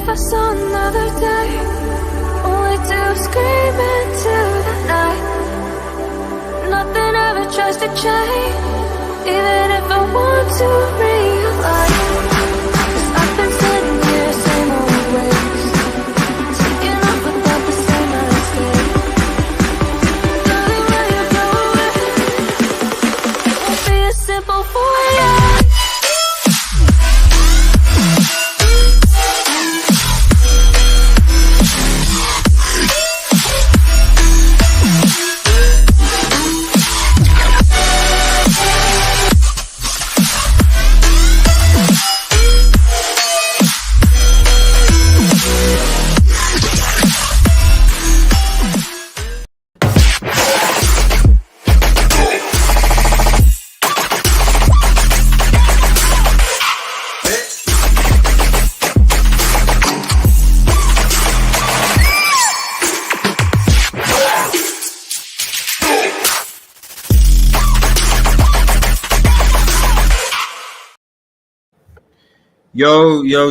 if I saw another day, only to scream into the night. Nothing ever tries to change, even if I want to realize. 'Cause I've been sitting here, same old ways, taking off without the same mistake. Darling, when you go away, it won't be as simple for you.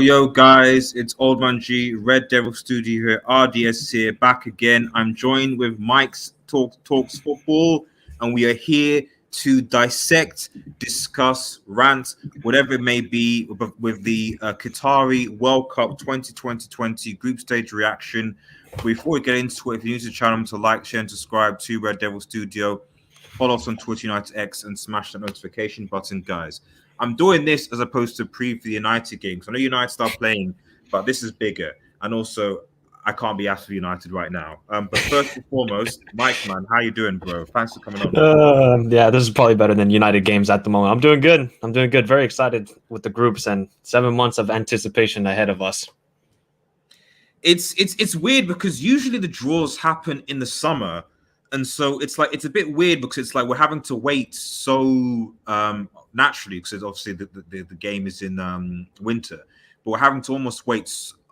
Yo, guys, it's Old Man G, Red Devil Studio here, RDS here, back again. I'm joined with Mike's Talks Football, and we are here to dissect, discuss, rant, whatever it may be, with the Qatari World Cup 2020 group stage reaction. Before we get into it, if you're new to the channel, to like, share, and subscribe to Red Devil Studio. Follow us on Twitter, United X, and smash that notification button, guys. I'm doing this as opposed to preview the United games. I know United start playing, but this is bigger. And also, I can't be asked for United right now. But first and foremost, Mike, man, how you doing, bro? Thanks for coming on. Yeah, this is probably better than United games at the moment. I'm doing good. Very excited with the groups and 7 months of anticipation ahead of us. It's weird because usually the draws happen in the summer. And so it's a bit weird because it's like we're having to wait so naturally, because obviously the game is in winter, but we're having to almost wait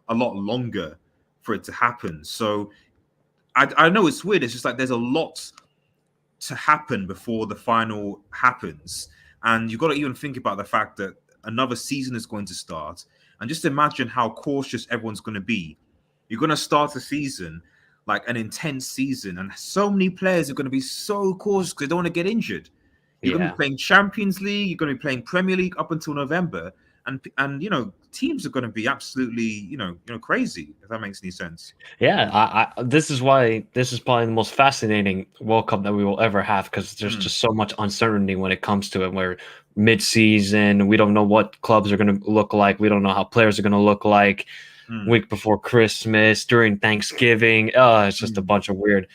a lot longer for it to happen. So I know it's weird. It's just like there's a lot to happen before the final happens. And you've got to even think about the fact that another season is going to start. And just imagine how cautious everyone's going to be. You're going to start a season, like an intense season, and so many players are going to be so cautious because they don't want to get injured. You're going to be playing Champions League, you're going to be playing Premier League up until November, and you know, teams are going to be absolutely you know crazy, if that makes any sense. Yeah, this is why this is probably the most fascinating World Cup that we will ever have, because there's just so much uncertainty when it comes to it. We're mid-season, we don't know what clubs are going to look like, we don't know how players are going to look like. Week before Christmas, during Thanksgiving. It's just a bunch of weird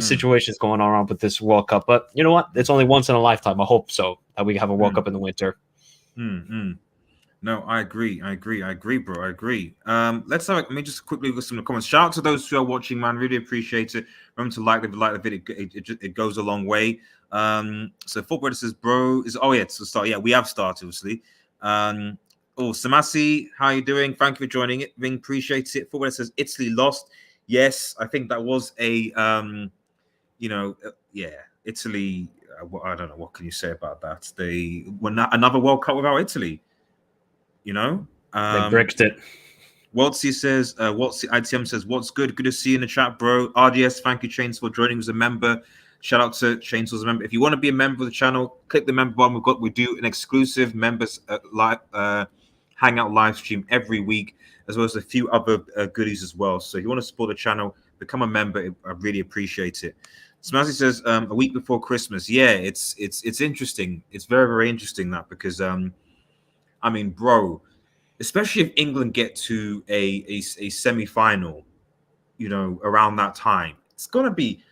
situations going on around with this World Cup. But you know what? It's only once in a lifetime. I hope so that we have a World Cup in the winter. No, I agree, bro. I agree. Let me just quickly look at some of the comments. Shout out to those who are watching, man. Really appreciate it. Remember to like the video. It goes a long way. So Football says, bro, to start. Yeah, we have started, obviously. Oh, Samasi, how you doing? Thank you for joining it. Ring appreciates it. Football says Italy lost. Yes, I think that was a Italy. I don't know, what can you say about that? They were not another World Cup without Italy. You know, they bricked it. Waltzy says, ITM says, what's good? Good to see you in the chat, bro. RDS, thank you, Chains, for joining as a member. Shout out to Chains as a member. If you want to be a member of the channel, click the member button. We do an exclusive members live hangout live stream every week, as well as a few other goodies as well. So if you want to support the channel, become a member. I really appreciate it. Smazzy says a week before Christmas. Yeah, it's interesting. It's very, very interesting that, because I mean, bro, especially if England get to a semi-final, you know, around that time, it's gonna be,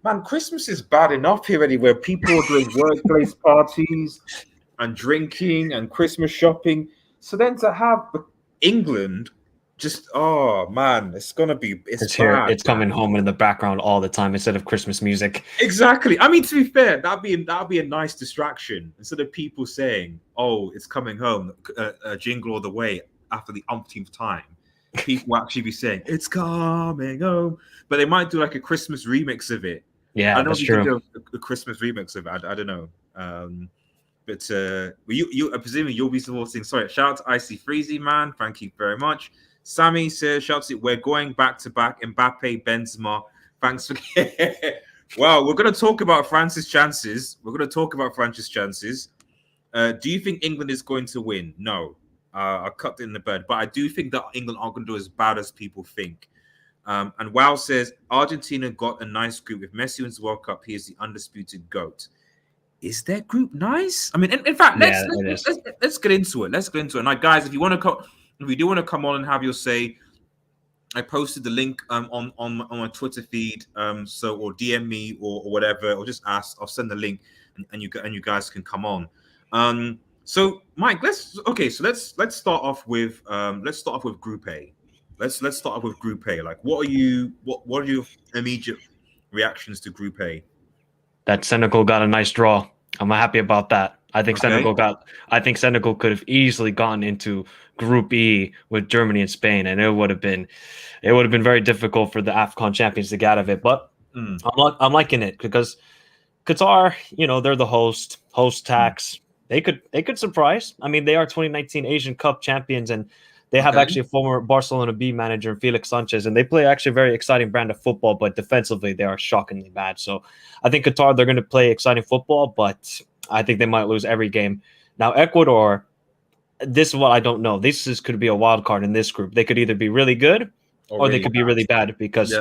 man, Christmas is bad enough here already, where people are doing workplace parties and drinking and Christmas shopping. So then to have England just, oh man, it's gonna be, it's here, bad, it's coming home in the background all the time instead of Christmas music. Exactly. I mean, to be fair, that'd be a nice distraction, instead of people saying, "Oh, it's coming home," jingle all the way after the umpteenth time. People will actually be saying, "It's coming home," but they might do like a Christmas remix of it. Yeah, I know that's you true. can do a Christmas remix of it. I don't know. But you presumably you'll be supporting. Sorry, shout out to Icy Freezy, man. Thank you very much. Sammy says, shouts it, we're going back to back. Mbappe, Benzema. Thanks for. Wow, we're going to talk about France's chances. Do you think England is going to win? No. I cut it in the bud. But I do think that England aren't going to do as bad as people think. And Wow says, Argentina got a nice group. If Messi wins the World Cup, he is the undisputed GOAT. Is their group nice? I mean, in fact, let's get into it. Let's get into it. Now, guys, if you do want to come on and have your say, I posted the link on my Twitter feed. Or DM me or whatever, or just ask. I'll send the link, and you guys can come on. So Mike, let's start off with Group A. Let's start off with Group A. Like, what are your immediate reactions to Group A? That Senegal got a nice draw. I'm happy about that. I think Senegal could have easily gone into Group E with Germany and Spain, and it would have been very difficult for the AFCON champions to get out of it. But I'm liking it because Qatar, they're the host tax. They could surprise. I mean, they are 2019 Asian Cup champions, and they have actually a former Barcelona B manager, Felix Sanchez, and they play actually a very exciting brand of football, but defensively they are shockingly bad. So I think Qatar, they're going to play exciting football, but I think they might lose every game. Now, Ecuador, this is what I don't know. Could be a wild card in this group. They could either be really good or they could be really bad because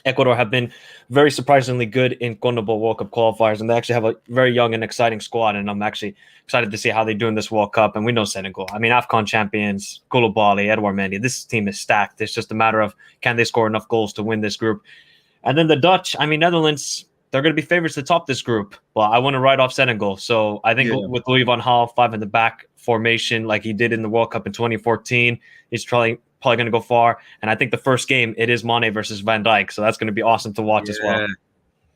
Ecuador have been very surprisingly good in CONMEBOL World Cup qualifiers, and they actually have a very young and exciting squad, and I'm actually excited to see how they do in this World Cup. And we know Senegal. I mean, AFCON champions, Koulibaly, Edouard Mendy, this team is stacked. It's just a matter of can they score enough goals to win this group. And then the Dutch, Netherlands, they're going to be favorites to top this group, but I want to write off Senegal. So I think with Louis van Gaal, 5 in the back formation like he did in the World Cup in 2014, he's probably going to go far. And I think the first game, it is Mane versus Van Dijk. So that's going to be awesome to watch as well.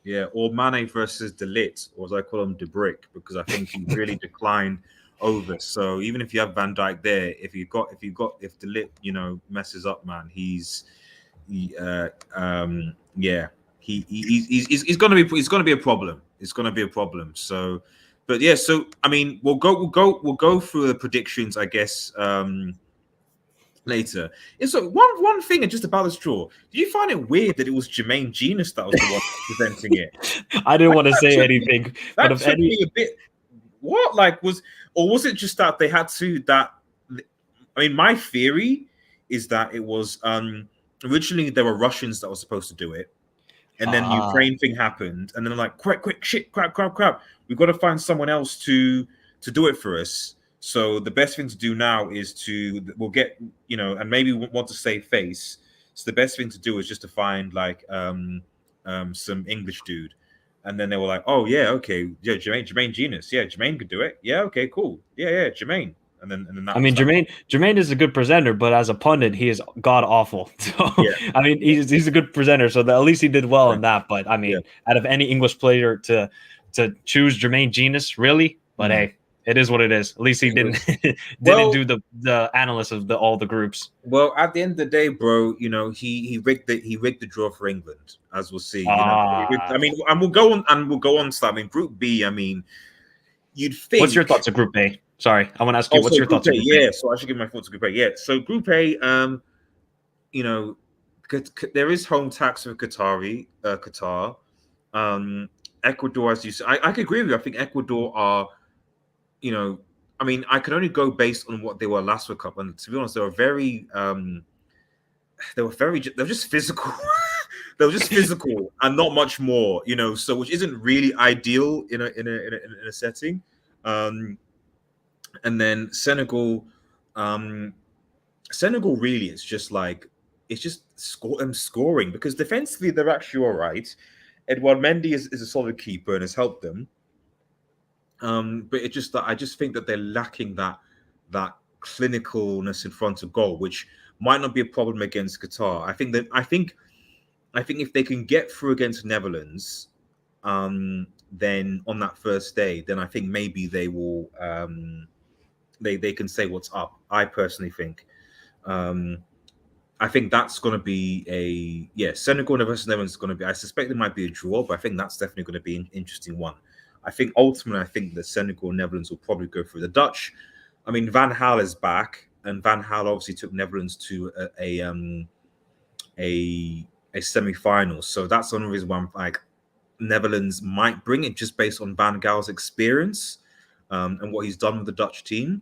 Yeah, or Mane versus De Ligt, or as I call him, De Brick, because I think he really declined over. So even if you have Van Dijk there, if De Ligt, messes up, man, he's gonna be a problem. It's gonna be a problem. So, but yeah, so I mean, we'll go through the predictions, I guess. Later. And so one thing just about this draw, do you find it weird that it was Jermaine Genius that was the one presenting it? I didn't want to say anything, but if me a bit. What was it just that they had to my theory is that it was originally there were Russians that were supposed to do it, and then the Ukraine thing happened, and then they're like, quick, shit, crap, we've got to find someone else to do it for us. So the best thing to do now is we'll get, and maybe we want to save face. So the best thing to do is just to find some English dude. And then they were like, oh yeah, okay. Yeah, Jermaine Genius. Yeah, Jermaine could do it. Yeah, okay, cool. Yeah, Jermaine. And then Jermaine is a good presenter, but as a pundit, he is god awful. So he's a good presenter, so at least he did well in that. But out of any English player to choose Jermaine Genius, really? But hey, it is what it is. At least he didn't do the analyst of all the groups. Well, at the end of the day, bro, he rigged the draw for England, as we'll see. And we'll go on. So, Group B. You'd think. What's your thoughts of Group A? Sorry, I want to ask you. What's your thoughts? Yeah, so I should give my thoughts of Group A. Yeah, so Group A, there is home tax for Qatar. Ecuador, as you said, I could agree with you. I think Ecuador are. I can only go based on what they were last World Cup, and to be honest, they were just physical. They were just physical and not much more, so which isn't really ideal in a setting. And then Senegal really is just scoring because defensively they're actually all right. Edouard Mendy is a solid keeper and has helped them. But it's just that I just think that they're lacking that clinicalness in front of goal, which might not be a problem against Qatar. I think if they can get through against Netherlands, then on that first day, then I think maybe they will they can say what's up. I personally think. I think that's going to be Senegal versus Netherlands is going to be. I suspect it might be a draw, but I think that's definitely going to be an interesting one. I think ultimately, that Senegal and Netherlands will probably go through. The Dutch, Van Gaal is back. and Van Gaal obviously took Netherlands to a semi-final. So that's the only reason why I'm like Netherlands might bring it, just based on Van Gaal's experience and what he's done with the Dutch team.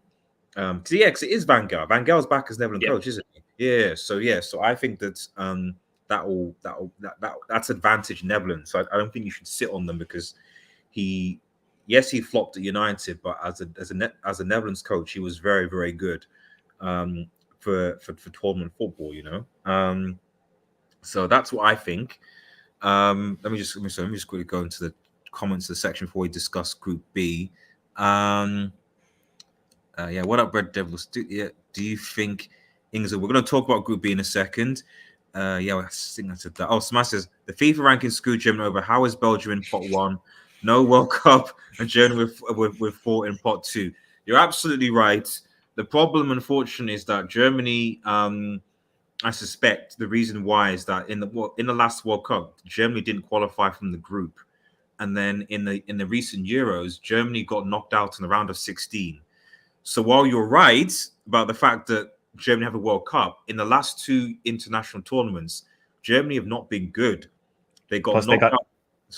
Because it is Van Gaal. Van Gaal's back as Netherlands coach, isn't he? So I think that that's advantage Netherlands. So I don't think you should sit on them, because he flopped at United, but as a Netherlands coach, he was very, very good for tournament football. So that's what I think. Let me just quickly go into the comments of the section before we discuss Group B. What up, Red Devils? Do you think England? We're going to talk about Group B in a second. I think I said that. Oh, Smash says the FIFA ranking screwed Germany over. How is Belgium in pot 1? No World Cup, and Germany with 4 in pot 2. You're absolutely right. The problem, unfortunately, is that Germany. I suspect the reason why is that in the last World Cup, Germany didn't qualify from the group, and then in the recent Euros, Germany got knocked out in the round of 16. So while you're right about the fact that Germany have a World Cup, in the last 2 international tournaments, Germany have not been good. They got knocked out.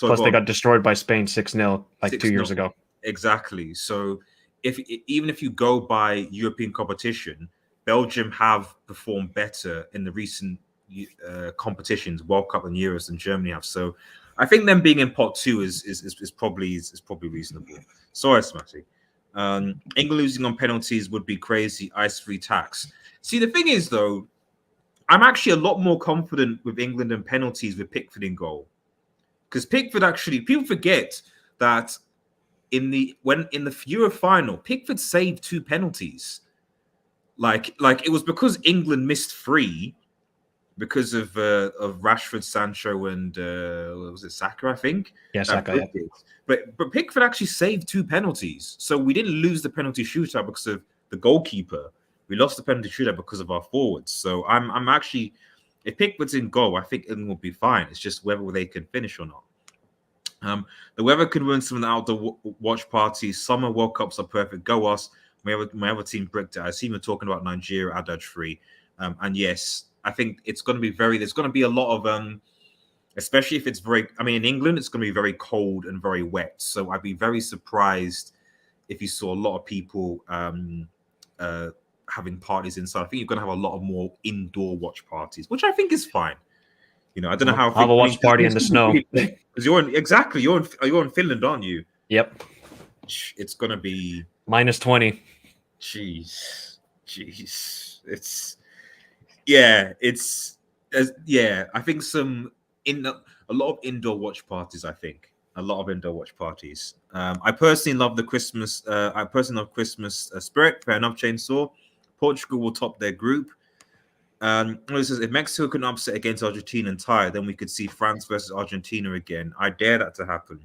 They got destroyed by Spain 6-0 like 2 years ago. Exactly. So even if you go by European competition, Belgium have performed better in the recent competitions, World Cup and Euros, than Germany have. So I think them being in pot 2 is probably reasonable. Sorry, Smatty. England losing on penalties would be crazy. Ice-free tax. See, the thing is, though, I'm actually a lot more confident with England and penalties with Pickford in goal, because Pickford actually, people forget that in the Euro final, Pickford saved 2 penalties. Like it was because England missed 3 because of Rashford, Sancho, and was it Saka? I think. Yeah, Saka. Yeah. But Pickford actually saved 2 penalties, so we didn't lose the penalty shootout because of the goalkeeper. We lost the penalty shootout because of our forwards. So I'm actually, if Pickford's in goal, I think England will be fine. It's just whether they can finish or not. The weather can ruin some of the outdoor watch parties. Summer World Cups are perfect. Go us. My other team bricked it. I see we're talking about Nigeria, Adaj 3. And yes, I think it's going to be there's going to be a lot of, especially if it's in England, it's going to be very cold and very wet. So I'd be very surprised if you saw a lot of people having parties inside. I think you're going to have a lot of more indoor watch parties, which I think is fine. I don't know how. Have a watch party in the snow. Because you're in Finland, aren't you? Yep. It's going to be -20. Jeez. I think a lot of indoor watch parties. I personally love the Christmas. I personally love Christmas spirit. Fair enough, Chainsaw. Portugal will top their group. It says if Mexico can upset against Argentina and tie, then we could see France versus Argentina again. I dare that to happen.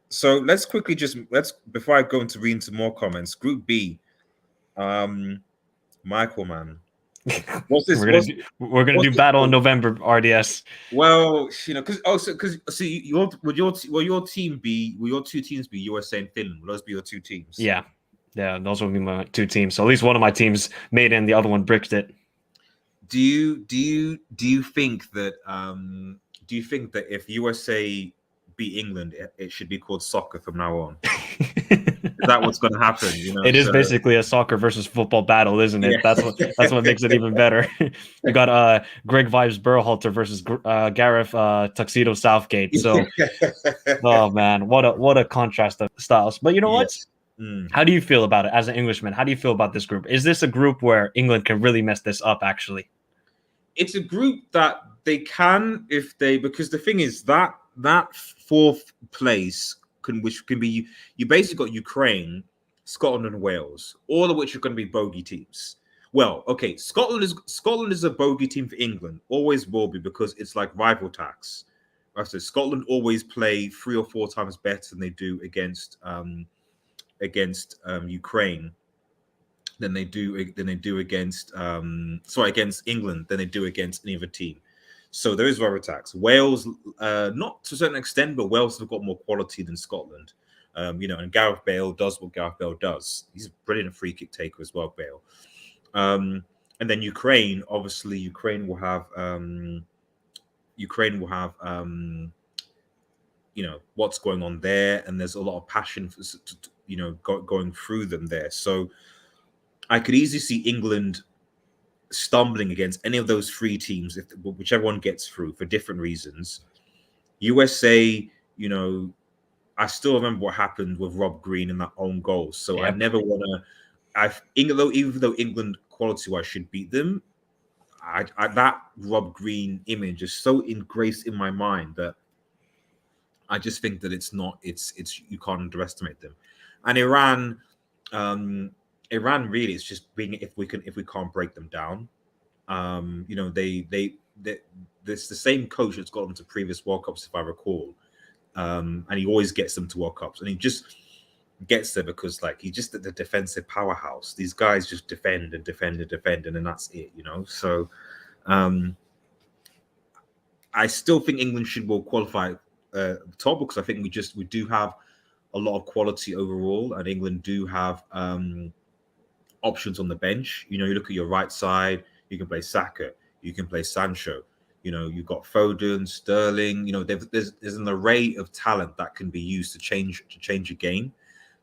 So let's quickly before I go into reading some more comments. Group B, Michael, man, what's this? We're gonna do battle in November, RDS. Well, because will your team be? Will your 2 teams be USA and Finland? Will those be your 2 teams? Yeah, those will be my 2 teams. So at least one of my teams made it, and the other one bricked it. Do you think that if USA beat England, it should be called soccer from now on? Is that what's going to happen? It is basically a soccer versus football battle, isn't it? Yeah. That's what makes it even better. You got Greg Vibes Berhalter versus Gareth Tuxedo Southgate. So, oh man, what a contrast of styles. But you know what? How do you feel about it as an Englishman? How do you feel about this group? Is this a group where England can really mess this up? Actually, it's a group that they can because the thing is that 4th place which can be, you basically got Ukraine, Scotland, and Wales, all of which are going to be bogey teams. Well, okay, Scotland is a bogey team for England, always will be, because it's like rival tax. Right? So Scotland always play 3 or 4 times better than they do against Ukraine than they do against against England than they do against any other team. So there is rival tax. Wales, not to a certain extent, but Wales have got more quality than Scotland. And Gareth Bale does what Gareth Bale does. He's a brilliant free kick taker as well, Bale. And then Ukraine, obviously, Ukraine will have what's going on there, and there's a lot of passion going through them there. So I could easily see England stumbling against any of those three teams, whichever one gets through for different reasons. USA, I still remember what happened with Rob Green and that own goal. So I never want to. Even though England quality-wise should beat them, that Rob Green image is so ingrained in my mind that I just think that it's you can't underestimate them. And Iran really is just being if we can't break them down. There's the same coach that's got them to previous World Cups, if I recall. And he always gets them to World Cups, and he just gets there because he's just the defensive powerhouse. These guys just defend, and then that's it, So I still think England will qualify top, because I think we do have a lot of quality overall, and England do have options on the bench. You look at your right side, you can play Saka, you can play Sancho. You've got Foden, Sterling. There's an array of talent that can be used to change a game.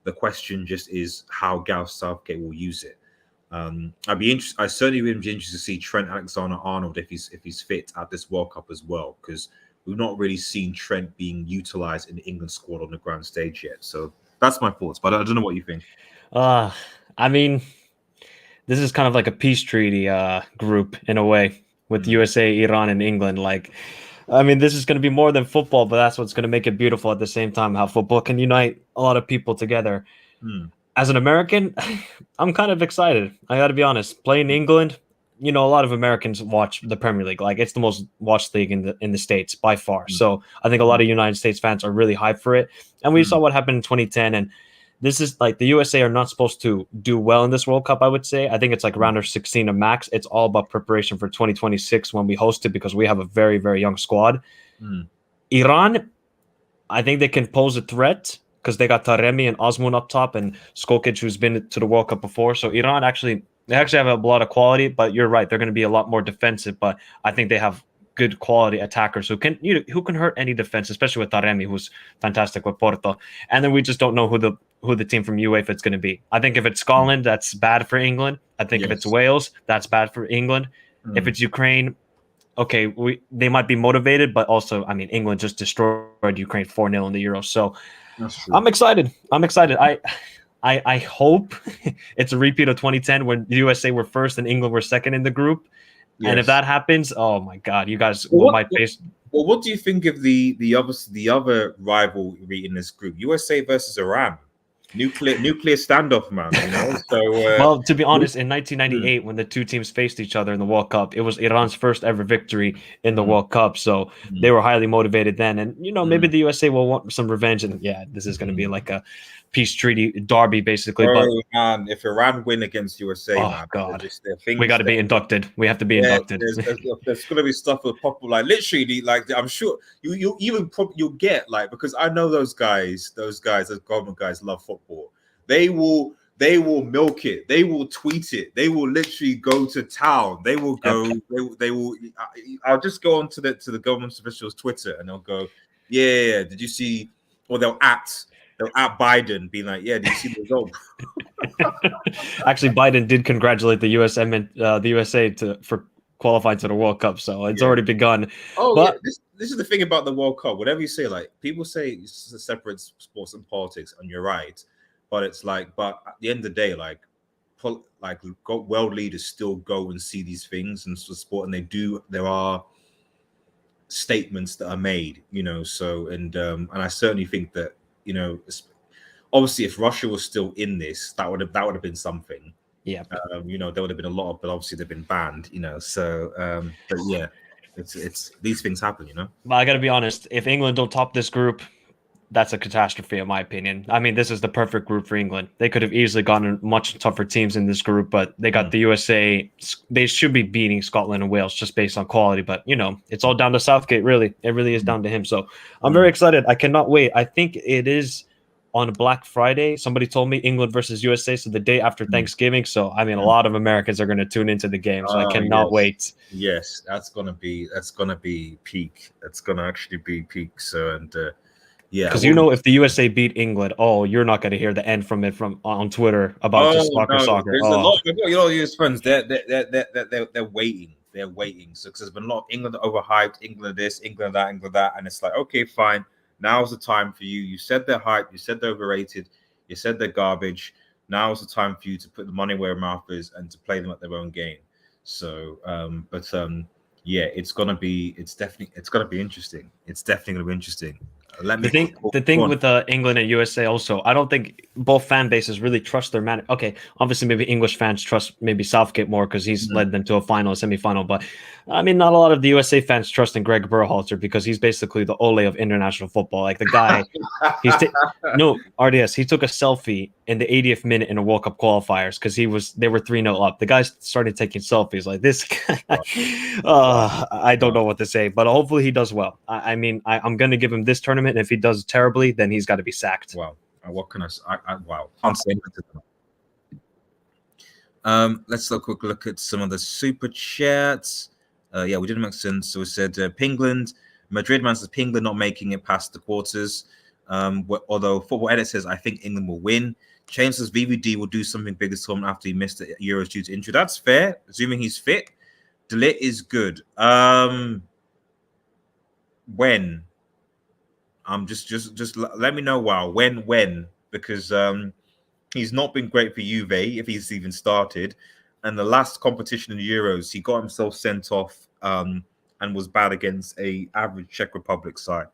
The question just is how Gareth Southgate will use it. I certainly would be interested to see Trent Alexander-Arnold if he's fit at this World Cup as well, because we've not really seen Trent being utilised in the England squad on the grand stage yet. So that's my thoughts, but I don't know what you think. I mean, this is kind of like a peace treaty group in a way, with USA, Iran, and England. This is going to be more than football, but that's what's going to make it beautiful at the same time, how football can unite a lot of people together. As an American, I'm kind of excited. I got to be honest. Playing England, a lot of Americans watch the Premier League. It's the most watched league in the States by far. So I think a lot of United States fans are really hyped for it. And we saw what happened in 2010, and this is the USA are not supposed to do well in this World Cup, I would say. I think it's round of 16 of max. It's all about preparation for 2026 when we host it, because we have a very, very young squad. Iran, I think they can pose a threat because they got Taremi and Osman up top, and Skokic, who's been to the World Cup before. So Iran they actually have a lot of quality, but you're right. They're going to be a lot more defensive, but I think they have good quality attackers who can hurt any defense, especially with Taremi, who's fantastic with Porto. And then we just don't know who the team from UEFA is going to be. I think if it's Scotland, that's bad for England. I think if it's Wales, that's bad for England. If it's Ukraine, okay, they might be motivated, but also, England just destroyed Ukraine 4-0 in the Euros. So I'm excited. I hope it's a repeat of 2010 when the USA were first and England were second in the group. Yes. And if that happens, oh my God, you guys might face. Well, what do you think of the other rivalry in this group? USA versus Iran, nuclear standoff, man. So well, to be honest, in 1998, when the two teams faced each other in the World Cup, it was Iran's first ever victory in the World Cup. So they were highly motivated then, and maybe the USA will want some revenge. And this is going to be like a peace treaty derby, basically. But man, if Iran win against USA, God, we got to be inducted. We have to be inducted. There's going to be stuff with popular, literally, I'm sure you'll get because I know those government guys love football. They will milk it. They will tweet it. They will literally go to town. They will go. They will. I'll just go on to the government officials' Twitter, and they'll go, "Yeah, did you see?" Or they'll at Biden, being like, "Yeah, did you see the result?" Actually, Biden did congratulate the USA for qualifying to the World Cup, so it's already begun. Oh, but this is the thing about the World Cup. Whatever you say, people say it's a separate sports and politics, and you're right. But it's but at the end of the day, world leaders still go and see these things and sport, and there are statements that are made, So and I certainly think that obviously if Russia was still in this, that would have been something. Yeah. There would have been a lot but obviously they've been banned, So but yeah, it's these things happen, But I got to be honest, if England don't top this group, that's a catastrophe, in my opinion. This is the perfect group for England. They could have easily gotten much tougher teams in this group, but they got the USA. They should be beating Scotland and Wales just based on quality. But, it's all down to Southgate, really. It really is down to him. So I'm very excited. I cannot wait. I think it is on Black Friday. Somebody told me England versus USA, so the day after Thanksgiving. So I mean, a lot of Americans are going to tune into the game. So I cannot wait. Yes, that's gonna be peak. That's gonna actually be peak. So yeah, Because you know, if the USA beat England, oh, you're not going to hear the end from it from on Twitter about just soccer. There's a lot. You know, US fans, they're waiting. They're waiting. So because there's been a lot of England overhyped, England this, England that, England that, and it's like, okay, fine. Now's the time for you. You said they're hyped. You said they're overrated. You said they're garbage. Now's the time for you to put the money where your mouth is and to play them at their own game. So, yeah, it's gonna be interesting. It's definitely gonna be interesting. The thing with England and USA also, I don't think both fan bases really trust their man. Okay, obviously maybe English fans trust maybe Southgate more because he's led them to a final, semi-final. But I mean, not a lot of the USA fans trust in Greg Berhalter because he's basically the Ole of international football. Like the guy, RDS. He took a selfie in the 80th minute in a World Cup qualifiers because they were 3-0 up. The guy started taking selfies like this. I don't know what to say, but hopefully he does well. I mean, I'm gonna give him this tournament. And if he does terribly, then he's got to be sacked. Wow. What can wow. Can't say anything. Let's have a quick look at some of the super chats. Yeah, we didn't make sense. So we said Pingland. Madrid man says Pingland not making it past the quarters. Although Football Edit says, I think England will win. Chain says VVD will do something big this tournament after he missed the Euros due to injury. That's fair, assuming he's fit. Delit is good. When? Just let me know. Wow, when? Because he's not been great for Juve if he's even started. And the last competition in the Euros, he got himself sent off and was bad against a average Czech Republic side.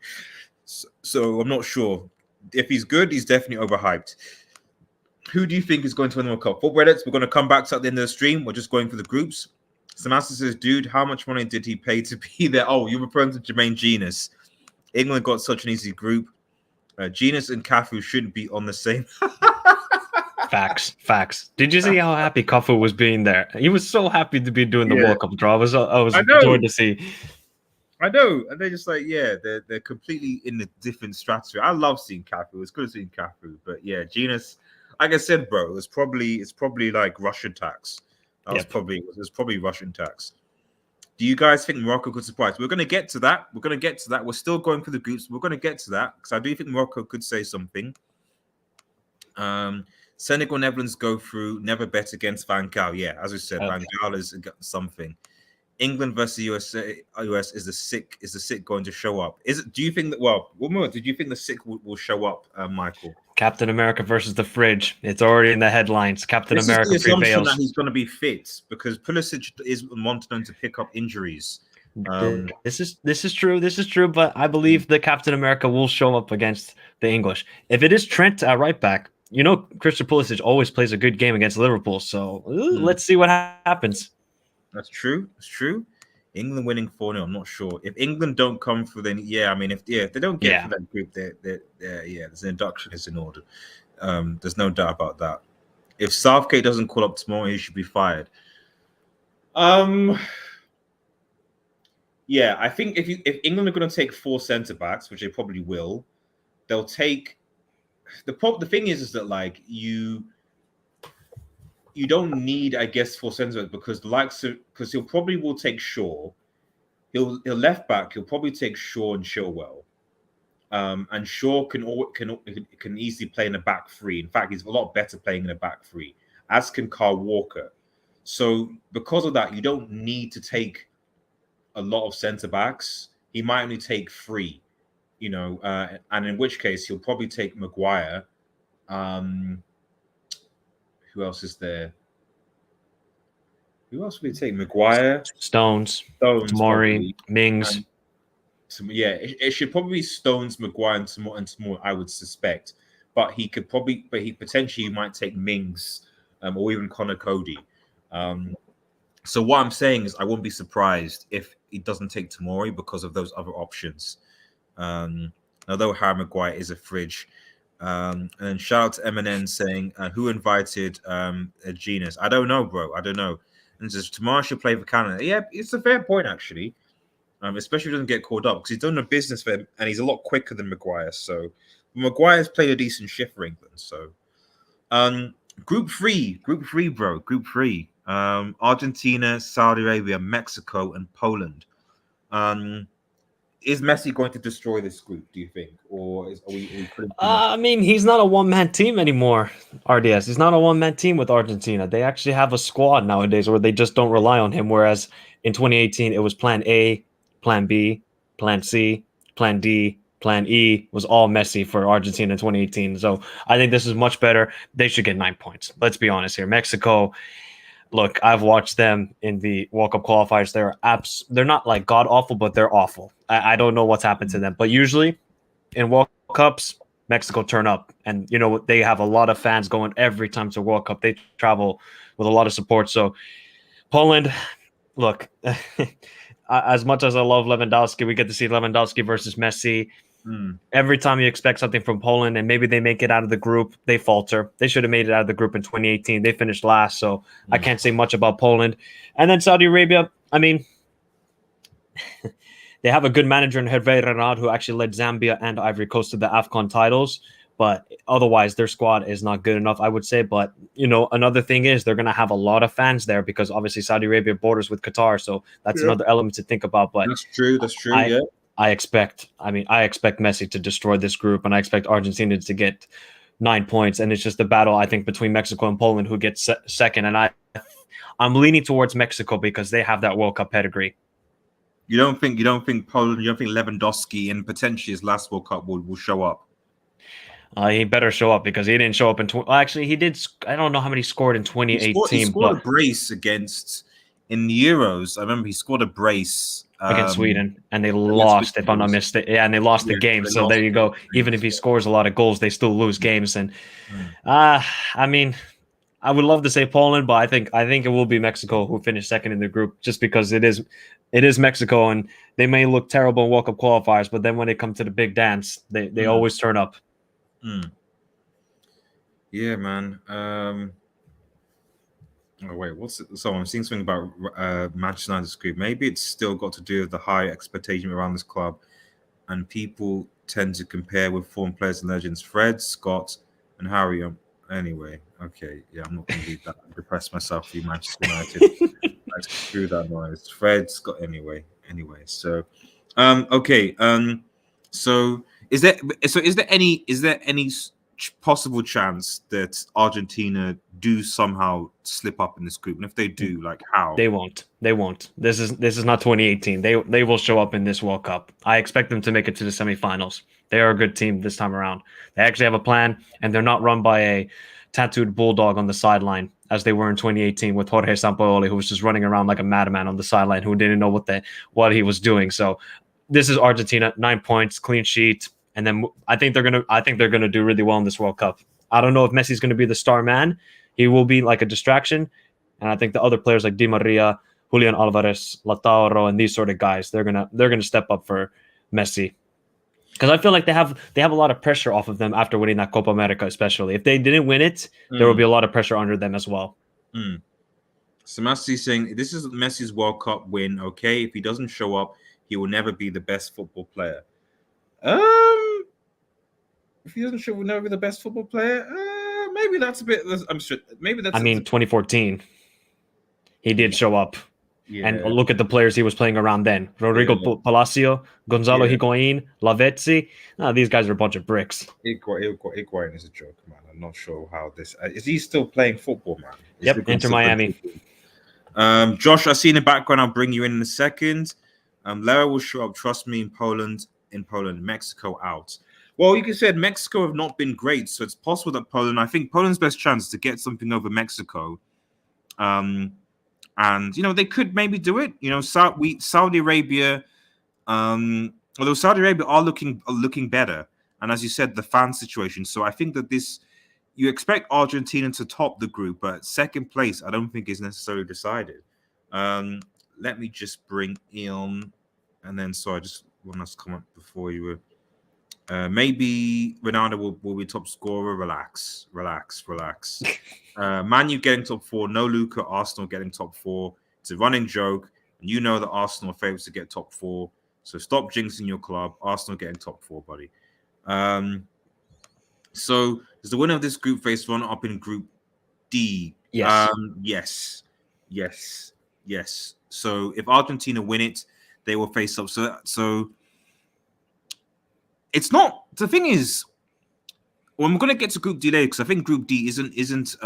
So I'm not sure. If he's good, he's definitely overhyped. Who do you think is going to win the World Cup? For Reddits, we're going to come back to at the end of the stream. We're just going for the groups. Samasa says, dude, how much money did he pay to be there? Oh, you're referring to Jermaine Genius. England got such an easy group. Genius and Cafu shouldn't be on the same. Facts. Did you see how happy Cafu was being there? He was so happy to be doing the World Cup draw. I was joyed to see. I know, and they're just like, yeah, they're completely in a different stratosphere. I love seeing Cafu. It's good seeing Cafu, but yeah, Genius. Like I said, bro, it's probably like Russian tax. It's probably Russian tax. Do you guys think Morocco could surprise? We're going to get to that. We're still going for the groups. We're going to get to that because I do think Morocco could say something. Senegal, Netherlands go through. Never bet against Van Gaal. Yeah, as we said, Van Gaal is something. England versus US is the sick going to show up? Do you think that? Well, one more. Did you think the sick will show up, Michael? Captain America versus the fridge. It's already in the headlines. Captain America is the assumption prevails. that he's going to be fit because Pulisic is wanting to pick up injuries. This is true. But I believe the Captain America will show up against the English. If it is Trent at right back, you know Christian Pulisic always plays a good game against Liverpool. So let's see what happens. That's true. It's true. England winning 4-0. I'm not sure. If England don't come through, then yeah. I mean, if they don't get through that group, there's an induction is in order. There's no doubt about that. If Southgate doesn't call up tomorrow, he should be fired. Yeah, I think if England are going to take 4 centre backs, which they probably will, they'll take. The thing is that like you don't need, I guess, 4 centre backs because he'll probably will take Shaw. He'll left back. He'll probably take Shaw and Chilwell, and Shaw can easily play in a back three. In fact, he's a lot better playing in a back three, as can Kyle Walker. So because of that, you don't need to take a lot of centre backs. He might only take 3, and in which case he'll probably take Maguire. Who else is there? Who else would he take? Maguire, Stones, Tomori, Mings. It should probably be Stones, Maguire, and Tomori, I would suspect. But he potentially might take Mings, or even Connor Cody. So what I'm saying is, I wouldn't be surprised if he doesn't take Tomori because of those other options. Although Harry Maguire is a fridge. And shout out to Eminem saying, who invited Genius? I don't know, bro. I don't know. And says tomorrow should play for Canada. Yeah, it's a fair point actually. Especially if he doesn't get called up because he's done a business for him and he's a lot quicker than Maguire. So Maguire's played a decent shift for England. So, Group three, bro. Group three. Argentina, Saudi Arabia, Mexico, and Poland. Is Messi going to destroy this group, do you think? Or are we putting too much? I mean, he's not a one-man team anymore, RDS. He's not a one-man team with Argentina. They actually have a squad nowadays where they just don't rely on him. Whereas in 2018, it was plan A, plan B, plan C, plan D, plan E was all Messi for Argentina in 2018. So I think this is much better. They should get 9 points. Let's be honest here. Mexico, look, I've watched them in the World Cup qualifiers. They're not like god awful, but they're awful. I don't know what's happened to them. But usually in World Cups, Mexico turn up, and they have a lot of fans going every time to World Cup. They travel with a lot of support. So Poland, look, as much as I love Lewandowski, we get to see Lewandowski versus Messi. Every time you expect something from Poland, and maybe they make it out of the group, they falter. They should have made it out of the group in 2018. They finished last, so I can't say much about Poland. And then Saudi Arabia, I mean, they have a good manager in Hervé Renard, who actually led Zambia and Ivory Coast to the AFCON titles. But otherwise, their squad is not good enough, I would say. But, another thing is they're going to have a lot of fans there because obviously Saudi Arabia borders with Qatar. So that's another element to think about. But that's true. Yeah. I expect Messi to destroy this group, and I expect Argentina to get 9 points. And it's just a battle, I think, between Mexico and Poland who gets second. And I'm leaning towards Mexico because they have that World Cup pedigree. You don't think Poland, you don't think Lewandowski and potentially his last World Cup will show up? He better show up because he didn't show up in. Actually, he did. I don't know how many scored in 2018. He scored a brace in the Euros. I remember he scored a brace against Sweden, and they lost. If I'm not mistaken, and they lost the game. So there you go. Even if he scores a lot of goals, they still lose games. And I mean, I would love to say Poland, but I think it will be Mexico who finished second in the group, just because it is Mexico, and they may look terrible in World Cup qualifiers, but then when they come to the big dance, they always turn up. Yeah, man. Oh wait, so I'm seeing something about Manchester United's group. Maybe it's still got to do with the high expectation around this club, and people tend to compare with former players and legends, Fred, Scott, and Harry. Anyway, okay, yeah, I'm not going to be that depressed myself for you, Manchester United. Let's screw that noise. Fred, Scott. Anyway. So, okay. So is there any possible chance that Argentina do somehow slip up in this group? And if they do, like how? They won't. This is not 2018. They will show up in this World Cup. I expect them to make it to the semifinals. They are a good team this time around. They actually have a plan, and they're not run by a tattooed bulldog on the sideline as they were in 2018 with Jorge Sampaoli, who was just running around like a madman on the sideline, who didn't know what he was doing. So this is Argentina, 9 points, clean sheet. And then I think they're gonna do really well in this World Cup. I don't know if Messi's gonna be the star man. He will be like a distraction, and I think the other players like Di Maria, Julian Alvarez, Lautaro, and these sort of guys, they're gonna step up for Messi, because I feel like they have a lot of pressure off of them after winning that Copa America. Especially if they didn't win it, there will be a lot of pressure under them as well. So Messi's saying this is Messi's World Cup win. Okay, if he doesn't show up, he will never be the best football player. If he doesn't show, will never be the best football player. Maybe that's a bit. I'm sure. Maybe that's. 2014, he did show up. Yeah. And look at the players he was playing around then: Rodrigo Palacio, Gonzalo Higuain, Lavezzi. These guys are a bunch of bricks. Higuain is a joke, man. I'm not sure how this. Is he still playing football, man? Yep, Inter Miami. Josh, I see in the background. I'll bring you in a second. Lara will show up. Trust me, in Poland, Mexico out. Well, you can say Mexico have not been great, so it's possible that Poland. I think Poland's best chance to get something over Mexico, and they could maybe do it. Saudi Arabia, although Saudi Arabia are looking better, and as you said, the fan situation. So I think that you expect Argentina to top the group, but second place I don't think is necessarily decided. Let me just bring in, and then I just want us to come up before you were. Maybe Ronaldo will be top scorer. Relax. Man U getting top 4. No Luka. Arsenal getting top 4. It's a running joke. And you know that Arsenal are favourites to get top 4. So stop jinxing your club. Arsenal getting top 4, buddy. So does the winner of this group face run up in Group D? Yes. Yes, yes, yes. So if Argentina win it, they will face up. So it's not. The thing is, well, I'm gonna get to Group D later because I think Group D isn't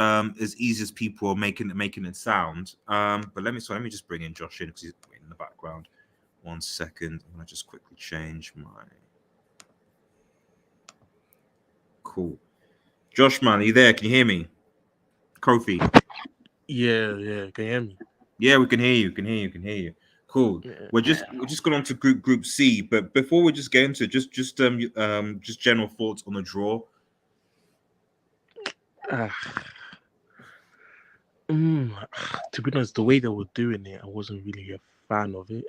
as easy as people are making it sound. But let me just bring in Josh in because he's in the background. 1 second. I'm gonna just quickly change my. Cool. Josh, man, are you there? Can you hear me? Kofi. Yeah, can you hear me? Yeah, we can hear you. Can hear you. Cool. Yeah. We're just going on to Group C, but before we just get into it, just general thoughts on the draw. To be honest, the way they were doing it, I wasn't really a fan of it.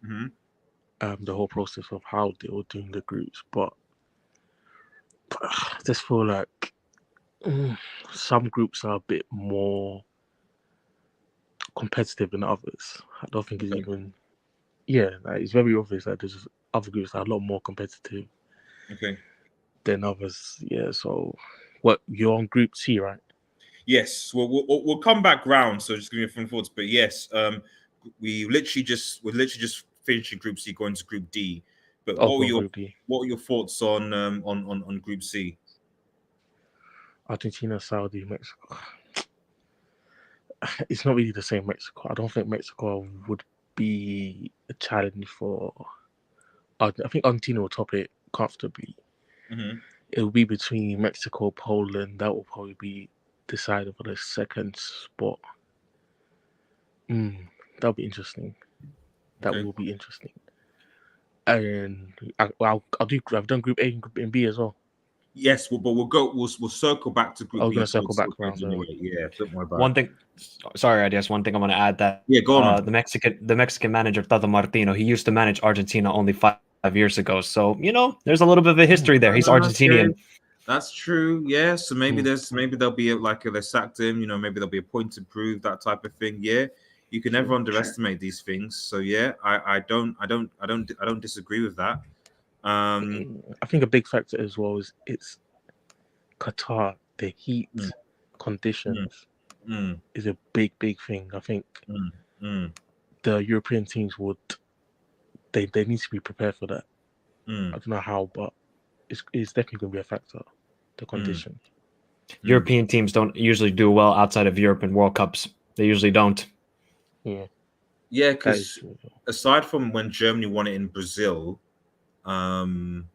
Mm-hmm. The whole process of how they were doing the groups, but I just feel like some groups are a bit more competitive than others. I don't think it's even. Yeah, like, it's very obvious that there's other groups that are a lot more competitive Okay. than others. Yeah, so what you're on Group C, right? Yes. Well, we'll come back round. So just give me a fun thoughts. But yes, we're literally just finishing Group C, going to Group D. But Oh, Group D. what were your thoughts on Group C? Argentina, Saudi, Mexico. It's not really the same Mexico. I don't think Mexico would be a challenge for. I think Argentina will top it comfortably. Mm-hmm. It will be between Mexico, Poland. That will probably be decided for the second spot. That'll be interesting. That will be interesting. And I've done Group A and Group B as well. Yes, but we'll circle back to Group B. We're gonna circle back around. Yeah, don't worry about one thing. Sorry, I guess one thing I want to add that go on. The Mexican manager Tata Martino, he used to manage Argentina only 5 years ago. So there's a little bit of a history there. He's Argentinian. Okay. That's true. Yeah. So maybe there'll be they sacked him. Maybe there'll be a point to prove, that type of thing. Yeah. You can never underestimate these things. So yeah, I don't disagree with that. I think a big factor as well is it's Qatar. The heat conditions is a big thing. I think the European teams they need to be prepared for that. I don't know how, but it's definitely going to be a factor. The condition. European teams don't usually do well outside of Europe in World Cups. They usually don't. Yeah. Yeah, because aside from when Germany won it in Brazil, in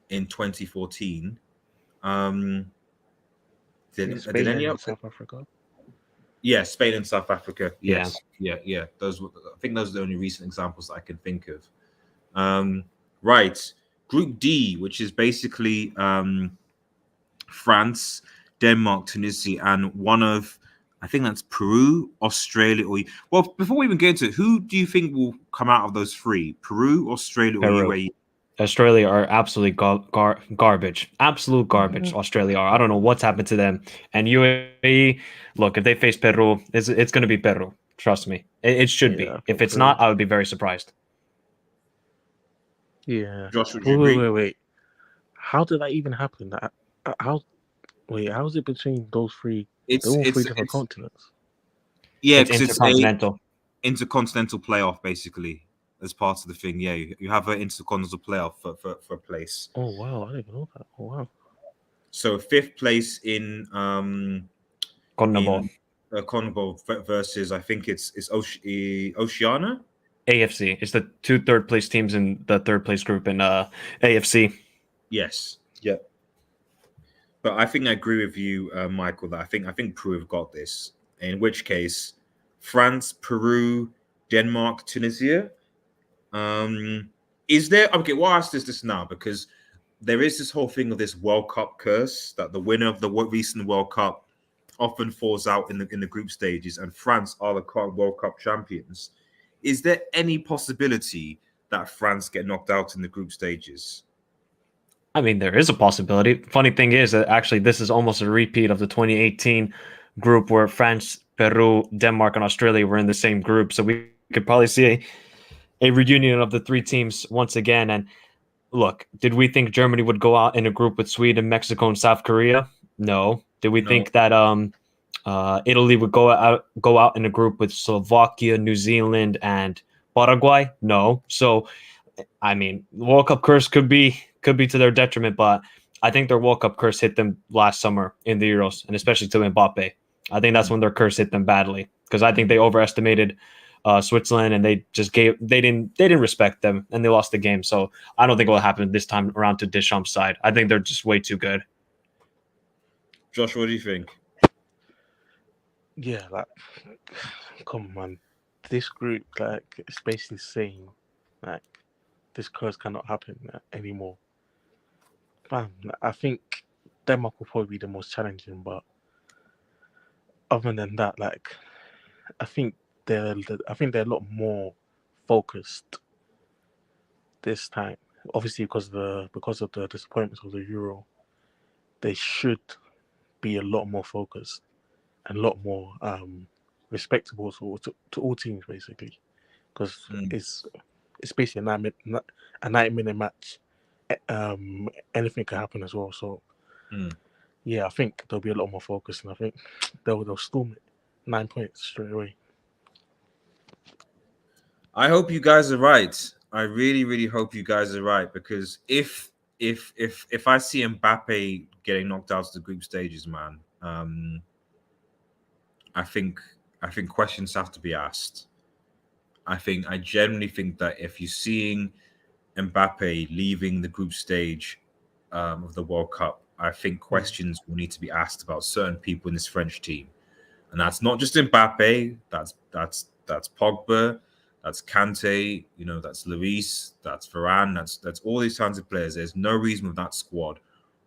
2014, did any of South Africa? Yeah, Spain and South Africa. Yes. Yeah. I think those are the only recent examples that I can think of. Right. Group D, which is basically France, Denmark, Tunisia, and one of, I think that's Peru, Australia, before we even get into it, who do you think will come out of those three? Peru, Australia, or UAE? Australia are absolutely garbage. Absolute garbage. Australia are. I don't know what's happened to them. And UAE, look, if they face Peru, it's going to be Peru. Trust me. It should be. If it's not, I would be very surprised. Yeah. Josh, would you agree? Wait. How did that even happen? How is it between those three? It's all three different continents. Yeah, it's intercontinental. Intercontinental playoff, basically, as part of the thing. Yeah, you have an intercontinental playoff for a place. Oh wow, I didn't even know that. Oh wow. So 5th place in CONMEBOL versus, I think it's Oceania. AFC. It's the 2 third place teams in the 3rd place group in AFC. Yes. Yeah. But I think I agree with you, Michael, that I think Peru have got this. In which case, France, Peru, Denmark, Tunisia. Is there? Okay, well, I'll ask this now, because there is this whole thing of this World Cup curse that the winner of the recent World Cup often falls out in the group stages, and France are the current World Cup champions. Is there any possibility that France get knocked out in the group stages? I mean, there is a possibility. Funny thing is that actually this is almost a repeat of the 2018 group where France, Peru, Denmark, and Australia were in the same group. So we could probably see a reunion of the 3 teams once again. And look, did we think Germany would go out in a group with Sweden, Mexico, and South Korea? No. Did we think that Italy would go out in a group with Slovakia, New Zealand, and Paraguay? No. So, I mean, World Cup curse could be to their detriment, but I think their World Cup curse hit them last summer in the Euros, and especially to Mbappe. I think that's when their curse hit them badly, because I think they overestimated Switzerland, and they didn't respect them, and they lost the game. So I don't think it will happen this time around to Deschamps' side. I think they're just way too good. Josh, what do you think? Yeah, like, come on, man. This group, like, it's basically saying, like, this curse cannot happen anymore. Man, I think Denmark will probably be the most challenging, but other than that, like, I think they're a lot more focused this time. Obviously, because of the disappointments of the Euro, they should be a lot more focused and a lot more respectable to all teams, basically, because it's basically a 90-minute match. Anything can happen as well. So yeah, I think there'll be a lot more focus, and I think they'll storm it 9 points straight away. I hope you guys are right. I really, really hope you guys are right, because if I see Mbappe getting knocked out of the group stages, man, I think questions have to be asked. I genuinely think that if you're seeing Mbappe leaving the group stage of the World Cup, I think questions will need to be asked about certain people in this French team, and that's not just Mbappe. That's Pogba, that's Kante, that's Luis, that's Varane, that's all these kinds of players. There's no reason with that squad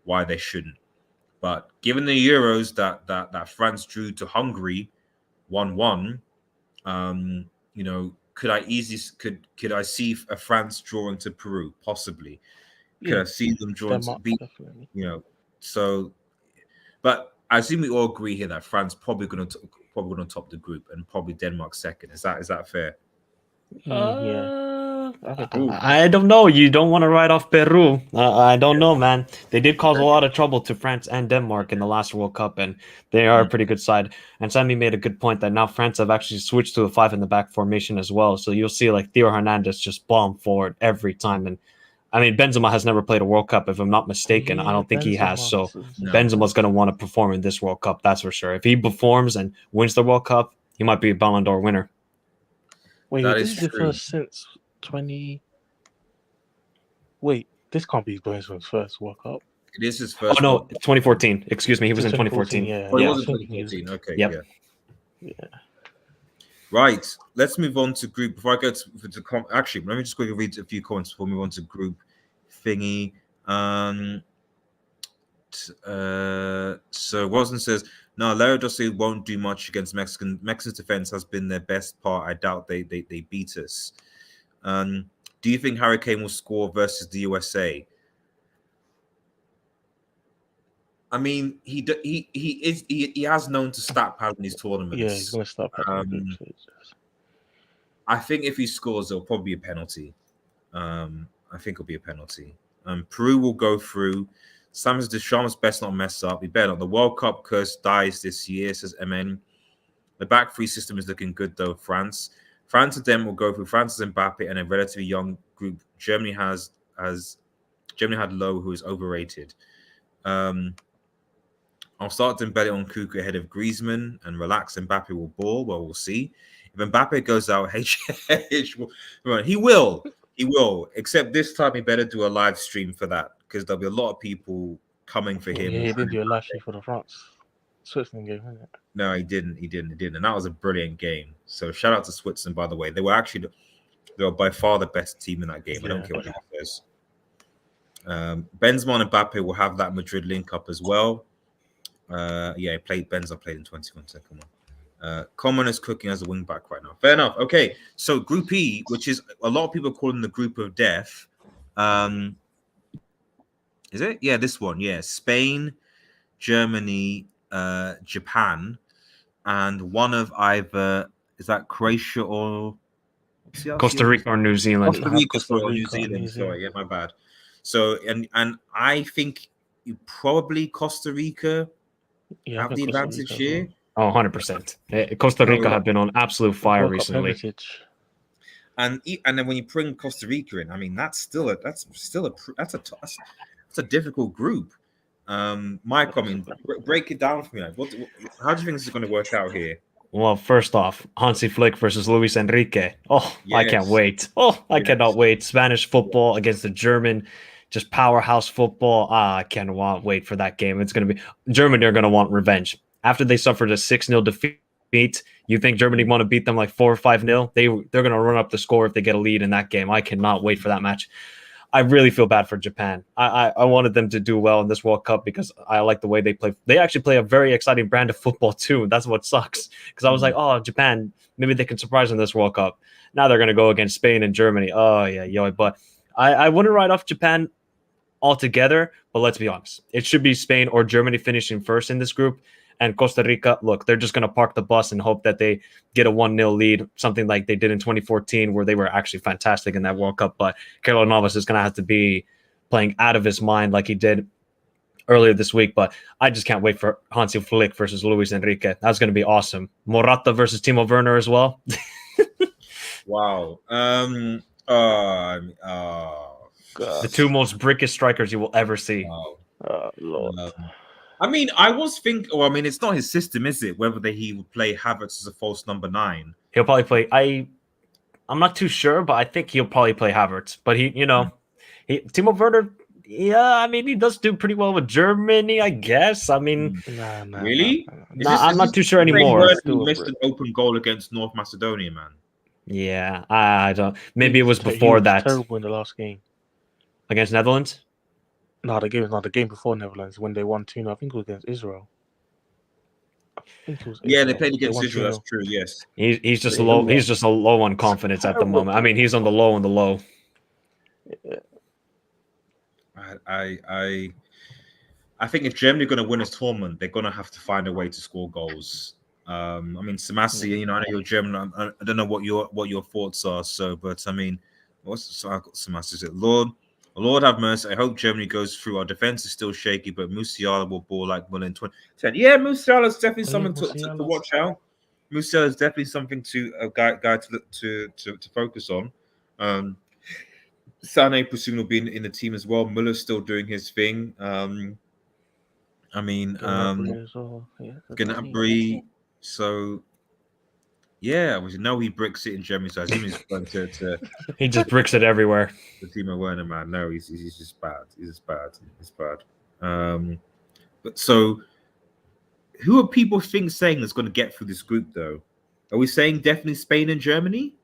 why they shouldn't. But given the Euros that France drew to Hungary 1-1, could I see a France drawing to Peru? Possibly. Could I see them drawing to beat? So, but I assume we all agree here that France probably going to top the group, and probably Denmark second. Is that fair? Yeah. I don't know. You don't want to write off Peru. I don't know, man. They did cause a lot of trouble to France and Denmark in the last World Cup, and they are a pretty good side. And Sammy made a good point that now France have actually switched to a 5-in-the-back formation as well. So you'll see like Theo Hernandez just bomb forward every time. And I mean, Benzema has never played a World Cup, if I'm not mistaken. I don't think he has. So Benzema's going to want to perform in this World Cup, that's for sure. If he performs and wins the World Cup, he might be a Ballon d'Or winner. Wait, this is the first since 20. Wait, this can't be Benzema's first World Cup. It is his first. Oh no, 2014. Excuse me, he was in 2014. Yeah, it was in 2014. Okay, yep. Yeah. Right, let's move on to group. Before I go actually, let me just quickly read a few comments before we move on to group thingy. So Watson says, no, Leo Dossi won't do much against Mexican. Mexican defense has been their best part. I doubt they beat us. Do you think Harry Kane will score versus the USA? I mean, he has known to stat pad in these tournaments. Yeah, he's going to start padding. I think if he scores, it'll probably be a penalty. I think it'll be a penalty. Peru will go through. Sam says Deschamps best not mess up. He better not. The World Cup curse dies this year, says MN. The back three system is looking good though. France and them will go through. France is Mbappe and a relatively young group. Germany had Lowe, who is overrated. I'll start Dembele on Kuku ahead of Griezmann and relax. Mbappe will ball. Well, we'll see. If Mbappe goes out, he will. He will. Except this time, he better do a live stream for that, because there'll be a lot of people coming for him. Yeah, he did do a live stream for the Switzerland game, wasn't it? No, he didn't. And that was a brilliant game. So shout out to Switzerland, by the way. They were by far the best team in that game. I don't care what anyone says. Benzema and Mbappe will have that Madrid link up as well. Benzema played in 21 second one. Coman is cooking as a wing back right now. Fair enough. Okay, so Group E, which is a lot of people calling the group of death. Is it? Yeah, this one. Yeah, Spain, Germany, Japan, and one of either, is that Croatia or Costa Rica or New Zealand? Costa Rica or New Zealand. Sorry, yeah, my bad. So and I think probably Costa Rica Yeah, I have think the Costa advantage Rica as here. Oh, 100%. Costa Rica So, have been on absolute fire World Cup recently. heritage. and then when you bring Costa Rica in, I mean that's a difficult group. Mike, I mean, break it down for me. Like, how do you think this is going to work out here? Well, first off, Hansi Flick versus Luis Enrique. Oh, I can't Yes, wait. Oh, I yes, cannot wait. Spanish football against the German, just powerhouse football. I cannot wait for that game. It's going to be Germany are going to want revenge. After they suffered a 6-0 defeat, you think Germany want to beat them like 4 or 5-0? They're going to run up the score if they get a lead in that game. I cannot wait for that match. I really feel bad for Japan. I wanted them to do well in this World Cup because I like the way they play. They actually play a very exciting brand of football too. That's what sucks. Because I was like, oh, Japan, maybe they can surprise in this World Cup. Now they're going to go against Spain and Germany. Oh, yeah, yo. But I wouldn't write off Japan altogether. But let's be honest. It should be Spain or Germany finishing first in this group. And Costa Rica, look, they're just going to park the bus and hope that they get a 1-0 lead, something like they did in 2014, where they were actually fantastic in that World Cup. But Keylor Navas is going to have to be playing out of his mind like he did earlier this week. But I just can't wait for Hansi Flick versus Luis Enrique. That's going to be awesome. Morata versus Timo Werner as well. Wow. The two most brickest strikers you will ever see. Wow. Lord. I mean, I was thinking. Well, I mean, it's not his system, is it? Whether he would play Havertz as a false number 9. He'll probably play. I'm not too sure, but I think he'll probably play Havertz. But Timo Werner. Yeah, I mean, he does do pretty well with Germany, I guess. I mean, Really? I'm not too sure anymore. He missed an open goal against North Macedonia, man. Yeah, I don't. Maybe it was before that. Terrible in the last game against Netherlands. No, the game before Netherlands when they won 2-0. I think it was against Israel. Yeah, they played against Israel. That's true. Yes, he's just low. He's just a low on confidence at the moment. I mean, he's on the low and the low. I think if Germany are going to win this tournament, they're going to have to find a way to score goals. I mean, Samasi, I know you're German. I don't know what your thoughts are. So, but I mean, I've got Samasi. Is it Lord have mercy. I hope Germany goes through. Our defense is still shaky, but Musiala will ball like Muller in 2010. Yeah, Musiala is definitely something to watch out. Musiala is definitely something to a guy to focus on. Sané presumably will be in the team as well. Muller's still doing his thing. I mean, Gnabry. So, yeah, we know he bricks it in Germany. So I assume he's going to he just bricks it everywhere. The Timo Werner, man. No, he's just bad. He's bad. But so, who are people saying that's going to get through this group, though? Are we saying definitely Spain and Germany,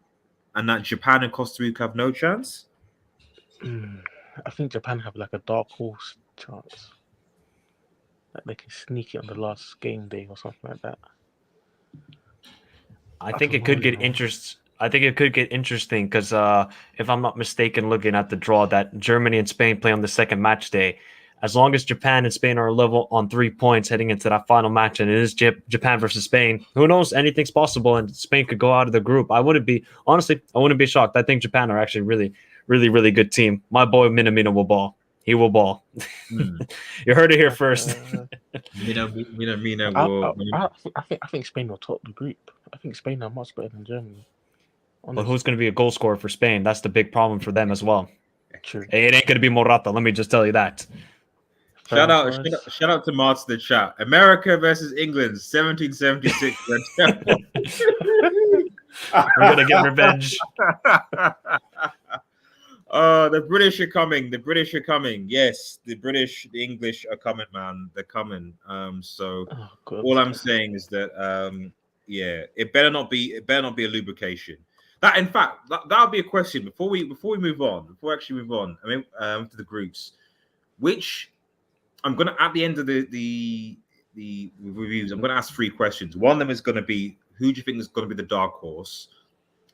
and that Japan and Costa Rica have no chance? I think Japan have like a dark horse chance. Like they can sneak it on the last game day or something like that. I think it could get interesting. I think it could get interesting because if I'm not mistaken, looking at the draw that Germany and Spain play on the second match day, as long as Japan and Spain are level on 3 points heading into that final match, and it is Japan versus Spain, who knows? Anything's possible, and Spain could go out of the group. I wouldn't be shocked. I think Japan are actually really good team. My boy Minamino will ball. He will ball. You heard it here first. Minamino will. I think Spain will top the group. I think Spain are much better than Germany. Honestly. But who's going to be a goal scorer for Spain? That's the big problem for them as well. True. It ain't going to be Morata. Let me just tell you that. Shout out to Martin in the chat. America versus England, 1776. We're going to get revenge. The British are coming. Yes, the English are coming, man. They're coming. All I'm saying is that it better not be a lubrication. That, in fact, that'll be a question before we move on. I mean, to the groups, which I'm gonna at the end of the reviews, I'm gonna ask 3 questions. One of them is gonna be, who do you think is gonna be the dark horse?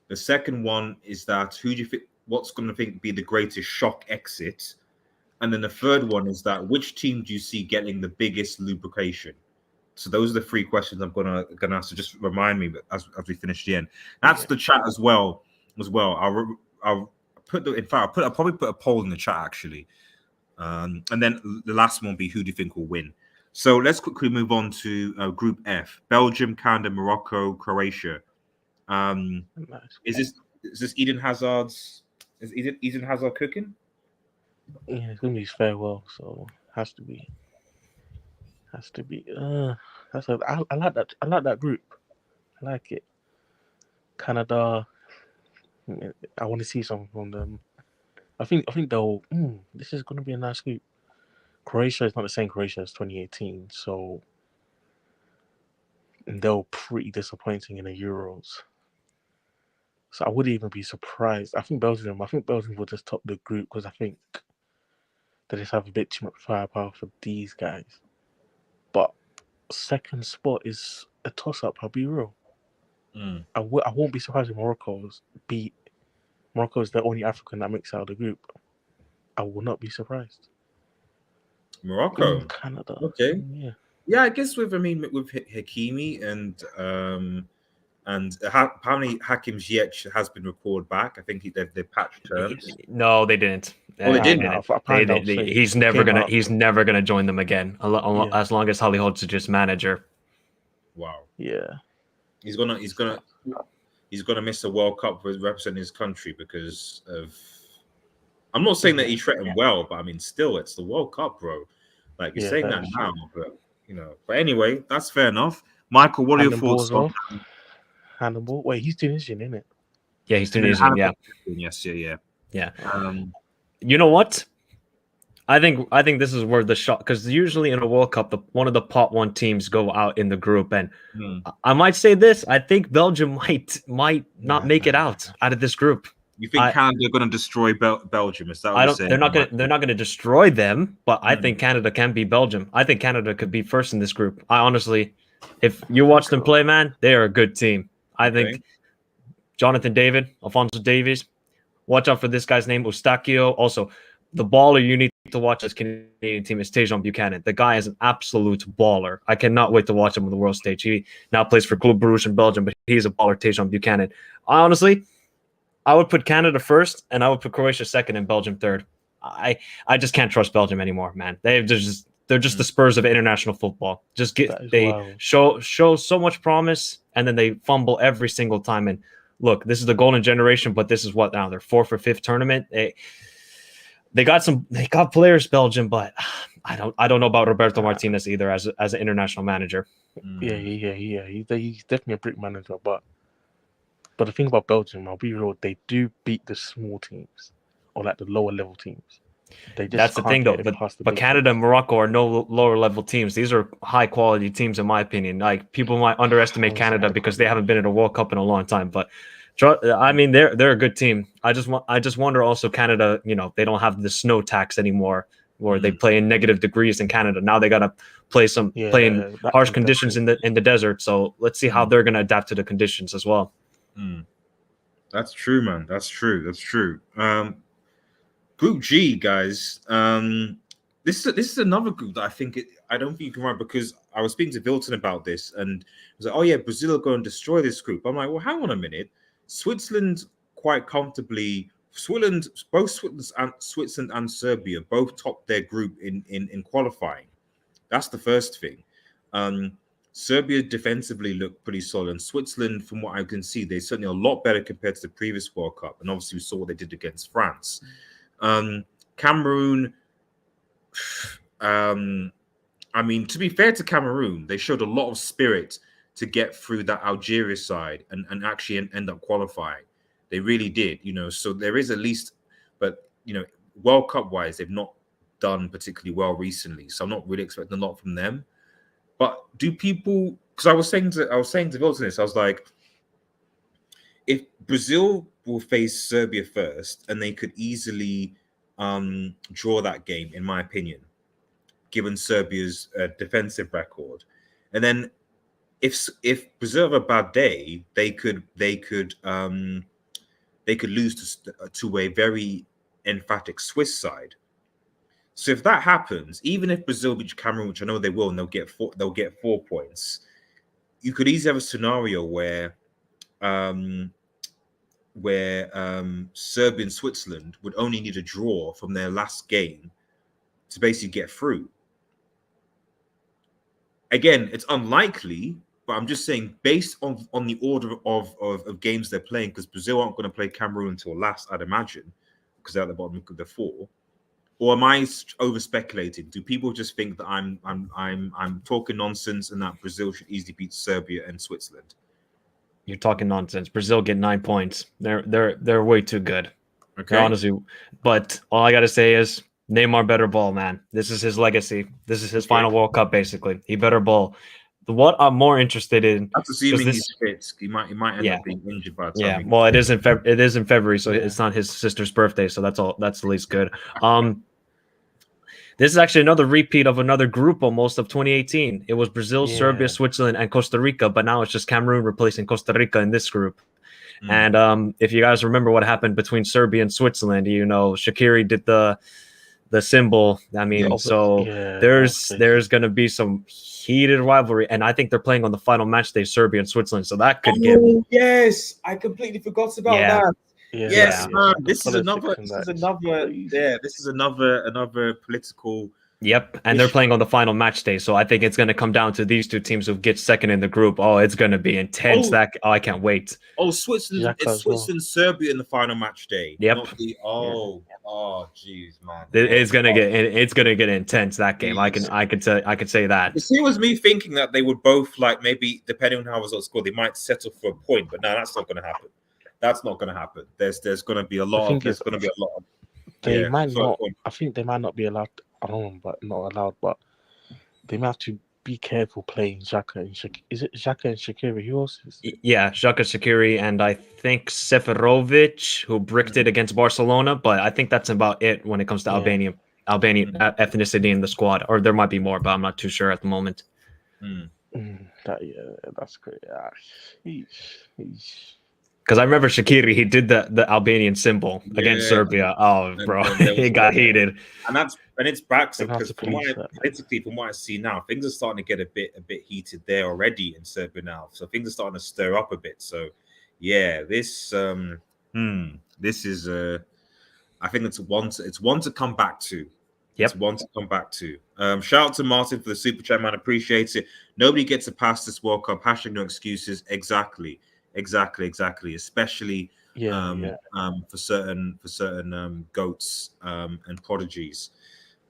The second one is that who do you think what's gonna be the greatest shock exit? And then the third one is that which team do you see getting the biggest lubrication? So those are the 3 questions I'm gonna ask. So just remind me as we finish the end. That's the chat as well. I'll probably put a poll in the chat actually. And then the last one will be who do you think will win? So let's quickly move on to Group F: Belgium, Canada, Morocco, Croatia. Is this Eden Hazard's? Is Eden Hazard cooking? Yeah, it's gonna be his farewell, so has to be. I like that. I like that group. I like it. Canada. I want to see something from them. I think they'll. This is gonna be a nice group. Croatia is not the same Croatia as 2018, so they were pretty disappointing in the Euros. So I wouldn't even be surprised. I think Belgium will just top the group because I think they just have a bit too much firepower for these guys. But second spot is a toss-up. I'll be real. I won't be surprised if Morocco is the only African that makes out of the group. I will not be surprised. Morocco, Canada. Okay, yeah. I guess with Hakimi and apparently Hakim Ziyech has been recalled back. I think they patched terms. No, they didn't. Oh, they didn't. He's never gonna join them again as long as Salihot's manager. Wow. Yeah. He's gonna miss a World Cup for representing his country because of. I'm not saying that he treated well, but I mean, still, it's the World Cup, bro. Like you're saying that now, but But anyway, that's fair enough. Michael, what are your thoughts on Hannibal? Wait, he's Tunisian, isn't it? Yeah, he's Tunisian. Yeah. Yes. Yeah. You know what? I think this is where the shot, because usually in a World Cup, one of the pot one teams go out in the group, and I might say this: I think Belgium might not make it out of this group. You think Canada are going to destroy Belgium? Is that what you're saying? They're not going to destroy them, but I think Canada can beat Belgium. I think Canada could be first in this group. I honestly, if you watch them play, man, they are a good team. I think Jonathan David, Alphonso Davies. Watch out for this guy's name, Eustachio. Also, the baller you need to watch this Canadian team is Tejan Buchanan. The guy is an absolute baller. I cannot wait to watch him on the world stage. He now plays for Club Brugge in Belgium, but he's a baller, Tejan Buchanan. I would put Canada first, and I would put Croatia second and Belgium third. I just can't trust Belgium anymore, man. They're just the Spurs of international football. Show so much promise, and then they fumble every single time. And look, this is the golden generation, but this is what now they're 4th or 5th tournament. They got players, Belgium, but I don't know about Roberto Martinez either as an international manager. Yeah. He's definitely a brick manager, but the thing about Belgium, I'll be real, they do beat the small teams or like the lower level teams. That's the thing, though. But Canada and Morocco are no lower level teams. These are high quality teams, in my opinion. Like people might underestimate Canada because they haven't been in a World Cup in a long time. But I mean, they're a good team. I just wonder also Canada. They don't have the snow tax anymore, where they play in negative degrees in Canada. Now they gotta play in harsh conditions in the desert. So let's see how they're gonna adapt to the conditions as well. That's true, man. That's true. Group G, guys. This is another group that I don't think you can run, because I was speaking to Vilton about this, and I was like, "Oh yeah, Brazil are going to destroy this group." I'm like, "Well, hang on a minute. Switzerland quite comfortably. Both Switzerland and Serbia both topped their group in qualifying. That's the first thing. Serbia defensively looked pretty solid, and Switzerland, from what I can see, they're certainly a lot better compared to the previous World Cup. And obviously, we saw what they did against France. Cameroon, I mean, to be fair to Cameroon, they showed a lot of spirit to get through that Algeria side and actually end up qualifying. They really did, so there is at least, but, World Cup wise, they've not done particularly well recently. So I'm not really expecting a lot from them. But do people, because I was saying to Vilton this, I was like, if Brazil will face Serbia first, and they could easily draw that game, in my opinion, given Serbia's defensive record, and then if Brazil have a bad day, they could lose to a very emphatic Swiss side. So if that happens, even if Brazil beat Cameroon, which I know they will, and they'll get 4 points, you could easily have a scenario where Serbia and Switzerland would only need a draw from their last game to basically get through. Again, it's unlikely, but I'm just saying based on the order of games they're playing, because Brazil aren't going to play Cameroon until last, I'd imagine, because they're at the bottom of the 4. Or am I over speculating? Do people just think that I'm talking nonsense and that Brazil should easily beat Serbia and Switzerland? You're talking nonsense. Brazil get 9 points. They're way too good. Okay. Honestly, but all I gotta say is Neymar better ball, man. This is his legacy. This is his final World Cup, basically. He better ball. What I'm more interested in, that's assuming he's fit. He might end up being injured by the time. Well, it is in February, so it's not his sister's birthday, so that's all. That's the least good. This is actually another repeat of another group almost of 2018. It was Brazil, Serbia, Switzerland, and Costa Rica, but now it's just Cameroon replacing Costa Rica in this group. And if you guys remember what happened between Serbia and Switzerland, Shaqiri did the symbol. I mean, there's going to be some heated rivalry, and I think they're playing on the final match day, Serbia and Switzerland, so that could get. Yes, I completely forgot about that. Yes, man. This is another political. Yep, and they're playing on the final match day, so I think it's going to come down to these two teams who get second in the group. Oh, it's going to be intense. I can't wait. Oh, Switzerland, Serbia in the final match day. Yep. Jeez, man. It's gonna get intense, that game. I could say that. You see, it was me thinking that they would both, like, maybe depending on how results score, they might settle for a point, but no, that's not going to happen. That's not going to happen. There's going to be a lot. They might not. I think they might not be allowed. But they might have to be careful playing Xhaka and Shaqiri. Is it Xhaka and Shaqiri? Who else is it? Yeah, Xhaka, Shaqiri, and I think Seferovic, who bricked it against Barcelona. But I think that's about it when it comes to Albanian ethnicity in the squad. Or there might be more, but I'm not too sure at the moment. That's great. Because I remember Shaqiri, he did the Albanian symbol against Serbia. Oh, bro, he got heated. And it's back because from what I see now, things are starting to get a bit heated there already in Serbia now. So things are starting to stir up a bit. So yeah, this is I think it's one to come back to. Yep. It's one to come back to. Shout out to Martin for the super chat, man. Appreciates it. Nobody gets to pass this World Cup. # no excuses. Exactly. Especially for certain goats and prodigies.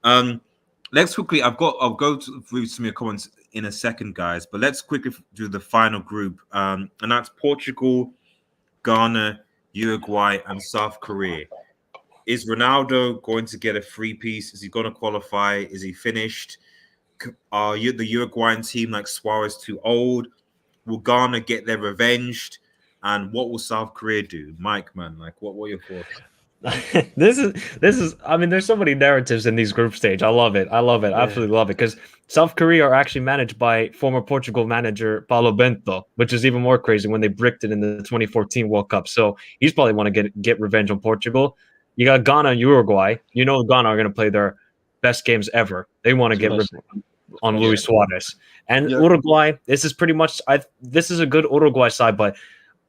Let's quickly. I'll go through some of your comments in a second, guys. But let's quickly do the final group, and that's Portugal, Ghana, Uruguay, and South Korea. Is Ronaldo going to get a free piece? Is he going to qualify? Is he finished? Are the Uruguayan team like Suarez too old? Will Ghana get their revenge? And what will South Korea do? Mike, man, like what were your thoughts? This is I mean, there's so many narratives in these group stage. I love it. Absolutely love it. Because South Korea are actually managed by former Portugal manager Paulo Bento, which is even more crazy when they bricked it in the 2014 World Cup. So he's probably want to get revenge on Portugal. You got Ghana and Uruguay. You know Ghana are going to play their best games ever. They want to get revenge on Luis Suarez. And Uruguay, this is pretty much this is a good Uruguay side, but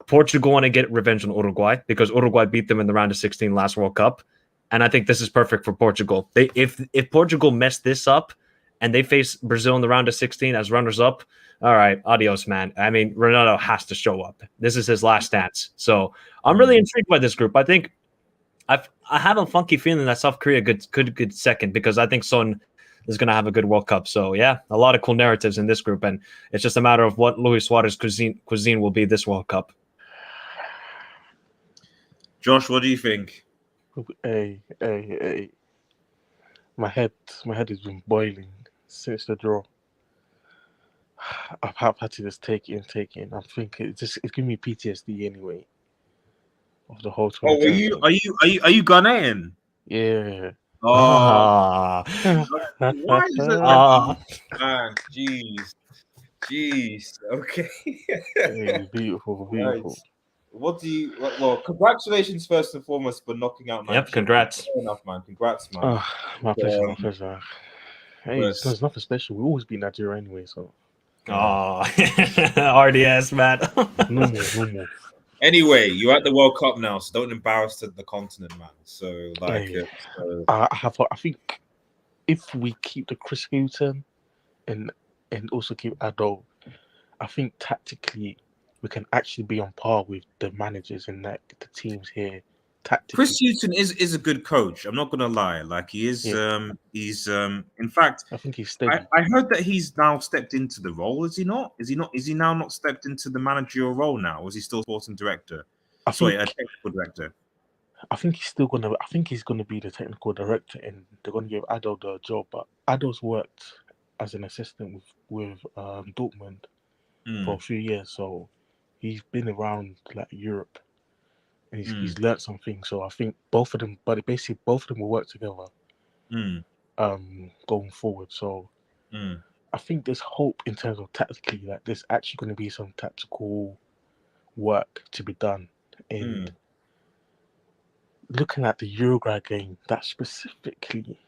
Portugal want to get revenge on Uruguay because Uruguay beat them in the round of 16 last World Cup. And I think this is perfect for Portugal. If Portugal messed this up and they face Brazil in the round of 16 as runners-up, all right, adios, man. I mean, Ronaldo has to show up. This is his last dance. So I'm really intrigued by this group. I think I have a funky feeling that South Korea could get second because I think Son is going to have a good World Cup. So, yeah, a lot of cool narratives in this group. And it's just a matter of what Luis Suarez cuisine will be this World Cup. Josh, what do you think? Hey. My head has been boiling since the draw. I've had to just take it in. I'm thinking it's giving me PTSD anyway. Of the whole 20. Oh, are you Ghanaian? Yeah. Oh, why is it? Man, jeez. Okay. Hey, beautiful. Nice. What do you? Well, congratulations first and foremost for knocking out. Yep, congrats. Fair enough, man. Congrats, man. Oh, my pleasure. Hey, there's nothing special. We always beat Nigeria anyway, so. Oh, RDS, man. No more. Anyway, you're at the World Cup now, so don't embarrass the continent, man. So, like, I think if we keep the Chris Hughton and also keep Ado, I think tactically we can actually be on par with the managers and the teams here. Tactically, Chris Hughton is a good coach. I'm not gonna lie. Like he is. Yeah. He's. In fact, I think he's steady. I heard that he's now stepped into the role. Is he not? Is he not? Is he now not stepped into the managerial role now? Or is he still sporting director? I Sorry, a think technical director. I think he's still gonna. I think he's gonna be the technical director, and they're gonna give Ado the job. But Ado's worked as an assistant with Dortmund for a few years, so he's been around like Europe, and he's learned something. So I think both of them, but basically both of them will work together, going forward. So I think there's hope in terms of tactically that there's actually going to be some tactical work to be done. And looking at the Uruguay game, that specifically,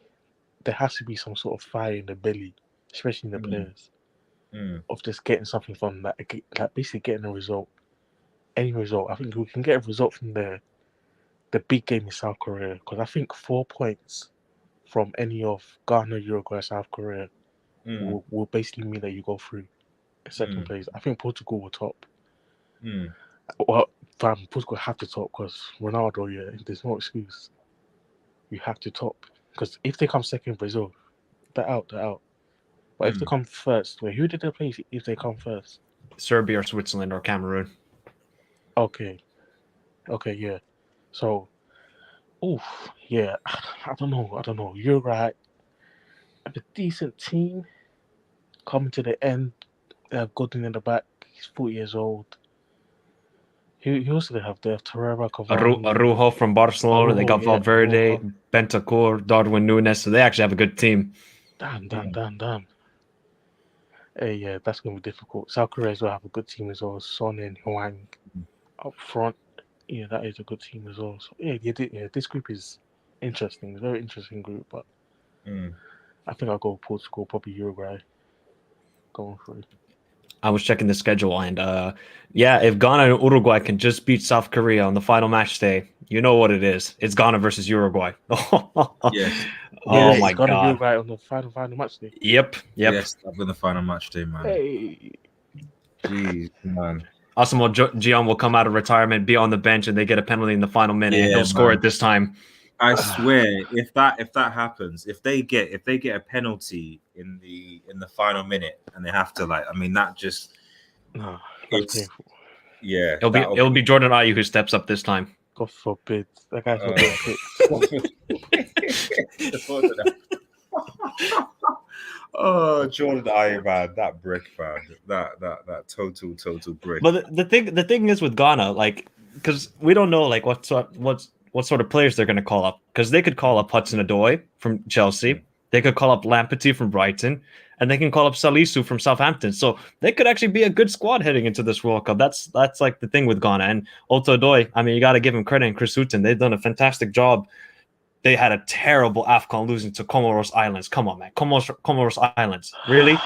there has to be some sort of fire in the belly, especially in the players, of just getting something from that, like basically getting a result, any result. I think we can get a result from the big game in South Korea, because I think 4 points from any of Ghana, Uruguay, South Korea will basically mean that you go through second place. I think Portugal will top. Well, fam, Portugal have to top because Ronaldo, there's no excuse. You have to top. Because if they come second, Brazil, they're out. But if they come first, who did they play if they come first? Serbia or Switzerland or Cameroon. Okay, yeah. So, yeah, I don't know. Uruguay have a decent team. Coming to the end, they have Godin in the back. He's 40 years old. Who else do they have? They have Torreira, Cavani, Araujo from Barcelona. They got Valverde, Bentancur, Darwin Núñez. So they actually have a good team. Damn. Hey, yeah, that's going to be difficult. South Korea as well have a good team as well. Son and Hwang up front. Yeah, that is a good team as well. So, yeah, this group is interesting. It's a very interesting group, but I think I'll go with Portugal, probably Uruguay going through. I was checking the schedule, and if Ghana and Uruguay can just beat South Korea on the final match day, you know what it is. It's Ghana versus Uruguay. Yes. Oh my God. Uruguay on the final match day. Yep. Yes, that'll be the final match day, man. Hey. Jeez, man. Asamoah Gyan will come out of retirement, be on the bench, and they get a penalty in the final minute, and he'll score it this time. I swear, if that happens, if they get a penalty in the final minute and they have to that just That's painful. Yeah, it'll be Jordan Ayew who steps up this time. God forbid that guy's not getting picked. Oh, Jordan Ayew, man, that brick, man, that total brick. But the thing is with Ghana, because we don't know what sort of players they're going to call up, because they could call up Hudson-Odoi from Chelsea, they could call up Lamptey from Brighton, and they can call up Salisu from Southampton. So they could actually be a good squad heading into this World Cup. That's the thing with Ghana. And Otto-Odoi, I mean, you got to give him credit, and Chris Hughton, they've done a fantastic job. They had a terrible AFCON losing to Comoros Islands. Come on, man. Comoros Islands. Really?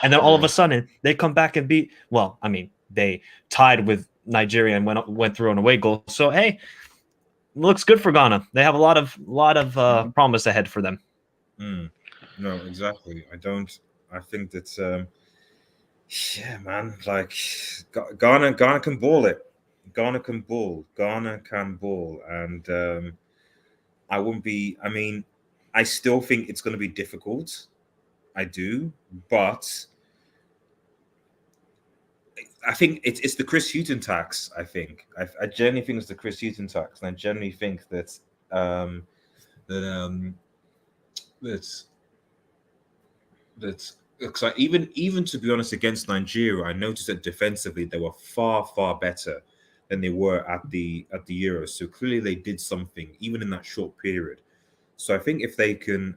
And then all of a sudden, they come back and beat... Well, I mean, they tied with Nigeria and went through an away goal. So, hey, looks good for Ghana. They have a lot of promise ahead for them. No, exactly. I think that... yeah, man. Ghana can ball it. Ghana can ball. And... I still think it's going to be difficult. I do, but I think it's the Chris Hughton tax. I think I generally think it's the Chris Hughton tax, and I generally think that because even to be honest, against Nigeria, I noticed that defensively they were far better than they were at the Euros. So clearly they did something even in that short period. So I think if they can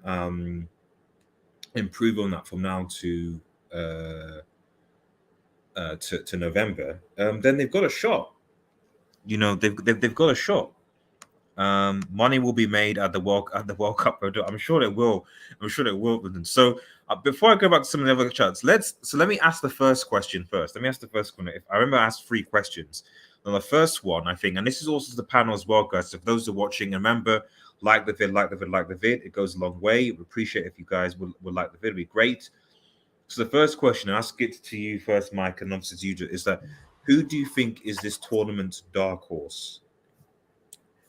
improve on that from now to November, then they've got a shot. You know, they've got a shot. Money will be made at the World Cup. I'm sure it will. So before I go back to some of the other charts, let me ask the first question first. If I remember, I asked 3 questions. Now, the first one, I think, and this is also the panel as well, guys. If those are watching, remember, Like the vid. It goes a long way. We appreciate if you guys would like the vid. It'd be great. So the first question, I'll ask it to you first, Mike, and obviously to you, is that who do you think is this tournament's dark horse?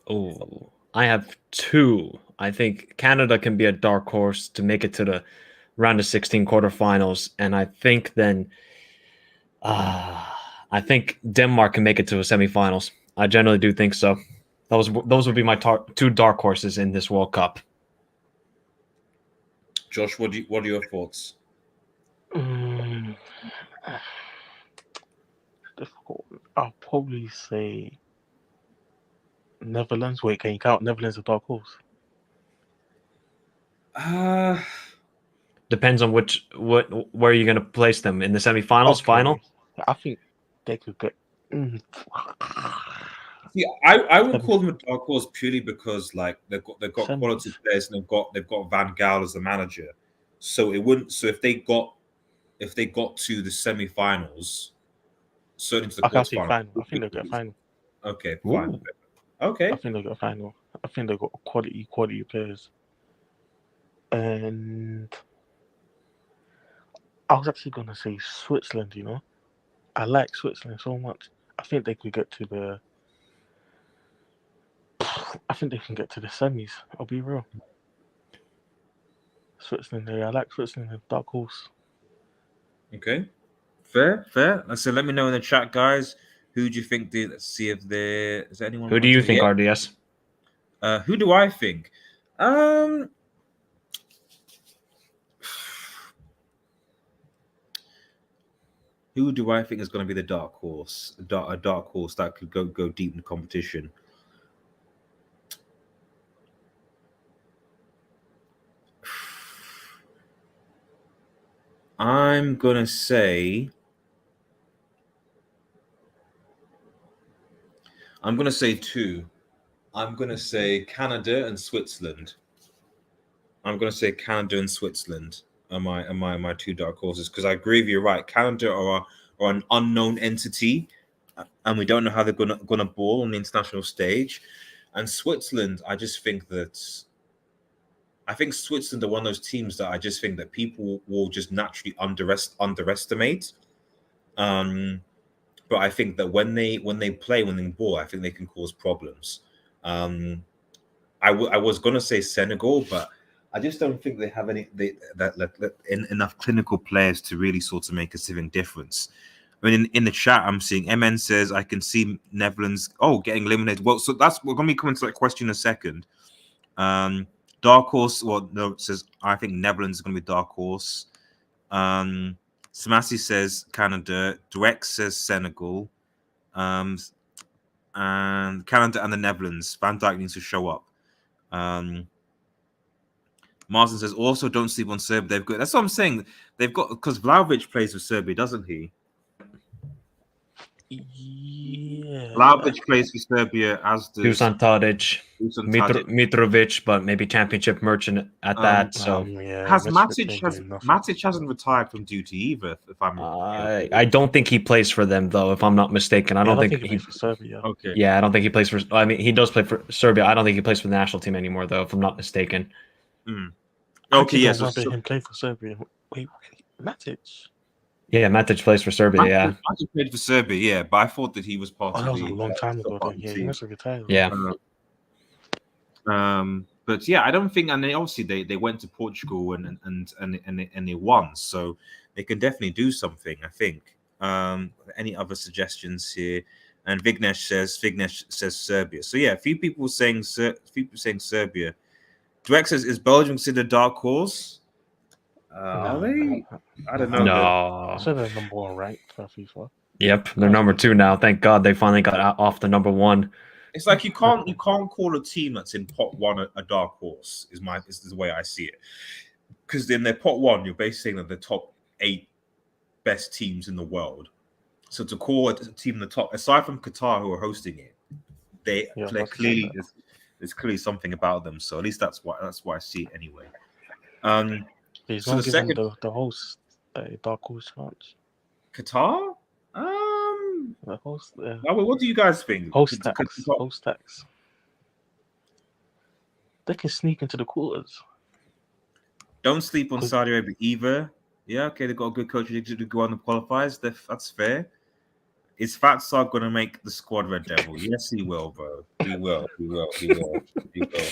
Oh, I have two. I think Canada can be a dark horse to make it to the round of 16 quarterfinals, and I think then I think Denmark can make it to a semifinals. I generally do think so. Those would be my two dark horses in this World Cup. Josh, what are your thoughts? Difficult. I'll probably say Netherlands. Wait, can you count Netherlands as dark horse? Depends on where you're going to place them in the semifinals, Okay. final. I think they could get. Yeah, I would call them a dark horse purely because like they've got quality players and they've got Van Gaal as the manager. So it wouldn't. So if they got to the semifinals, certainly to the quarterfinals, I think they'll get a final. Okay, fine. Ooh. Okay. I think they'll get a final. I think they've got quality players. And I was actually gonna say Switzerland, you know. I like Switzerland so much. I think they could get to the semis. I'll be real. Switzerland, I like Switzerland, dark horse. Okay. Fair. So let me know in the chat, guys. Who do you think? Let's see if there is anyone. Who do you think, RDS? Who do I think? Who do I think is going to be the dark horse? A dark horse that could go deep in the competition. I'm gonna say two. I'm gonna say Canada and Switzerland. Are my two dark horses, because I agree with you. Right, Canada are an unknown entity, and we don't know how they're gonna ball on the international stage. And Switzerland, I think Switzerland are one of those teams that I just think that people will just naturally underestimate. But I think that when they ball, I think they can cause problems. I was gonna say Senegal, but I just don't think they have enough clinical players to really sort of make a saving difference. I mean, in the chat, I'm seeing MN says I can see Netherlands getting eliminated. Well, so we're gonna be coming to that question in a second. Dark horse. Well, no, it says I think Netherlands is gonna be dark horse. Samasi says Canada. Dweck says Senegal. And Canada and the Netherlands. Van Dijk needs to show up. Martin says also don't sleep on Serbia. They've got. That's what I'm saying. They've got, because Vlahovic plays for Serbia, doesn't he? Yeah. Vlahovic plays for Serbia, as does Dusan Tadic, Mitrovic, but maybe championship merchant at that. So has Matic hasn't retired from duty either? If I'm I don't think he plays for them though. If I'm not mistaken, I don't think he plays for Serbia. Okay. Yeah, I don't think he plays for. I mean, he does play for Serbia. I don't think he plays for the national team anymore, though. If I'm not mistaken. Okay. Yes. I remember him play for Serbia. Wait, Matic. Yeah, Matic plays for Serbia. Matic played for Serbia. Yeah, but I thought that he was part of that was a long time ago. Yeah, he must have retired. Yeah. But yeah, I don't think, and they went to Portugal and they won, so they can definitely do something. I think. Any other suggestions here? And Vignesh says Serbia. So yeah, a few people saying Serbia. Dweck says, is Belgium considered dark horse? Are they? I don't know. No. So they're number one ranked for FIFA. Yep, they're number 2 now. Thank God they finally got off the number 1. It's like you can't call a team that's in pot 1 a dark horse. Is the way I see it. Because in their pot 1, you're basically saying that the top 8 best teams in the world. So to call a team in the top, aside from Qatar who are hosting it, they're clearly there's clearly something about them. So at least that's why I see it anyway. So the second, the host, dark horse chance. Qatar. The host. What do you guys think? Host tax. they can sneak into the quarters. Don't sleep on 'Cause- Saudi Arabia either. Yeah, okay, they've got a good coach to go on the qualifiers. That's fair. Is Fatsar going to make the squad, Red Devil? Yes, he will, bro. He will. He will. He will. He will.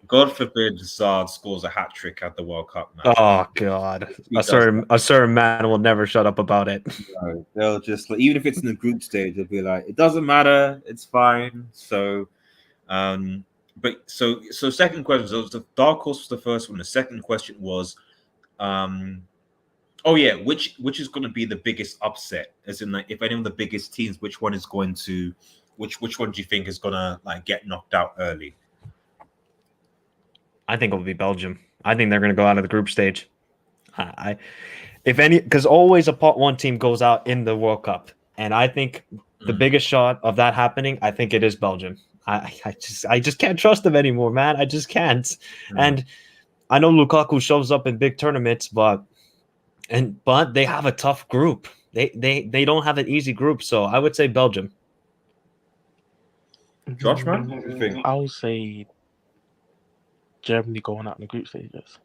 God forbid Zard scores a hat trick at the World Cup, man. Oh God, He a does certain man will never shut up about it. No, they'll just like, even if it's in the group stage, they'll be like, it doesn't matter, it's fine. So, but so second question. So the dark horse was the first one. The second question was, oh yeah, which is going to be the biggest upset? As in, like, if any of the biggest teams, which one is going to, which one do you think is gonna like get knocked out early? I think it'll be Belgium. I think they're going to go out of the group stage. If any, because always a part one team goes out in the World Cup, and I think the biggest shot of that happening, I think it is Belgium. I just can't trust them anymore, man. I just can't. And I know Lukaku shows up in big tournaments, but they have a tough group. They don't have an easy group, so I would say Belgium. Josh, man, what do you think? I would say Germany going out in the group stages.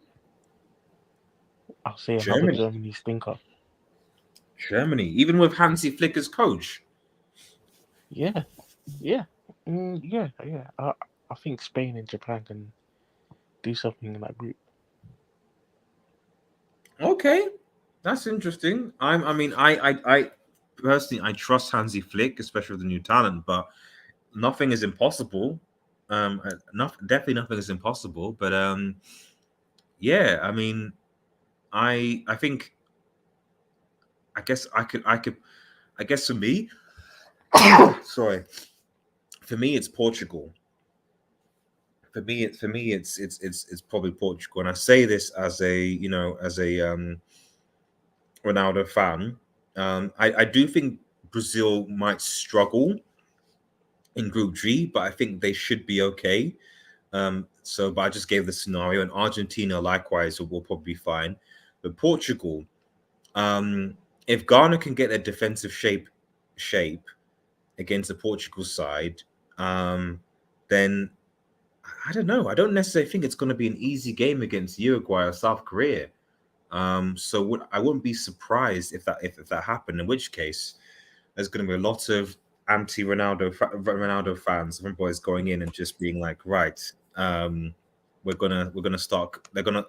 I'll say another Germany stinker. Germany, even with Hansi Flick as coach. Yeah. I think Spain and Japan can do something in that group. Okay, that's interesting. I personally I trust Hansi Flick, especially with the new talent, but nothing is impossible. Definitely nothing is impossible. But yeah, I mean, I think I guess for me, sorry, for me it's Portugal. For me it's probably Portugal, and I say this as a Ronaldo fan. I do think Brazil might struggle in Group G, but I think they should be okay. But I just gave the scenario, and Argentina likewise will probably be fine. But Portugal, if Ghana can get their defensive shape against the Portugal side, then I don't know. I don't necessarily think it's going to be an easy game against Uruguay or South Korea. I wouldn't be surprised if that happened. In which case, there's going to be a lot of anti-Ronaldo fans, some boys going in and just being like, right, we're gonna start. They're gonna.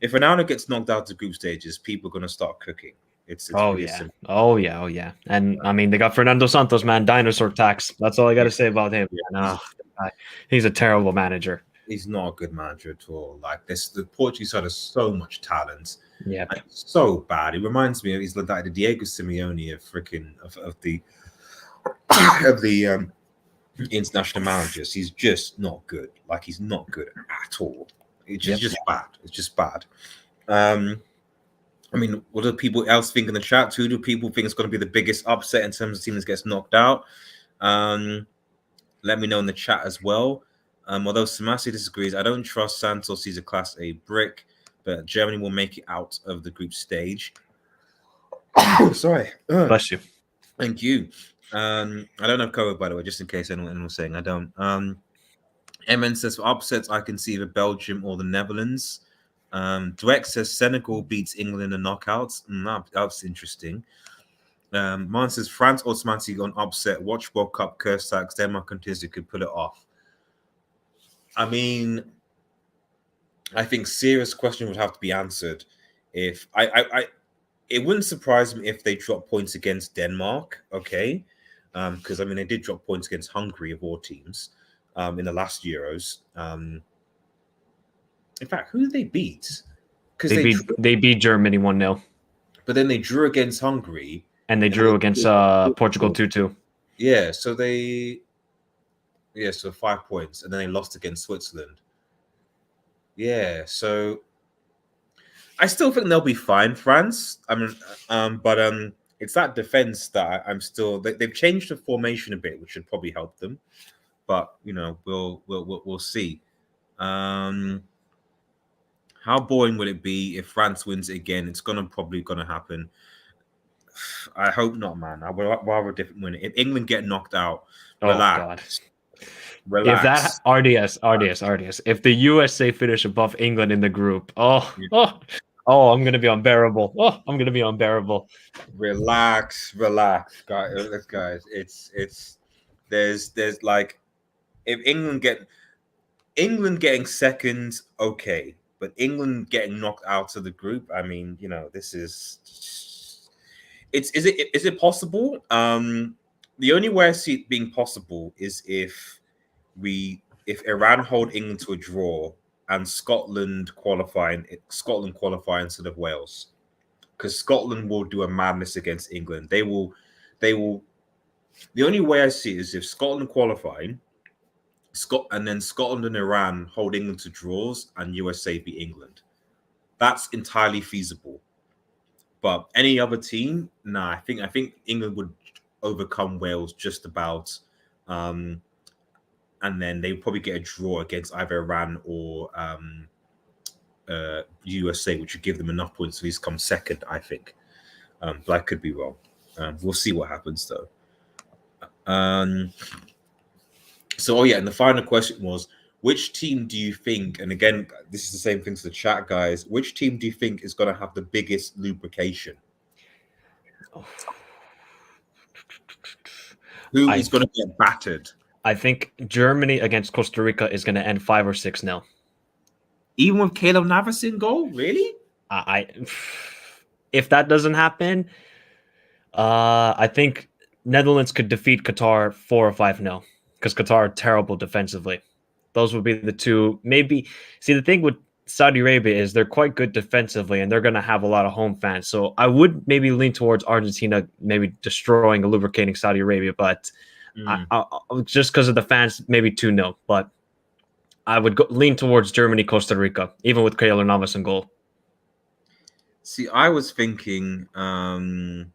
If Ronaldo gets knocked out to group stages, people are gonna start cooking. It's really simple. Oh yeah. And I mean, they got Fernando Santos, man, dinosaur tax. That's all I got to say about him. Yeah, he's a terrible manager. He's not a good manager at all. Like this, the Portuguese side has so much talent. Yeah, so bad. It reminds me of he's like the Diego Simeone of the international managers. He's just not good. Like he's not good at all. It's just bad. It's just bad. I mean, what do people else think in the chat? Who do people think is going to be the biggest upset in terms of team that gets knocked out? Let me know in the chat as well. Although Samasi disagrees, I don't trust Santos. He's a Class A brick, but Germany will make it out of the group stage. Sorry. Bless you. Thank you. I don't have COVID, by the way, just in case anyone was saying I don't. MN says for upsets, I can see either Belgium or the Netherlands. Dweck says Senegal beats England in the knockouts. That's interesting. Man says France automatically on upset. Watch World Cup curse tax. Denmark and Tizu could pull it off. I mean, I think serious question would have to be answered. If it wouldn't surprise me if they drop points against Denmark. Okay, because I mean they did drop points against Hungary of all teams in the last Euros. In fact, who did they beat? Because they beat Germany 1-0. But then they drew against Hungary. And they drew against Portugal 2-2. Yeah, so 5 points. And then they lost against Switzerland. Yeah, so I still think they'll be fine, France. I mean, but it's that defense that I'm still. They've changed the formation a bit, which should probably help them. But we'll see. How boring would it be if France wins it again? It's probably gonna happen. I hope not, man. I would rather a different win. If England get knocked out, relax. If that Relax. RDS, if the USA finish above England in the group, I'm gonna be unbearable. Oh, I'm gonna be unbearable. Relax, guys. It's there's like if England getting second, okay, but England getting knocked out of the group. I mean, this is is it possible? The only way I see it being possible is if Iran hold England to a draw and Scotland qualify instead of Wales, because Scotland will do a madness against England. They will. The only way I see it is if Scotland qualify, and then Scotland and Iran hold England to draws, and USA beat England. That's entirely feasible. But any other team, nah. I think England would overcome Wales just about, and then they would probably get a draw against either Iran or USA, which would give them enough points to at least come second. I think, but I could be wrong. We'll see what happens though. So, and the final question was, which team do you think, and again, this is the same thing to the chat, guys, which team do you think is going to have the biggest lubrication? Who is going to get battered? I think Germany against Costa Rica is going to end 5 or 6-0. Even with Caleb Navas in goal? Really? If that doesn't happen, I think Netherlands could defeat Qatar 4 or 5-0 because Qatar are terrible defensively. Those would be the two. Maybe see the thing with Saudi Arabia is they're quite good defensively and they're going to have a lot of home fans. So I would maybe lean towards Argentina, maybe destroying or lubricating Saudi Arabia, but I, just because of the fans, maybe 2-0. But I would lean towards Germany, Costa Rica, even with Keylor Navas in goal. See, I was thinking, I'm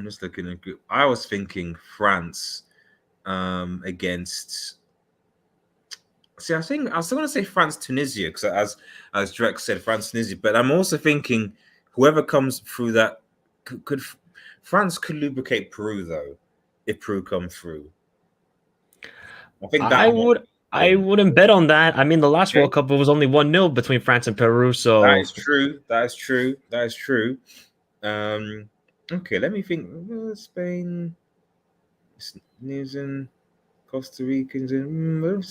just looking at group. I was thinking France against. See, I think I was still going to say France, Tunisia, because as Drex said, France, Tunisia. But I'm also thinking whoever comes through that France could lubricate Peru though, if Peru come through. I think that I wouldn't bet on that. I mean, the last World Cup it was only 1-0 between France and Peru. So that is true. Okay, let me think. Spain, New Zealand, Costa Rica,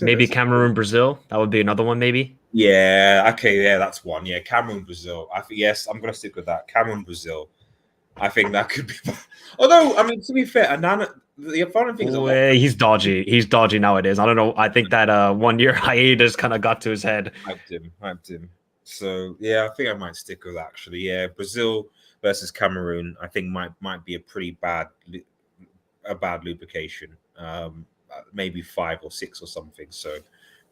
maybe Cameroon, Brazil. That would be another one, maybe. Yeah. Okay. Yeah, that's one. Yeah, Cameroon, Brazil. I think yes. I'm gonna stick with that. Cameroon, Brazil. I think that could be. Although, I mean, to be fair, Anana. The funny thing is, he's dodgy. He's dodgy nowadays. I don't know. I think that 1 year hiatus kind of got to his head. Hyped him. So yeah, I think I might stick with that, actually. Yeah, Brazil versus Cameroon, I think might be a pretty bad lubrication. Maybe 5 or 6 or something. So,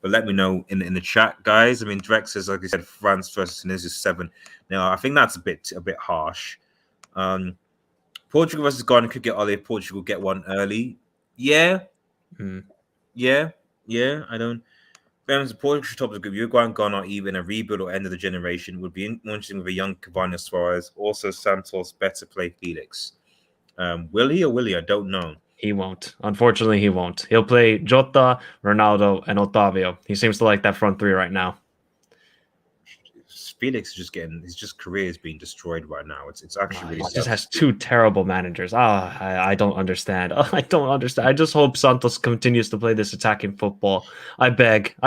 but let me know in the chat, guys. I mean, Drex says, like I said, France versus Tunisia 7. Now, I think that's a bit harsh. Portugal versus Ghana could get early. Portugal get one early. Yeah. Yeah. I don't. Portugal should top the group. Uruguay and Ghana even a rebuild or end of the generation would be interesting with a young Cavani Suarez. Also, Santos better play Felix. Will he or will he? I don't know. He won't. Unfortunately, he won't. He'll play Jota, Ronaldo, and Otavio. He seems to like that front three right now. Felix is his career is being destroyed right now. It's actually really. He just has 2 terrible managers. I don't understand. I don't understand. I just hope Santos continues to play this attacking football. I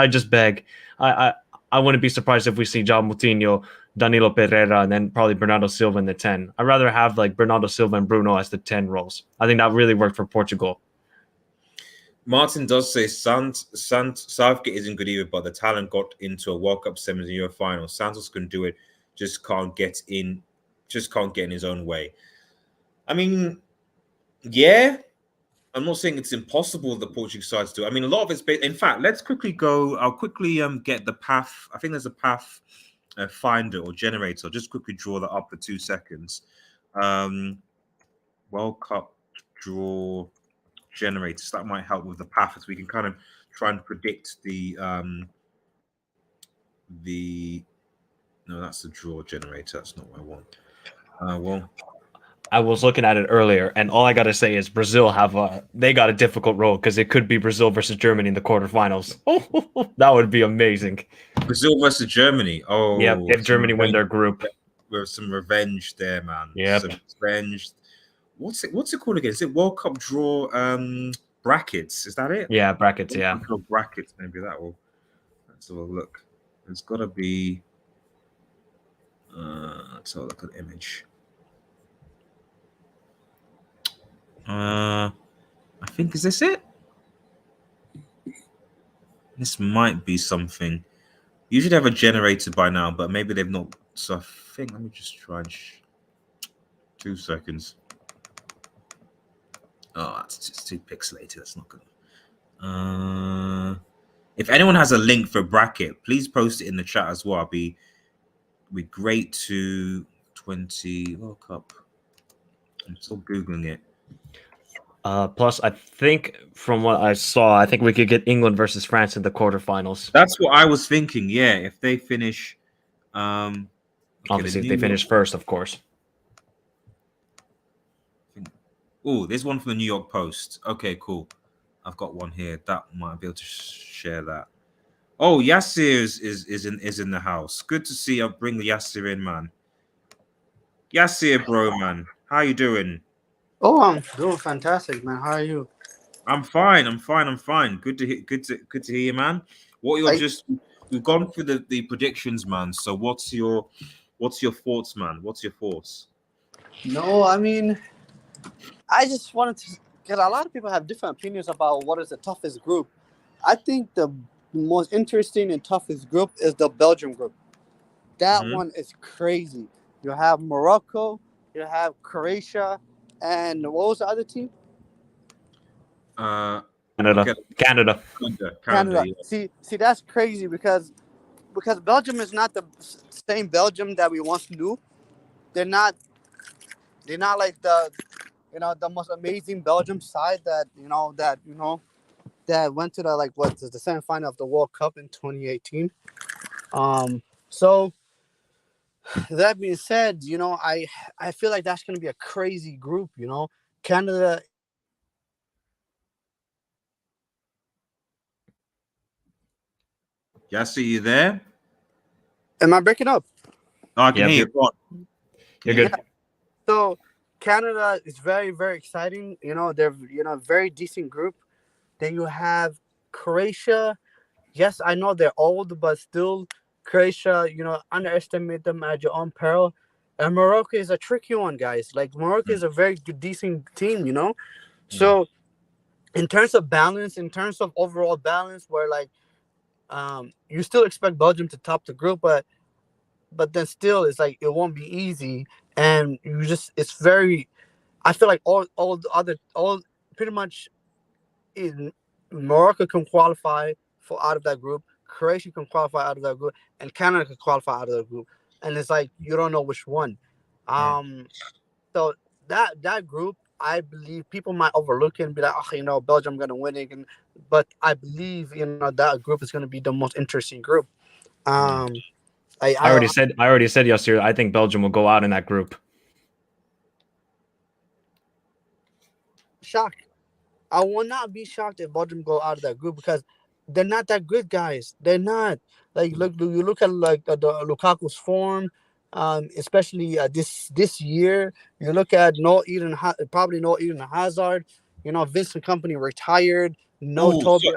just beg. I wouldn't be surprised if we see João Moutinho, Danilo Pereira, and then probably Bernardo Silva in the 10. I'd rather have like Bernardo Silva and Bruno as the 10 roles. I think that really worked for Portugal. Martin does say Southgate isn't good either, but the talent got into a World Cup semis and Euro final. Santos can do it, just can't get in his own way. I mean, yeah, I'm not saying it's impossible the Portuguese side to do. I mean, a lot of it's based. In fact, let's quickly go. I'll quickly get the path. I think there's a path finder or generator. I'll just quickly draw that up for 2 seconds. World Cup draw generators that might help with the path, as we can kind of try and predict no, that's the draw generator. That's not what I want. I was looking at it earlier, and all I gotta say is Brazil they got a difficult role because it could be Brazil versus Germany in the quarterfinals. That would be amazing. Brazil versus Germany. Yeah, Oh, if Germany win their group. with some revenge there, man. Yep. Some revenge. What's it called again? Is it World Cup draw brackets? Is that it? Yeah, brackets. Yeah. Draw brackets. Maybe that will. Let's have a look. It's got to be. Let's have a look at the image. I think, is this it? This might be something. You should have a generator by now, but maybe they've not. So I think, let me just try and 2 seconds. Oh, it's just too pixelated. That's not good. If anyone has a link for a bracket, please post it in the chat as well. It'd be great to 20 World Cup. I'm still Googling it. Plus, I think from what I saw, I think we could get England versus France in the quarterfinals. That's what I was thinking. Yeah, if they finish, Obviously, if they finish first, of course. Oh, there's one from the New York Post. Okay, cool. I've got one here. That might be able to share that. Oh, Yassir is in the house. Good to see. I'll bring the Yassir in, man. Yassir, bro, man. How you doing? Oh, I'm doing fantastic, man. How are you? I'm fine. Good to hear you, man. We've gone through the predictions, man. So what's your thoughts, man? What's your thoughts? No, I mean, I just wanted to, because a lot of people have different opinions about what is the toughest group. I think the most interesting and toughest group is the Belgium group. That one is crazy. You have Morocco, you have Croatia, and what was the other team? Canada. Yeah. See, that's crazy because Belgium is not the same Belgium that we once knew. They're not like the most amazing Belgium side that went to the semifinal of the World Cup in 2018. So that being said, I feel like that's going to be a crazy group. Canada. Yassir, you there? Am I breaking up? Oh, I can hear you. You're good. Yeah. So Canada is very, very exciting. They're very decent group. Then you have Croatia. Yes, I know they're old, but still, Croatia. Underestimate them at your own peril. And Morocco is a tricky one, guys. Like Morocco is a very good, decent team. So in terms of balance, in terms of overall balance, where you still expect Belgium to top the group, but then still it's like it won't be easy, and it's very. I feel like all pretty much in Morocco can qualify out of that group, Croatia can qualify out of that group, and Canada can qualify out of that group, and it's like you don't know which one. So that group, I believe people might overlook it and be like, Belgium gonna win it, but I believe that group is gonna be the most interesting group. I already said yesterday. I think Belgium will go out in that group. Shocked. I will not be shocked if Belgium go out of that group because they're not that good, guys. They're not. You look at the Lukaku's form, especially this year. You look at probably no Eden Hazard. Vincent Company retired. No Toby.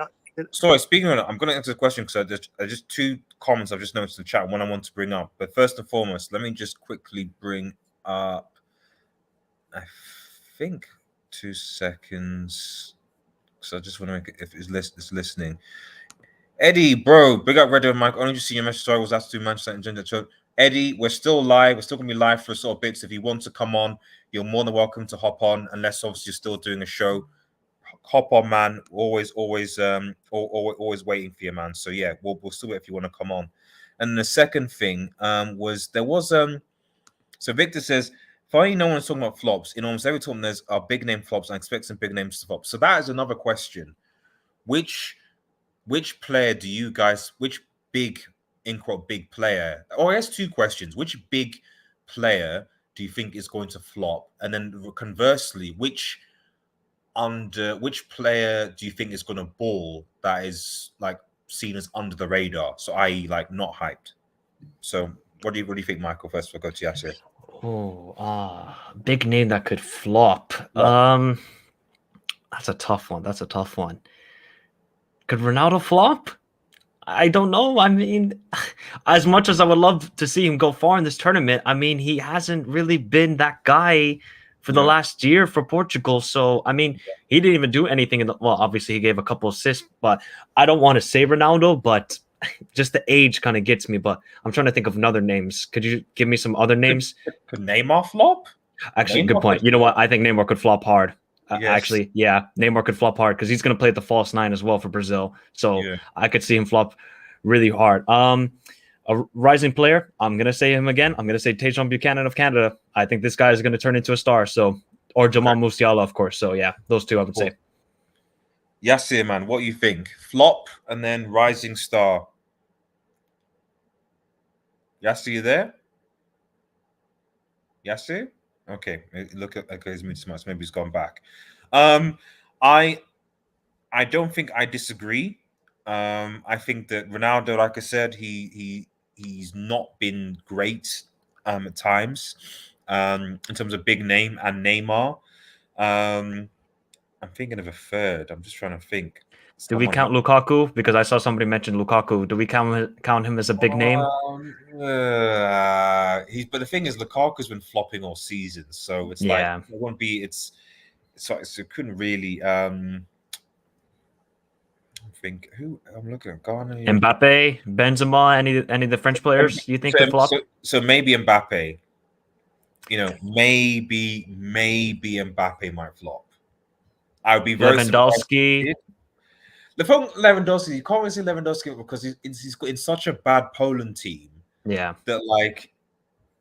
Sorry, speaking of that, I'm going to answer the question because just 2 comments I've just noticed in the chat. One I want to bring up, but first and foremost, let me just quickly bring up. I think 2 seconds. So I just want to make it if it's listening. Eddie, bro, big up Radio Mike. Only just see your message. Sorry, was asked to Manchester and Gender. So Eddie, we're still live. We're still gonna be live for a sort of bits. If you want to come on, you're more than welcome to hop on, unless obviously you're still doing a show. Hop on, man. Always waiting for you, man. So yeah, we'll still wait if you want to come on. And the second thing was so Victor says, funny no one's talking about flops. In almost every tournament, there's big name flops. I expect some big names to flop. So that is another question. Which player do you guys, which big, in quote, big player, or I guess 2 questions. Which big player do you think is going to flop? And then conversely, which player do you think is going to ball that is like seen as under the radar? So i.e. like not hyped. So what do you think, Michael? First we'll go to Yasir. Big name that could flop. Flop. That's a tough one. Could Ronaldo flop? I don't know. I mean, as much as I would love to see him go far in this tournament, I mean, he hasn't really been that guy for the last year for Portugal. So, I mean, he didn't even do anything well, obviously he gave a couple assists, but I don't want to say Ronaldo, but just the age kind of gets me. But I'm trying to think of other names. Could you give me some other names? Could Neymar flop? Actually, good point. You know what? I think Neymar could flop hard. Actually, yeah, Neymar could flop hard because he's going to play at the false nine as well for Brazil. So I could see him flop really hard. A rising player, I'm going to say him again. I'm going to say Tajon Buchanan of Canada. I think this guy is going to turn into a star. So, or Jamal Musiala, of course. So, yeah, those two I would say. Yasir, man, what do you think? Flop and then rising star. Yasir, you there? Yasir? Okay, look at his mood so much. Maybe he's gone back. I don't think I disagree. I think that Ronaldo, like I said, he's not been great at times in terms of big name, and Neymar. I'm thinking of a third. I'm just trying to think. Do we count Lukaku? Because I saw somebody mention Lukaku. Do we count him as a big name? But the thing is, Lukaku's been flopping all season, so it's like it won't be. It couldn't really. I think who I'm looking at. Ghana, Mbappe, Benzema, any of the French players you think could flop? So maybe Mbappe. You know, maybe Mbappe might flop. I would be very Lewandowski. The problem with Lewandowski, you can't really say Lewandowski because he's got in such a bad Poland team. Yeah. That like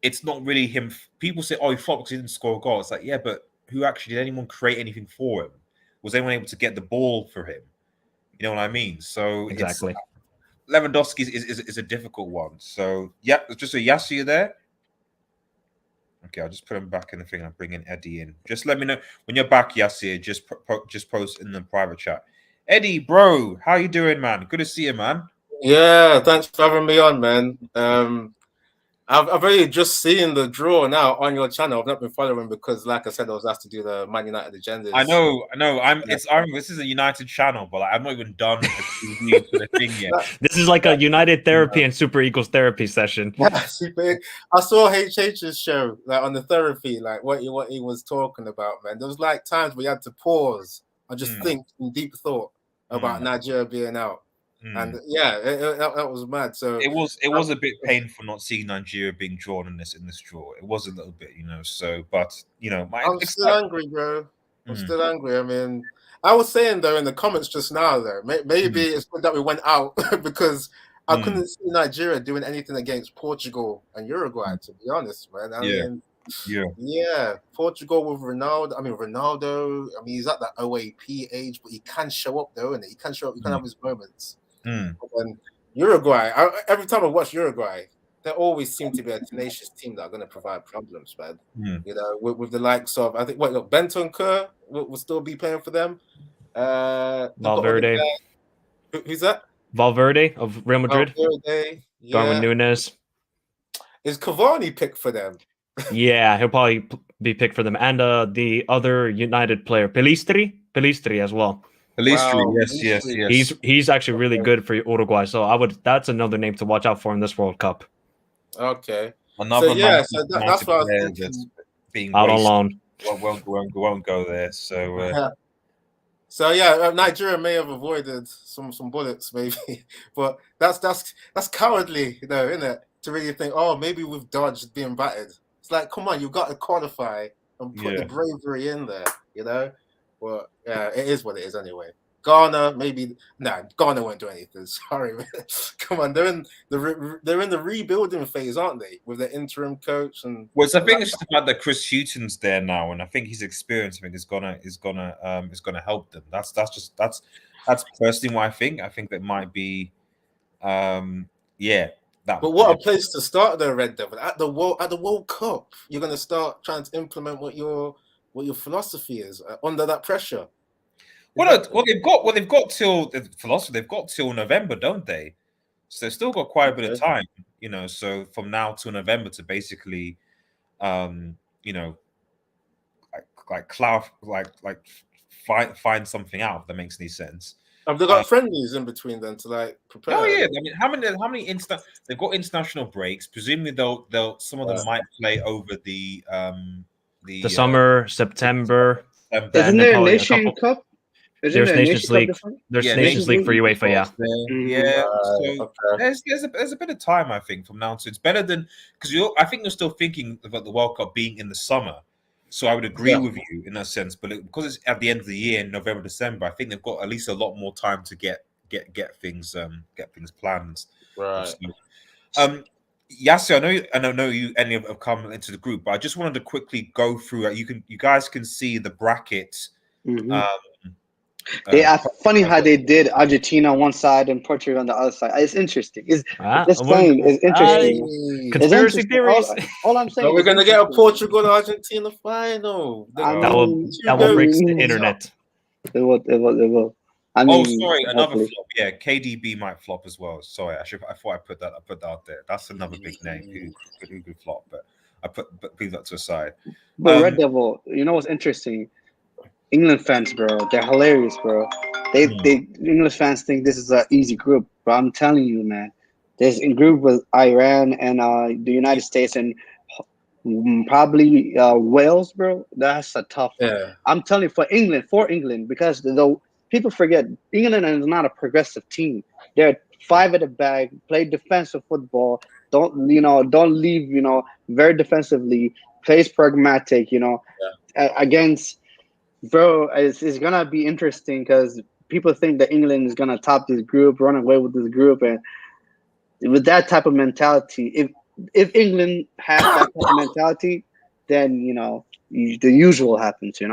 it's not really him. People say, "Oh, he flopped because he didn't score a goal." It's like, yeah, but who actually did anyone create anything for him? Was anyone able to get the ball for him? You know what I mean? So exactly, Lewandowski is a difficult one. So yeah, just a Yasir there. Okay, I'll just put him back in the thing and bring in Eddie in. Just let me know when you're back, Yasir. Just post in the private chat. Eddie, bro, how you doing, man? Good to see you, man. Yeah, thanks for having me on, man. I've only just seen the draw now on your channel. I've not been following because, like I said, I was asked to do the Man United agendas. I know. This is a United channel, but like, I'm not even done the preview for the thing yet. This is like a United therapy and Super Eagles therapy session. I saw HH's show like on the therapy, like what he was talking about, man. There was like times where you had to pause and just think in deep thought about Nigeria being out. And yeah, that was mad. So it was a bit painful not seeing Nigeria being drawn in this draw. It was a little bit, So, but I'm still angry, bro. I'm still angry. I mean, I was saying though in the comments just now, though, maybe it's good that we went out because I couldn't see Nigeria doing anything against Portugal and Uruguay. To be honest, man. I mean, Portugal with Ronaldo. I mean, he's at that OAP age, but he can show up though, and he can show up. He can have his moments. And Uruguay, every time I watch Uruguay, there always seem to be a tenacious team that are going to provide problems, man. With the likes of, I think, Benton Kerr will still be playing for them. Valverde. Who's that? Valverde of Real Madrid. Valverde, Darwin Núñez. Is Cavani picked for them? Yeah, he'll probably be picked for them. And the other United player, Pelistri as well. Pelistri, yes. He's actually really good for Uruguay. So that's another name to watch out for in this World Cup. Okay. Another that's what I was thinking. Being out on loan. Won't go there. So So yeah, Nigeria may have avoided some bullets, maybe, but that's cowardly, isn't it? To really think, oh, maybe we've dodged being battered. It's like, come on, you've got to qualify and put the bravery in there, But yeah, it is what it is anyway. Ghana, maybe Ghana won't do anything. Sorry, man. Come on, they're in the rebuilding phase, aren't they? With the interim coach and. Well, I think it's just the fact that Chris Hughton's there now, and I think his experience, is gonna help them. That's personally what I think. I think that might be, That. But what a place to start the Red Devil at the World Cup. You're going to start trying to implement what your philosophy is under that pressure. Well, they've got till the philosophy. They've got till November, don't they? So they've still got quite a bit of time, you know. So from now till November to basically, you know, find something out if that makes any sense. Have they got friendlies in between then to like prepare? Oh yeah, I mean, how many they've got international breaks. Presumably, they'll some of them might play over the summer, September. Isn't there a Nation Cup? There's Nations League. There's Nations League for UEFA, yeah. Yeah. So there's a bit of time, I think, from now to. It's better than because I think you're still thinking about the World Cup being in the summer. So I would agree with you in that sense, but because it's at the end of the year in November, December, I think they've got at least a lot more time to get things planned. Right. Yasser, I don't know you any have come into the group, but I just wanted to quickly go through. You guys can see the bracket. Funny how they did Argentina on one side and Portugal on the other side. It's interesting. It's interesting. Conspiracy theories. All I'm saying. So we're gonna get a Portugal-Argentina final. That will break the internet. It will. I mean, sorry, another flop. Yeah, KDB might flop as well. Sorry, I thought I put that out there. That's another big name who could flop, but leave that to a side. But Red Devil, you know what's interesting? England fans, bro, they're hilarious, bro. English fans think this is an easy group, but I'm telling you, man, there's a group with Iran and the United States and probably Wales, bro. That's a tough one. Yeah. I'm telling you, for England, because though people forget England is not a progressive team. They're 5 at the back, play defensive football. Don't leave, very defensively. Plays pragmatic, against. Bro, it's gonna be interesting because people think that England is gonna top this group, run away with this group, and with that type of mentality, if England has that type of mentality, then the usual happens. You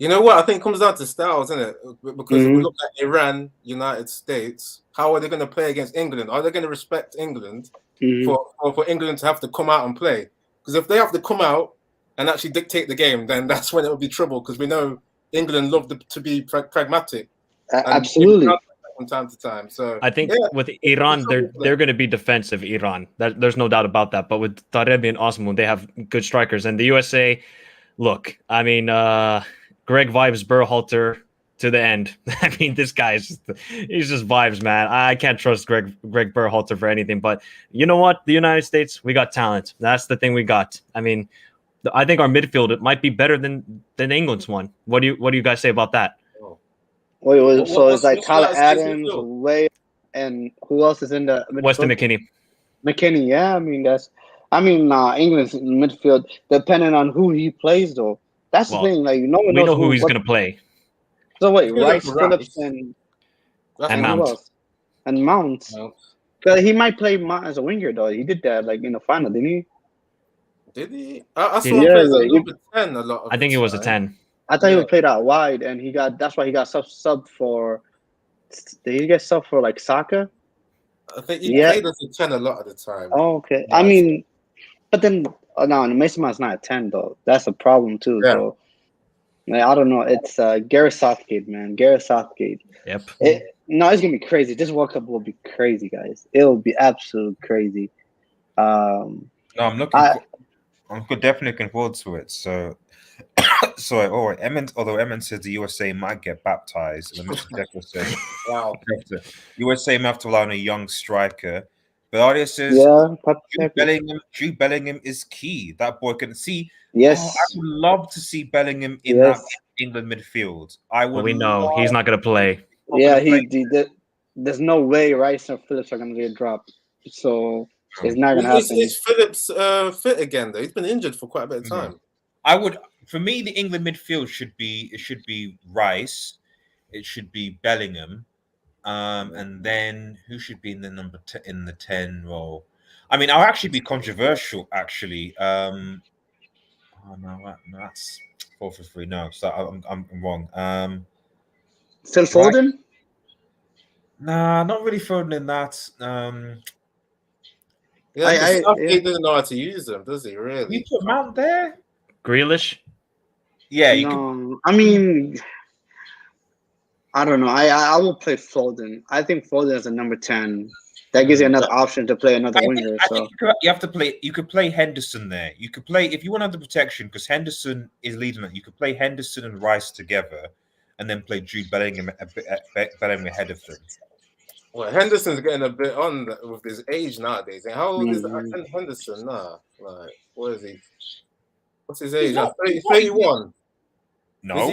know what? I think it comes down to styles, isn't it? Because if we look at Iran, United States, how are they going to play against England? Are they going to respect England for England to have to come out and play? Because if they have to come out and actually dictate the game, then that's when it will be trouble. Because we know England love to be pragmatic. Absolutely. From time to time. So I think with Iran, they're going to be defensive. Iran, there's no doubt about that. But with Tarebi and Osman, they have good strikers. And the USA, look, I mean, Greg vibes Berhalter to the end. I mean, this guy's he's just vibes, man. I can't trust Greg Berhalter for anything. But you know what? The United States, we got talent. That's the thing we got. I mean, I think our midfield it might be better than England's one. What do you guys say about that? Wait, so it's like Tyler Adams, Way, and who else is in the midfield? Weston McKennie. McKennie, yeah. England's midfield, depending on who he plays, though. That's the thing. Like, no one knows who he's going to play. So wait, Rice, Phillips, and Mount. And Mount. But he might play Mount as a winger, though. He did that like in the final, didn't he? Did he? I saw him play as number 10 a lot. I think it was a 10. I thought he would play that wide, and that's why he got sub for. Did he get sub for like Saka? I think he played as a 10 a lot of the time. Oh, okay. I mean, but then no, Mason Mount's not a 10 though. That's a problem too. Yeah. So I don't know. It's Gareth Southgate, man. Gareth Southgate. Yep. It's gonna be crazy. This World Cup will be crazy, guys. It will be absolute crazy. I'm definitely looking forward to it. So, although Emin says the USA might get baptized, and Mr. Decker says, "Wow, USA may have to rely on a young striker." But Adia says, Jude Bellingham is key. That boy can see. Yes, I would love to see Bellingham in that England midfield. We know he's not going to play. Yeah, there's no way Rice or Phillips are going to get dropped. So. It's not gonna happen. Is Phillips fit again though? He's been injured for quite a bit of time. For me, the England midfield should be Rice, it should be Bellingham, and then who should be in the in the 10 role? I mean, I'll actually be controversial. Actually, no, that's 4-3. No, so I'm wrong. Still Foden? Nah, not really Foden in that. Yeah, because Southgate doesn't know how to use them, does he? Really? You put Mount there? Grealish. Yeah, you could. No, I mean, I don't know. I will play Foden. I think Foden is a number 10. That gives you another option to play another winger. I think you have to play. You could play Henderson there. You could play if you want to have the protection because Henderson is leading it. You could play Henderson and Rice together, and then play Jude Bellingham ahead of them. Well, Henderson's getting a bit on with his age nowadays. And how old is Henderson now? Like, what is he? What's his age? 31. No,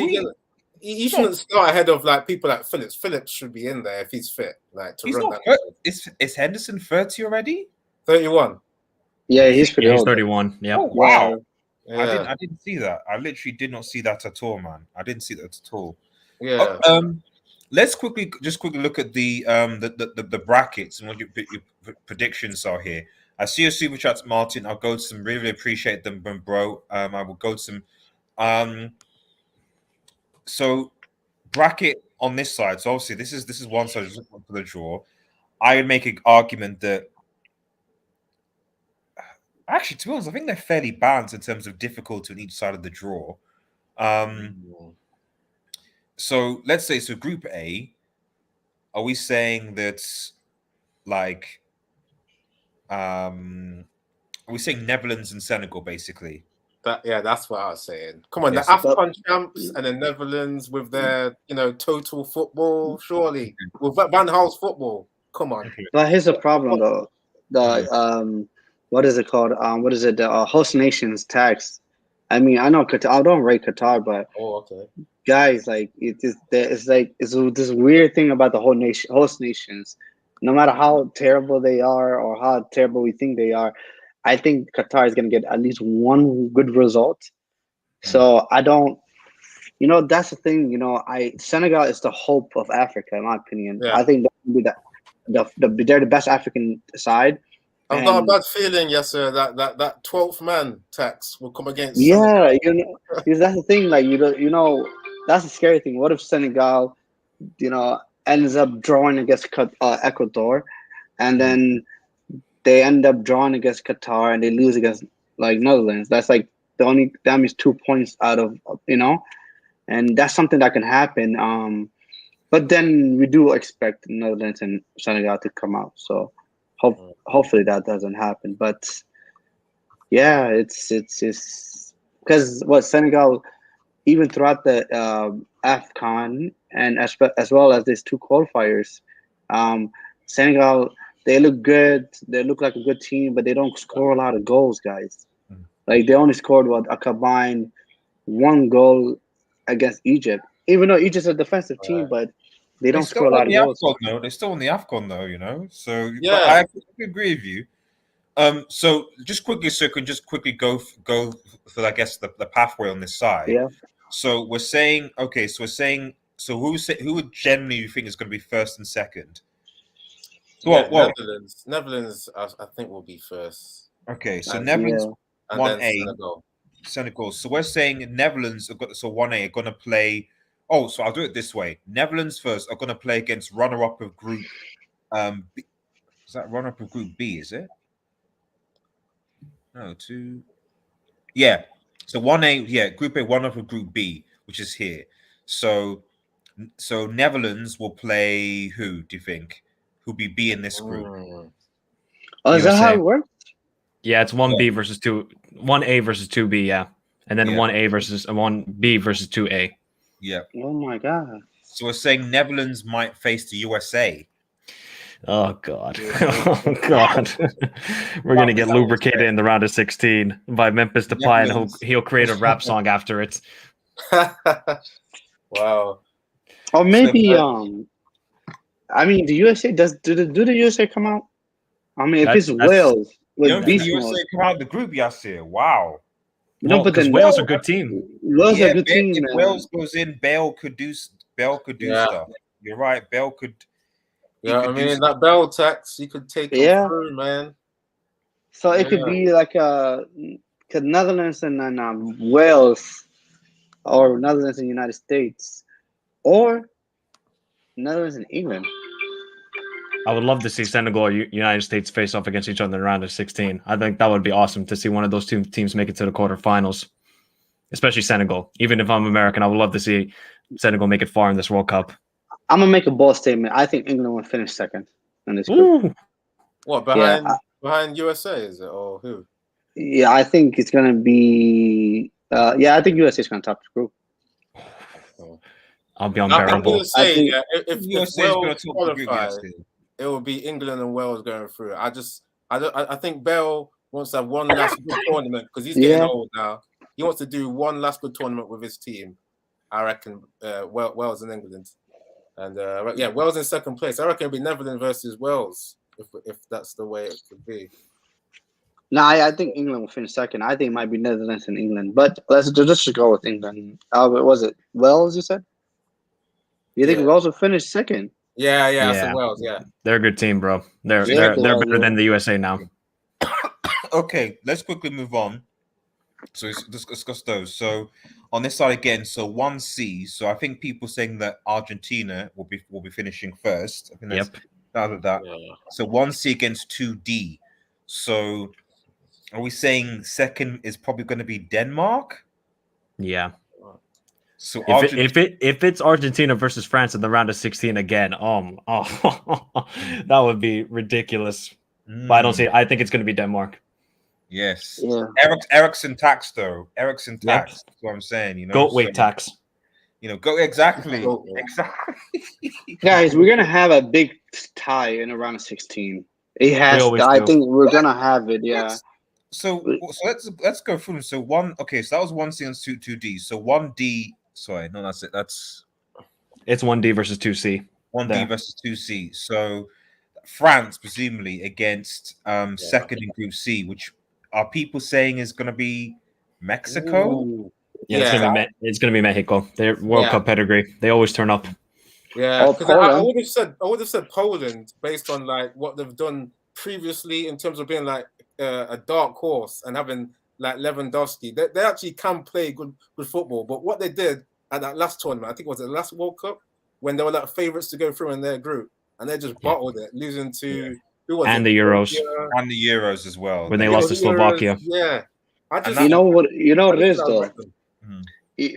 he shouldn't start ahead of like people like Phillips. Phillips should be in there if he's fit. Like to run that. Is Henderson 30 already? 31. Yeah, he's pretty old. He's 31. Yeah. Oh, wow. Yeah. I didn't see that. I literally did not see that at all, man. I didn't see that at all. Yeah. Let's quickly look at the brackets and what your predictions are here. I see your super chats, Martin. I'll go to some. Really appreciate them, bro. I will go to some. So bracket on this side. So obviously this is one side for the draw. I would make an argument that actually, to be honest, I think they're fairly balanced in terms of difficulty on each side of the draw. So let's say Group A. Are we saying that like are we saying Netherlands and Senegal basically? That's what I was saying. Come on, the AFCON champs and the Netherlands with their total football, surely with Van Gaal's football. Come on. But here's the problem though. The what is it called? What is it? The host nations tax. I mean, I know Qatar. I don't rate Qatar, but guys, like it's this weird thing about the host nations. No matter how terrible they are or how terrible we think they are, I think Qatar is going to get at least one good result. So I don't, that's the thing. Senegal is the hope of Africa, in my opinion. Yeah. I think they're the best African side. I've got a bad feeling, yes, sir, that 12th man tax will come against. Yeah, because that's the thing. Like that's the scary thing. What if Senegal, ends up drawing against Ecuador, and then they end up drawing against Qatar and they lose against like Netherlands? That's like that means 2 points out of and that's something that can happen. But then we do expect Netherlands and Senegal to come out. So hopefully that doesn't happen. But yeah, it's because Senegal, even throughout the AFCON and as well as these 2 qualifiers, Senegal, they look good. They look like a good team, but they don't score a lot of goals, guys. Like they only scored a combined 1 goal against Egypt. Even though Egypt's a defensive team, but they don't score a lot of goals. They're still in the AFCON though, So yeah, I agree with you. So just quickly, so can just quickly go for I guess the pathway on this side. Yeah. So we're saying who would generally you think is going to be first and second? Netherlands, I think will be first. Okay, so Netherlands 1A, Senegal. So we're saying Netherlands have got 1A are going to play. Oh, so I'll do it this way. Netherlands first are going to play against runner-up of Group. B. Is that runner-up of Group B? Is it? No, 2. Yeah. So 1A, Group A, runner-up of Group B, which is here. So Netherlands will play who? Do you think? Who'll be B in this group? Oh, is that how it works? Yeah, it's 1B versus 2, 1A versus 2B, yeah, and then 1A versus 1B versus 2A. Yeah. Oh my god. So we're saying Netherlands might face the USA. Oh god. Oh god. We're gonna get lubricated in the round of 16 by Memphis Depay, and he'll create a rap song after it. Wow. Or maybe I mean, the USA do the USA come out? I mean, if it's Wales with the USA come out of the group, Yasir. Wow. No, but then Wales are a good team. Wales are a good team. If Wales goes in, Bale could do stuff. You're right. Bale could. Yeah, I mean that Bale tax, you could take them through, man. So it could be like Netherlands and then Wales, or Netherlands and United States, or Netherlands and England. I would love to see Senegal or United States face off against each other in the round of 16. I think that would be awesome to see one of those two teams make it to the quarterfinals, especially Senegal. Even if I'm American, I would love to see Senegal make it far in this World Cup. I'm gonna make a bold statement. I think England will finish second in this group. Ooh. What behind USA is it or who? Yeah, I think it's gonna be. I think USA is gonna top the group. I'll be I'm unbearable. gonna say think- if USA is going Wales to top the group. qualify, Yes, it will be England and Wales going through. I think Bale wants to have one last good tournament because he's getting old now. He wants to do one last good tournament with his team. I reckon Wales and England, and Wales in second place. I reckon it'll be Netherlands versus Wales if that's the way it could be. No, I think England will finish second. I think it might be Netherlands and England, but let's just go with England. Was it Wales? You said? You think Wales will finish second? Yeah, I said Wales. Yeah, they're a good team, bro. They're Well, better than the USA now. Okay, let's quickly move on. So let's discuss those. So on this side again, so 1C. So I think people saying that Argentina will be finishing first. I think that's that. Yeah. So 1C against 2D. So are we saying second is probably going to be Denmark? Yeah. So If it's Argentina versus France in the round of 16 again, that would be ridiculous. But I don't see. I think it's going to be Denmark. Yes. Yeah. Ericsson tax though. Ericsson tax. That's what I'm saying. You know. Goat weight tax. You know. Go exactly. Exactly. Guys, we're gonna have a big tie in a round of 16. It has. I think we're gonna have it. Yeah. So let's go through them. So so that was 1C and 2D. So 1D. Sorry, no, that's it. It's 1D versus 2C. 1D versus 2C. So France presumably against second in Group C, which are people saying is going to be Mexico? Ooh. Yeah, it's gonna be Mexico. They're World Cup pedigree. They always turn up. Yeah, because I would have said Poland based on like what they've done previously in terms of being like a dark horse and having like Lewandowski. They actually can play good football, but what they did at that last tournament, I think it was the last World Cup, when they were like favourites to go through in their group, and they just bottled it, losing to who was and it? the Euros and the Euros as well when they lost to Slovakia. Yeah, you know what it is though.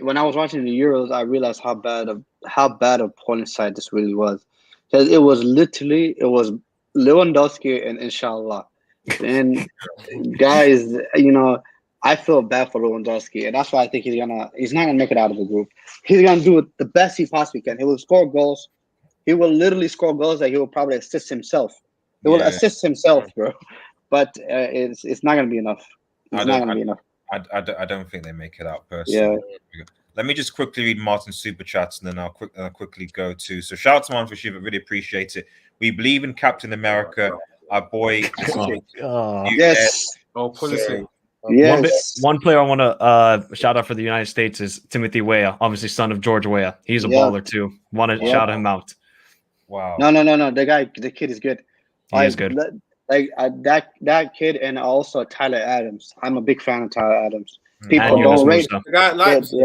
When I was watching the Euros, I realized how bad of Poland side this really was, because it was Lewandowski and Inshallah, and guys, I feel bad for Lewandowski, and that's why I think he's not gonna make it out of the group. He's gonna do the best he possibly can. He will score goals. He will literally score goals that he will probably assist himself. He will assist himself, bro. But it's not gonna be enough. It's not gonna be enough. I don't think they make it out personally. Yeah. Let me just quickly read Martin's super chats and then I'll quickly go to. So shout out to Martin for Shiva, really appreciate it. We believe in Captain America. Our boy. Yes. Policy. Yes. One player I want to shout out for the United States is Timothy Weah, obviously son of George Weah. He's a baller too. Want to shout him out. Wow. No. The kid is good. He is good. That kid, and also Tyler Adams. I'm a big fan of Tyler Adams. People don't rate the guy at Leipzig.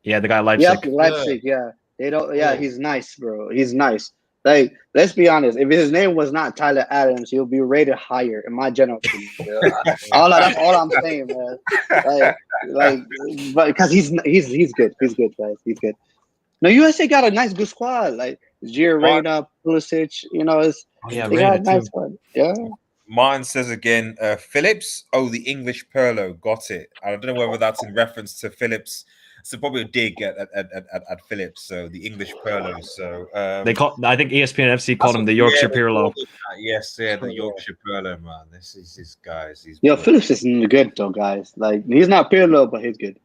Yeah, the guy at Leipzig. Yeah, Leipzig. Yeah, they don't. Yeah, he's nice, bro. He's nice. Like, let's be honest. If his name was not Tyler Adams, he'll be rated higher in my general opinion. That's all I'm saying, man. But because he's good. He's good, guys. He's good. No, USA got a nice, good squad. Like Reina, Pulisic. They got a nice squad. Yeah. Martin says again, Phillips. Oh, the English Perlo. Got it. I don't know whether that's in reference to Phillips. So probably a dig at Phillips. So the English Perlo. So I think ESPN FC called him the Yorkshire Pirlo. Yes, the Yorkshire Perlo, man. This guys. Phillips is good though, guys. Like, he's not Pirlo, but he's good.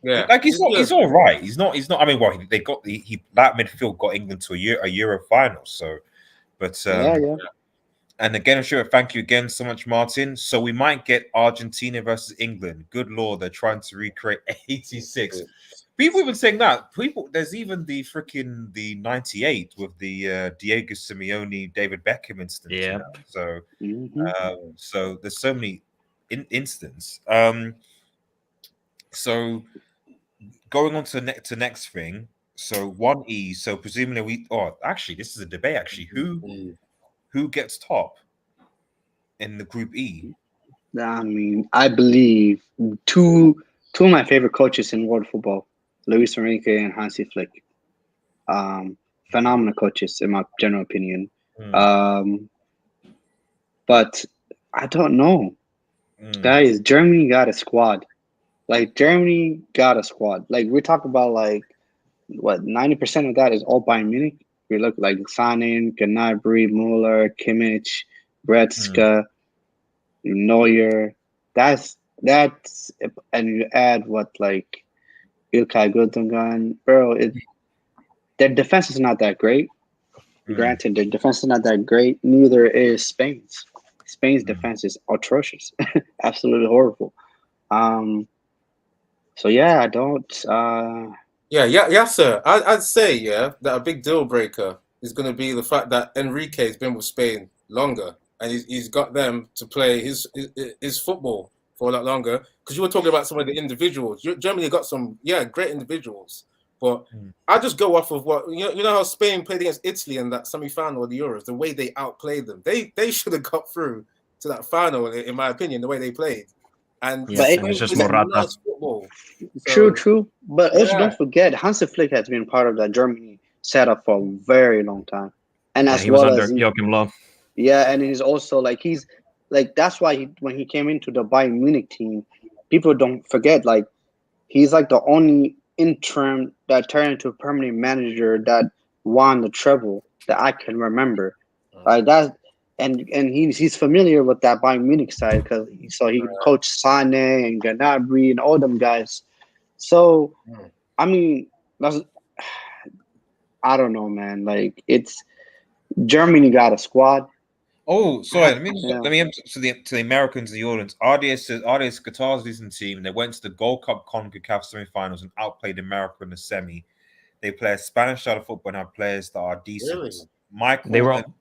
Yeah, like he's all right. He's not. I mean, well, they got that midfield got England to a Euro final. So, but yeah. And again, sure. Thank you again so much, Martin. So we might get Argentina versus England. Good Lord, they're trying to recreate '86. People have been saying that. There's even the 98 with the Diego Simeone, David Beckham instance. Yeah. So, so there's so many instances. So going on to next thing. So 1E. So presumably actually, this is a debate. Actually, who gets top in the Group E? I mean, I believe two of my favorite coaches in world football, Luis Enrique and Hansi Flick. Phenomenal coaches in my general opinion. But I don't know. Guys, Germany got a squad. Like Germany got a squad. Like we talk about like what 90% of that is all Bayern Munich. We look like Sané, Gnabry, Muller, Kimmich, Goretzka, Neuer. That's and you add what like Ilkay Gundogan, bro. Their defense is not that great. Granted, their defense is not that great. Neither is Spain's. Spain's defense is atrocious, absolutely horrible. So yeah, I don't. Yeah, sir. I'd say that a big deal breaker is going to be the fact that Enrique's been with Spain longer, and he's got them to play his football for a lot longer. Because you were talking about some of the individuals. Germany got some great individuals, but I just go off of what you know how Spain played against Italy in that semi-final of the Euros. The way they outplayed them, they should have got through to that final, in my opinion. The way they played. And it's just Morata. nice football. True. But also don't forget, Hansi Flick has been part of that Germany setup for a very long time. And as he well was under as Joachim Löw. Yeah, and he's also like that's why when he came into the Bayern Munich team, people don't forget like he's like the only interim that turned into a permanent manager that won the treble that I can remember. That and he's familiar with that Bayern Munich side because he coached Sané and Gnabry and all them guys. So I mean, I don't know, man. Like it's Germany got a squad. Oh, sorry. Let me to the Americans in the audience. RDS says Qatar's losing team. They went to the Gold Cup CONCACAF semi-finals and outplayed America in the semi. They play a Spanish style of football and have players that are decent. Really? Michael,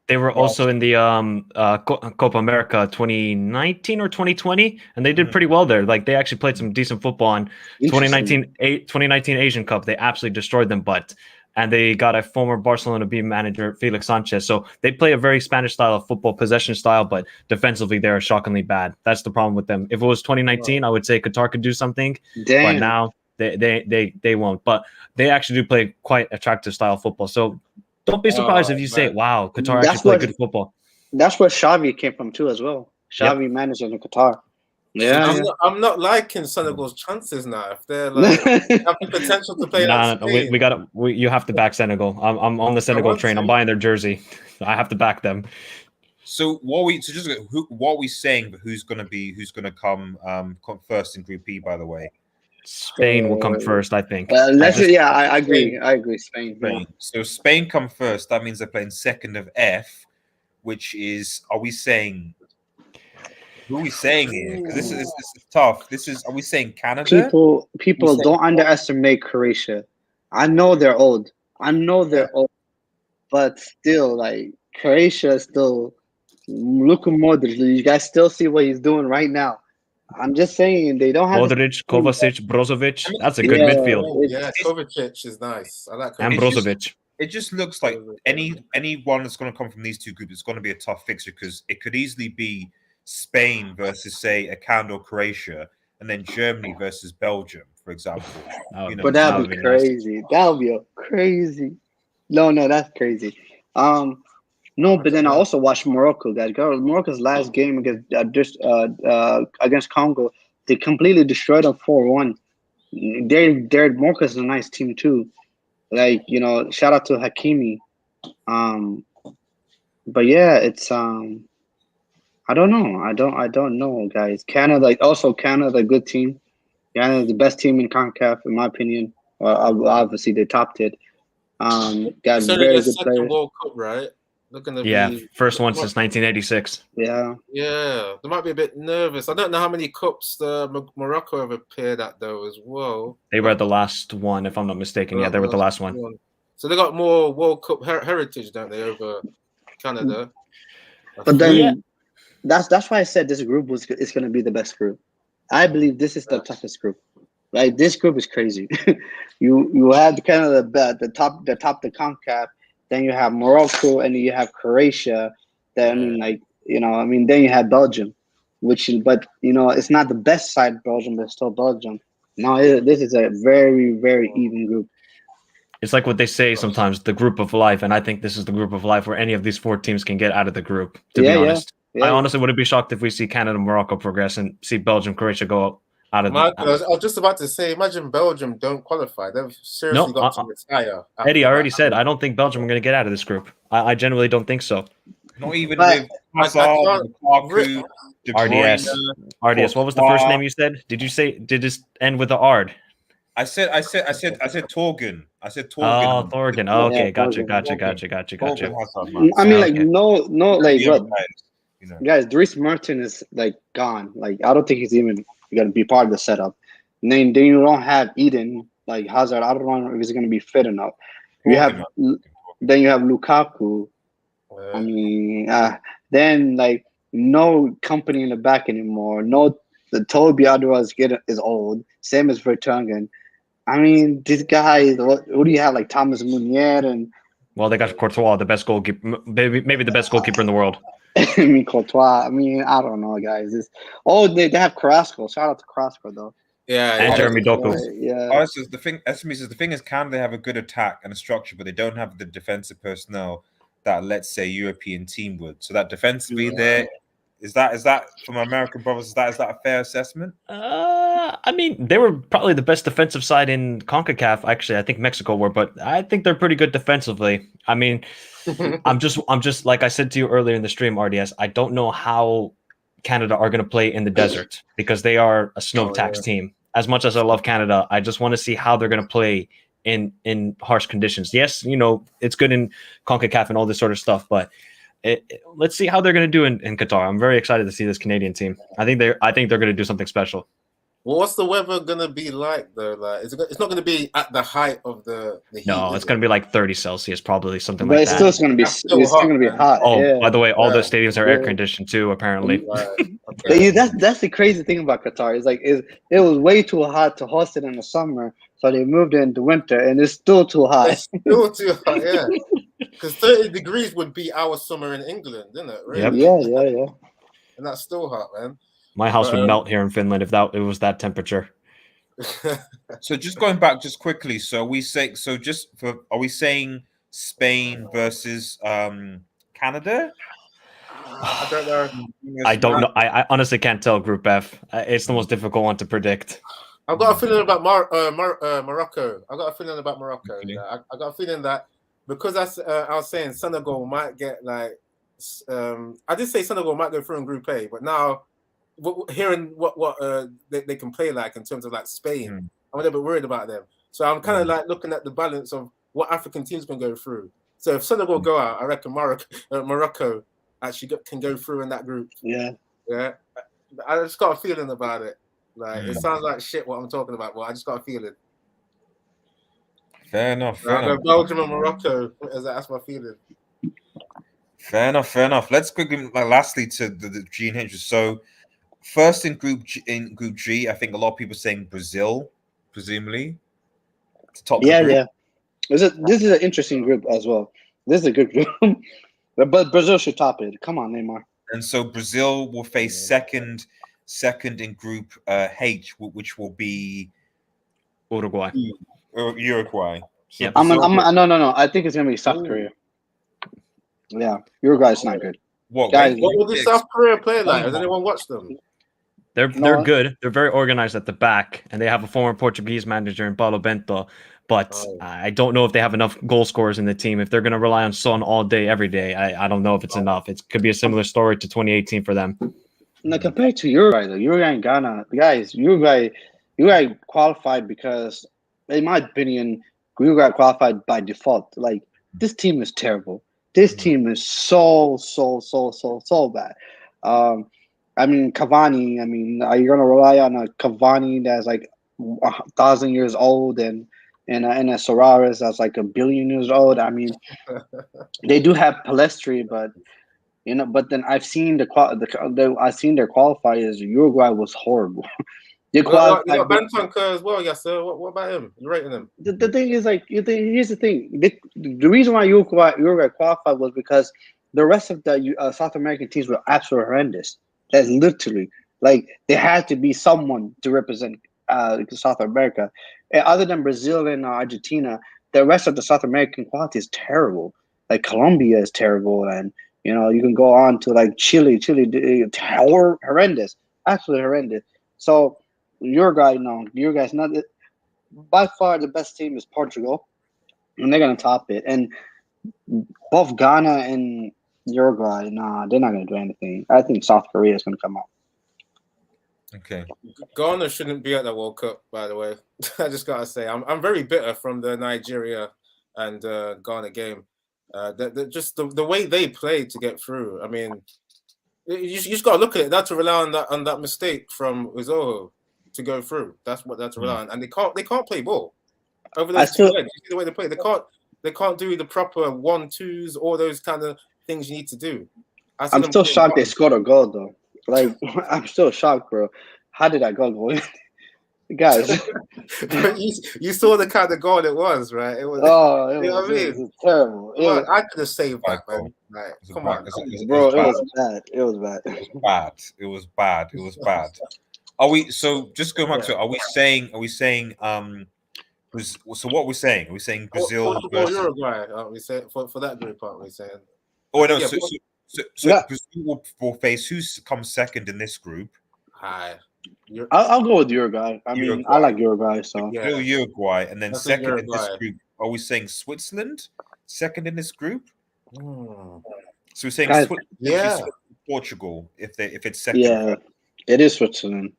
they were also in the Copa America 2019 or 2020, and they did pretty well there. Like they actually played some decent football in 2019 Asian Cup. They absolutely destroyed them, and they got a former Barcelona B manager, Felix Sanchez. So they play a very Spanish style of football, possession style, but defensively they're shockingly bad. That's the problem with them. If it was 2019, I would say Qatar could do something, but now they won't. But they actually do play quite attractive style of football. So don't be surprised if you say, wow, Qatar actually play good football. That's where Xavi came from too as well. Xavi managed in Qatar. Yeah, I'm not liking Senegal's chances now. If they're like have the potential to play you have to back Senegal. I'm on the Senegal train. I'm buying their jersey. I have to back them. So what are we saying? But who's gonna come first in Group E? By the way, Spain will come first, I think. I agree. I agree. Spain. Yeah. So Spain come first. That means they're playing second of F, which is. Are we saying? Who are we saying here? Because this is tough. Are we saying Canada? People don't underestimate Croatia. I know they're old. But still, like Croatia is still. Luka Modric. You guys still see what he's doing right now. I'm just saying they don't have Modric, Kovacic, Brozovic. That's a good midfield. Kovacic is nice. I like Kovacic. And Brozovic. It just looks like anyone that's going to come from these two groups is going to be a tough fixture because it could easily be Spain versus, say, a Canada or Croatia, and then Germany versus Belgium, for example. But that'd be crazy. Nice. That would be crazy. No, that's crazy. No, but then I also watched Morocco, guys. Morocco's last game against Congo, they completely destroyed them 4-1. Morocco's a nice team too. Like, shout out to Hakimi. But yeah, it's I don't know. I don't know, guys. Canada, good team. Canada, the best team in CONCACAF, in my opinion. Obviously, they topped it. Got very good players. World Cup, right? First one since 1986. Yeah, they might be a bit nervous. I don't know how many cups Morocco have appeared at though as well. They were the last one, if I'm not mistaken. They were the last one. So they got more World Cup heritage, don't they, over Canada? But then that's why I said this group is going to be the best group. I believe this is the toughest group. Like this group is crazy. you have kind of the top the CONCACAF. Then you have Morocco, and then you have Croatia, That I mean, like I mean, then you have Belgium, but it's not the best side Belgium, but it's still Belgium. No, this is a very very even group. It's like what they say sometimes, the group of life, and I think this is the group of life where any of these 4 teams can get out of the group. To be honest, I honestly wouldn't be shocked if we see Canada, Morocco progress, and see Belgium, Croatia go out of. I was just about to say, imagine Belgium don't qualify. They've seriously got to retire. Eddie, I already said I don't think Belgium are going to get out of this group. I genuinely don't think so. Not even with Hazard, Lukaku, De Bruyne, RDS. What was the first name you said? Did it end with the Ard? I said Torgen. I said Torgen. Oh, Torgen. Oh, okay, gotcha. I mean, like no, like what? Guys, Dries Mertens is like gone. Like I don't think he's even gonna be part of the setup. And then you don't have Eden, like Hazard. I don't know if he's gonna be fit enough. Then you have Lukaku. I mean, then like no company in the back anymore. No, the Toby Alderweireld is old. Same as Vertonghen. I mean, these guys. Who do you have? Like Thomas Meunier and. Well, they got Courtois, the best goalkeeper, maybe the best goalkeeper in the world. I mean, Courtois. I mean, I don't know, guys. They have Carrasco. Shout out to Carrasco, though. Yeah, and Jeremy Doku. Yeah. The thing is, Canada have a good attack and a structure, but they don't have the defensive personnel that, let's say, European team would. So that defensively there. Is that from American brothers? Is that a fair assessment? I mean, they were probably the best defensive side in CONCACAF. Actually, I think Mexico were, but I think they're pretty good defensively. I mean, I'm just like I said to you earlier in the stream, RDS. I don't know how Canada are going to play in the desert because they are a snow tax team. As much as I love Canada, I just want to see how they're going to play in harsh conditions. Yes, it's good in CONCACAF and all this sort of stuff, but. Let's see how they're going to do in Qatar. I'm very excited to see this Canadian team. I think they're going to do something special. Well, what's the weather going to be like though? Like, it's not going to be at the height of the heat. No, it's going to be like 30 Celsius, probably something but like it's that. Still, it's going to be hot. Oh, yeah. By the way, all the stadiums are air conditioned too, apparently. Okay. That's the crazy thing about Qatar. It's like it was way too hot to host it in the summer, so they moved it into winter, and it's still too hot. It's still too hot, yeah. Because 30 degrees would be our summer in England, isn't it? Really? Yep. Yeah. And that's still hot, man. My house would melt here in Finland if it was that temperature. So just going back just quickly, are we saying Spain versus Canada? I don't know. I don't know. I honestly can't tell Group F. It's the most difficult one to predict. I've got a feeling about Morocco. I got a feeling about Morocco. Okay. I got a feeling that because I was saying Senegal might get like I did say Senegal might go through in Group A, but now hearing what they can play like in terms of like Spain, I'm a little bit worried about them. So I'm kind of like looking at the balance of what African teams can go through. So if Senegal go out, I reckon Morocco actually can go through in that group. Yeah. I just got a feeling about it. Like it sounds like shit what I'm talking about, but I just got a feeling. Fair enough. Belgium and Morocco. That's my feeling. Fair enough. Let's quickly, lastly, to the G and H. So, first in Group G, I think a lot of people are saying Brazil, presumably, to top. Yeah. This is an interesting group as well. This is a good group, but Brazil should top it. Come on, Neymar. And so Brazil will face second in Group H, which will be Uruguay. Uruguay. So Yep. No. I think it's gonna be South Korea. Yeah, Uruguay's not good. What will the South Korea play like? Has anyone watched them? They're good. They're very organized at the back, and they have a former Portuguese manager in Paulo Bento. But I don't know if they have enough goal scorers in the team. If they're going to rely on Son all day, every day, I don't know if it's enough. It could be a similar story to 2018 for them. Now, compared to Uruguay, though, Uruguay and Ghana, guys, Uruguay qualified because, in my opinion, Uruguay qualified by default. Like, this team is terrible. This team is so bad. I mean, Cavani. I mean, are you going to rely on a Cavani that's like 1,000 years old and a Solaris that's like 1 billion years old? I mean, they do have Palestri, but then I've seen I've seen their qualifiers. Uruguay was horrible. They qualified. You got Bentonka as well, yes sir. What about him? You rating him? The thing is, like, here's the thing. The reason why Uruguay qualified was because the rest of the South American teams were absolutely horrendous. That's literally like there had to be someone to represent South America. Other than Brazil and Argentina, the rest of the South American quality is terrible. Like Colombia is terrible, and you can go on to like Chile. Chile, horrendous, absolutely horrendous. So Uruguay, no, Uruguay's not by far the best team is Portugal, and they're gonna top it. And both Ghana and Uruguay, nah, they're not gonna do anything. I think South Korea is gonna come out. Okay. Ghana shouldn't be at the World Cup, by the way. I just gotta say, I'm very bitter from the Nigeria and Ghana game. Just the way they played to get through. I mean, you just gotta look at it. That's to rely on that mistake from Uzoho to go through. That's what that's to rely on, and they can't play ball over those 2 legs. You see the way they play. They can't do the proper 1-2s, all those kind of things you need to do. I'm still shocked they scored a goal though. Like I'm still shocked, bro. How did that goal go in? Guys, you saw the kind of goal it was, right? It was. It was terrible. I could have saved that, man. Like, come on, bro. It was bad. It was bad. It was bad. Are we? So just going back to it, are we saying? So what are we saying? Are we saying Brazil versus Uruguay? We say for that group, aren't we saying? Oh no. So Brazil will face who comes second in this group? I'll go with Uruguay. I mean, I like Uruguay, so Uruguay, and then second in this group. Are we saying Switzerland second in this group? So we're saying Switzerland, Portugal if it's second. Yeah, it is Switzerland.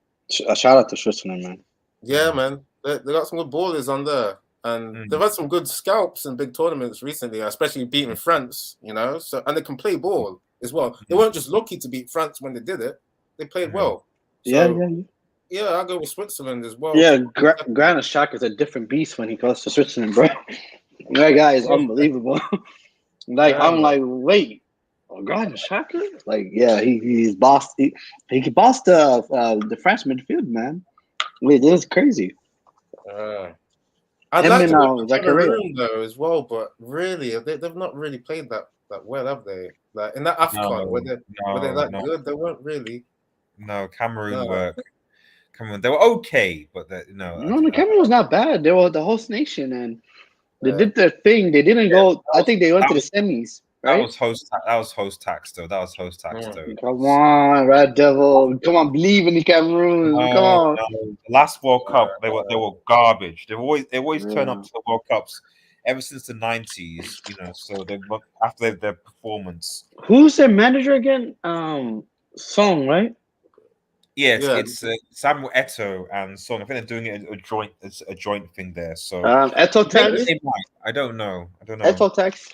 A shout out to Switzerland, man. Yeah, man. They got some good ballers on there, and they've had some good scalps in big tournaments recently, especially beating France. So and they can play ball as well. They weren't just lucky to beat France when they did it; they played well. So, yeah, I'll go with Switzerland as well. Yeah, Granit Xhaka is a different beast when he goes to Switzerland, bro. That guy is unbelievable. I'm like, wait, Granit Xhaka? Like, yeah, he's bossed. He bossed the French midfield, man. Wait, this is crazy. I'd like to go Cameroon though as well, but really, they've not really played that well, have they? Like in that AFCON, were they that good? They weren't really. No, Cameroon were. They were okay, but the Cameroon was not bad. They were the host nation, and they did their thing. They didn't go. I think they went to the semis. Right? That was host tax, though. Come on, Red Devil. Come on, believe in the Cameroon. Come on. No. Last World Cup, they were garbage. They always turn up to the World Cups ever since the 90s. So they after their performance. Who's their manager again? Song, right? Yes, it's Samuel Eto'o and Song. I think they're doing it a joint thing there. So Eto'o Tex. I don't know. Eto'o Tex.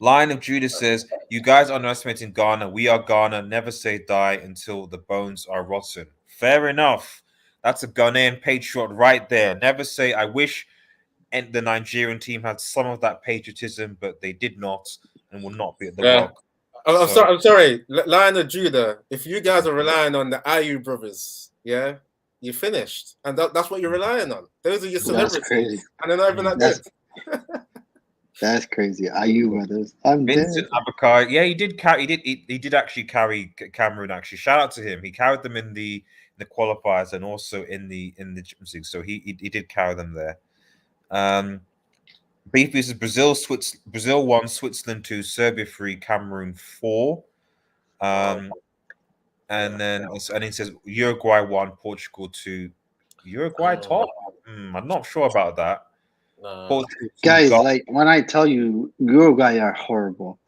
Lion of Judah says, "You guys are underestimating Ghana. We are Ghana. Never say die until the bones are rotten." Fair enough. That's a Ghanaian patriot right there. Never say I wish, and the Nigerian team had some of that patriotism, but they did not, and will not be at the World Cup. I'm sorry, Lion of Judah. If you guys are relying on the Ayew brothers, you're finished, and that's what you're relying on. Those are your celebrities, and they're not even that good. That's crazy. Ayew brothers. I'm Vincent Abakar. Yeah, he did actually carry Cameroon. Actually, shout out to him. He carried them in the qualifiers and also in the Champions League. So he did carry them there. Beef is Brazil 1, Switzerland 2, Serbia 3, Cameroon 4. And he says Uruguay 1, Portugal 2. Uruguay top? I'm not sure about that. Guys, like when I tell you Uruguay are horrible.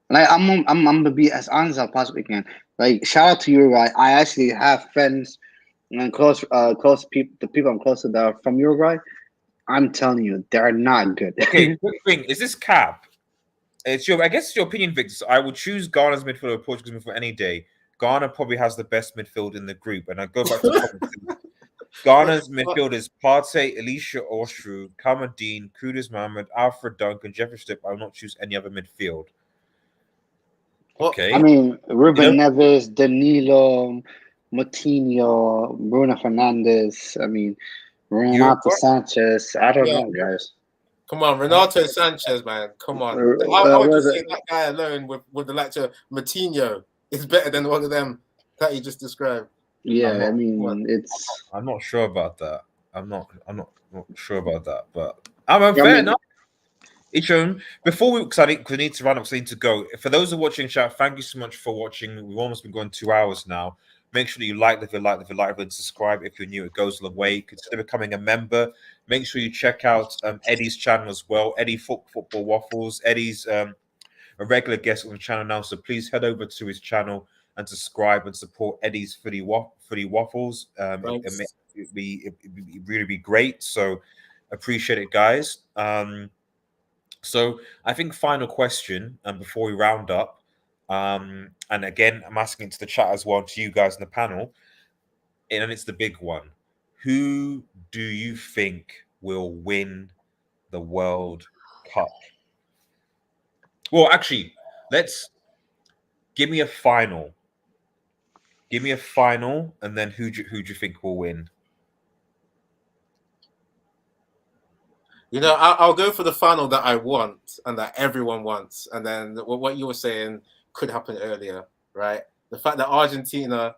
Like I'm gonna be as honest as I possibly can. Like shout out to Uruguay. I actually have friends and close people, the people I'm close to that are from Uruguay. I'm telling you, they're not good. Okay, quick thing. Is this cap? I guess it's your opinion, Victor. So I would choose Ghana's midfield or Portugal's midfield any day. Ghana probably has the best midfield in the group. And I go back to the comments. Ghana's midfield is Partey, Elisha Ostru, Kamadine, Kudus Mohammed, Alfred Duncan, Jeffrey Stipp. I will not choose any other midfield. Okay. I mean, Ruben Neves, Danilo, Moutinho, Bruno Fernandes. I mean, Renato Sanchez. I don't know, guys. Come on, Renato Sanchez, man. Come on. I would just say that guy alone with the likes of Matinho is better than one of them that you just described. Yeah, I mean, it's. I'm not sure about that. I'm not sure about that, but fair enough. Ichon, before we, because we need to run up, because I need to go. For those who are watching, chat, thank you so much for watching. We've almost been going 2 hours now. Make sure that you like, and subscribe if you're new. It goes a long way. Consider becoming a member. Make sure you check out Eddie's channel as well. Eddie Football Waffles. Eddie's a regular guest on the channel now, so please head over to his channel and subscribe and support Eddie's Footy Waffles. It'd really be great. So appreciate it, guys. So I think final question, and before we round up, and again, I'm asking it to the chat as well, to you guys in the panel, and it's the big one. Who do you think will win the World Cup? Well, actually, let's give me a final. Give me a final, and then who do you think will win? You know, I'll go for the final that I want and that everyone wants. And then what you were saying could happen earlier, right? The fact that Argentina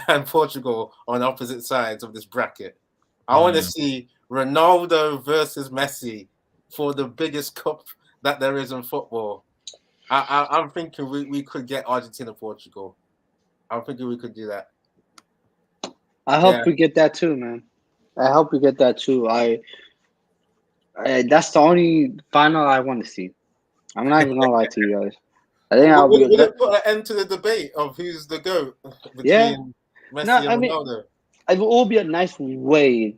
and Portugal are on opposite sides of this bracket. I want to see Ronaldo versus Messi for the biggest cup that there is in football. I'm thinking we could get Argentina-Portugal. I'm thinking we could do that. I hope we get that too, man. I hope we get that too. That's the only final I want to see. I'm not even gonna lie to you guys. I think I'll be. Will it put an end to the debate of who's the GOAT between Messi and Ronaldo? It will be a nice way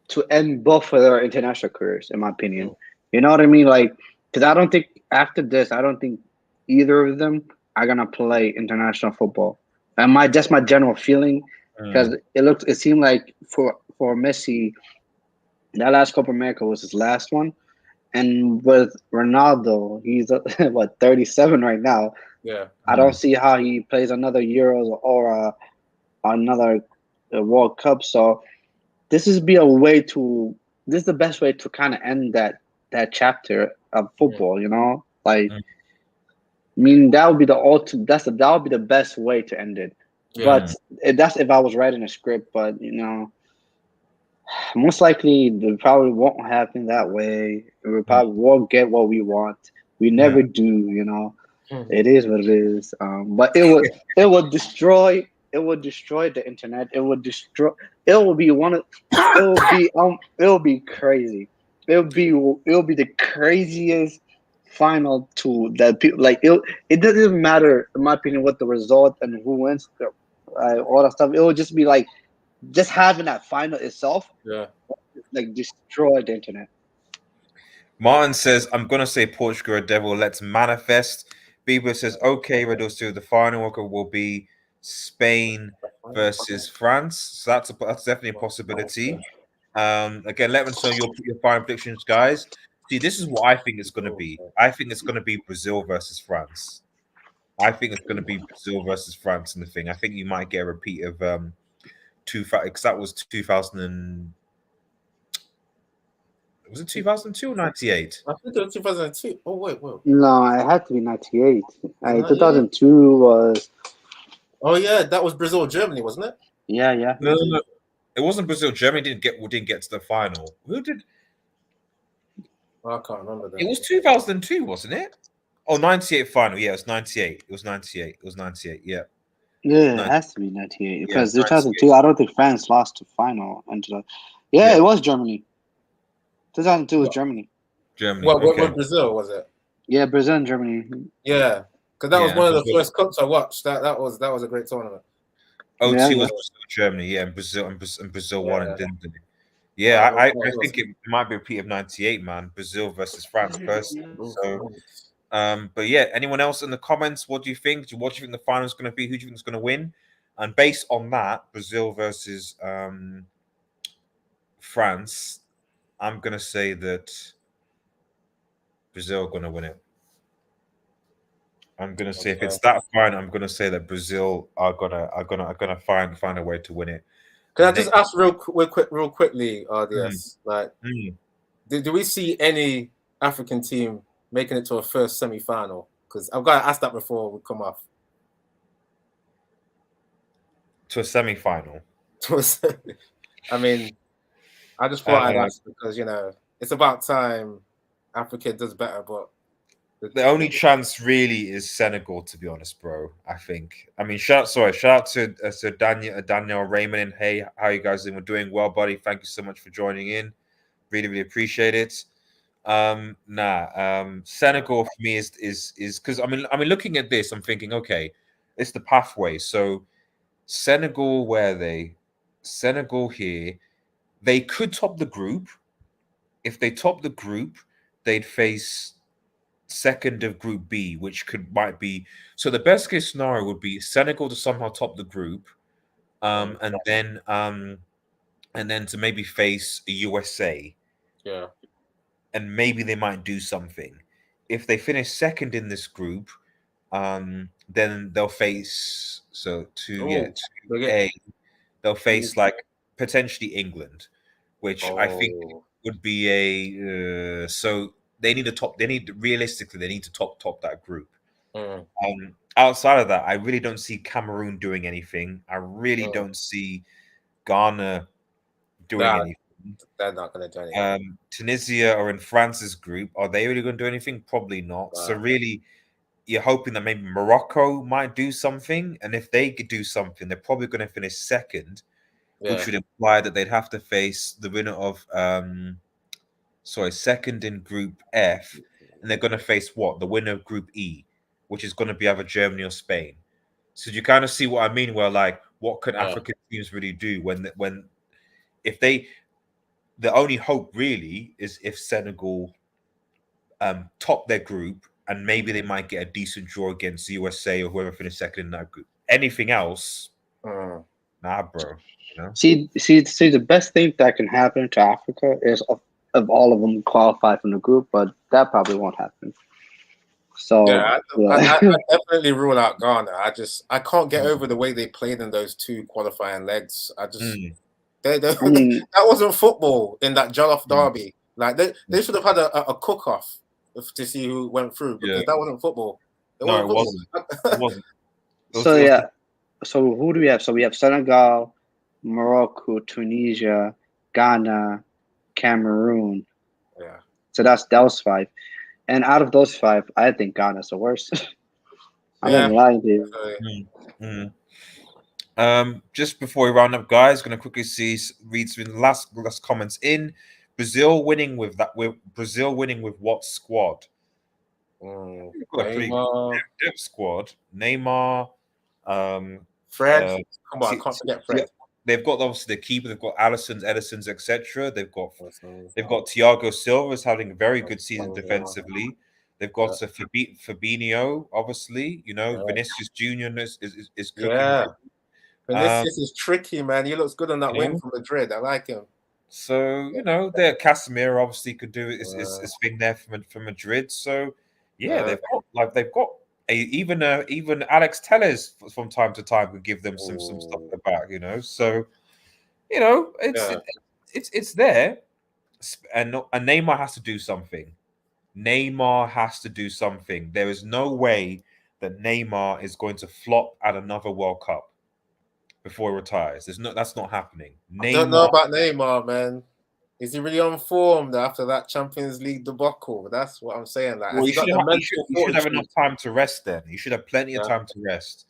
to end both of their international careers, in my opinion. You know what I mean? Like, because I don't think after this, I don't think either of them are gonna play international football. And just my general feeling, because it seemed like for Messi, that last Copa America was his last one, and with Ronaldo, he's 37 right now. Yeah, I don't see how he plays another Euros or another World Cup. So this is the best way to kind of end that chapter of football. You know, like I mean that would be that would be the best way to end it. But that's if I was writing a script. But you know. Most likely, it probably won't happen that way. We probably won't get what we want. We never do, you know. It is what it is. But it would destroy the internet. It would be crazy. It'll be the craziest final to that people like. It doesn't matter, in my opinion, what the result and who wins, all that stuff. It will just be like. Just having that final itself, like destroy the internet. Martin says, "I'm gonna say Portugal, devil. Let's manifest." Bieber says, "Okay, Redondo, the final will be Spain versus France." So that's definitely a possibility. Again, let us know your final predictions, guys. See, this is what I think it's going to be. I think it's going to be Brazil versus France. I think it's going to be Brazil versus France in the thing. I think you might get a repeat of. Because that was 2000 was it 2002 or 98? I think it was 2002. Oh wait. No, it had to be 98. 2002 was. Oh yeah, that was Brazil Germany, wasn't it? Yeah. No. It wasn't Brazil. Germany didn't get to the final. Who did? I can't remember that. It was 2002, wasn't it? Oh, 98 final. Yeah, it was 98. It was 98. Yeah. Yeah, it has to be 98 because 2002. I don't think France lost the final. It was Germany. 2002 was Germany. What Brazil was it? Yeah, Brazil and Germany. Yeah, because that was one of the first cups I watched. That was a great tournament. 02 was Germany, yeah, and Brazil won and didn't. Yeah, I think it might be a repeat of 98, man. Brazil versus France, personally. So. But yeah, anyone else in the comments? What do you think? What do you think the final is going to be? Who do you think is going to win? And based on that, Brazil versus France, I'm going to say that Brazil are going to win it. I'm going to say if it's that final, I'm going to say that Brazil are gonna find a way to win it. Can I just ask real quickly, RDS? Do we see any African team making it to a first semi-final? Because I've got to ask that before we come off. To a semi-final. I mean, I just thought I'd ask because it's about time Africa does better. But the only chance really is Senegal, to be honest, bro. I think. I mean, shout out to Daniel Raymond and hey, how you guys doing? We're doing well, buddy. Thank you so much for joining in. Really, really appreciate it. Senegal for me is because I mean looking at this, I'm thinking, okay, it's the pathway. So Senegal, where they? Senegal here, they could top the group. If they top the group, they'd face second of Group B, which might be so. The best case scenario would be Senegal to somehow top the group, and then to maybe face the USA. Yeah. And maybe they might do something. If they finish second in this group, then they'll face they'll face like potentially England, which I think would be a so they need to top. They need realistically they need to top that group. Outside of that, I really don't see Cameroon doing anything. I really don't see Ghana doing anything. They're not going to do anything. Tunisia are in France's group. Are they really going to do anything? Probably not. Wow. So really, you're hoping that maybe Morocco might do something. And if they could do something, they're probably going to finish second, which would imply that they'd have to face the winner of second in Group F, and they're going to face what? The winner of Group E, which is going to be either Germany or Spain. So you kind of see what I mean? Where like, what can African teams really do if they? The only hope really is if Senegal top their group and maybe they might get a decent draw against the USA or whoever finished second in that group. Anything else, nah, bro. See, the best thing that can happen to Africa is of all of them qualify from the group, but that probably won't happen. So I definitely rule out Ghana. I can't get over the way they played in those two qualifying legs. That wasn't football in that Jollof derby. Like they should have had a cook-off to see who went through because that wasn't football. It wasn't. So who do we have? So we have Senegal, Morocco, Tunisia, Ghana, Cameroon. Yeah. So that was 5. And out of those 5, I think Ghana's the worst. I'm not lying to you. Just before we round up, guys, going to quickly read through the last comments in. Brazil winning with what squad? We've got a pretty good squad. Neymar, Fred. Come on, I can't forget Fred. They've got obviously the keeper. They've got Edison's, etc. They've got Thiago Silva's having a very good season defensively. They've got Fabinho, obviously. Vinicius Junior is cooking. Yeah. Vinicius is tricky, man. He looks good on that wing from Madrid. I like him. So their Casemiro obviously could do his thing there from Madrid. So they've got even Alex Telles from time to time could give them some stuff at the back. So it's there, and Neymar has to do something. Neymar has to do something. There is no way that Neymar is going to flop at another World Cup before he retires. That's not happening. I don't know about Neymar, man. Is he really on form after that Champions League debacle? That's what I'm saying. Like, you should have enough time to rest then. You should have plenty of time to rest.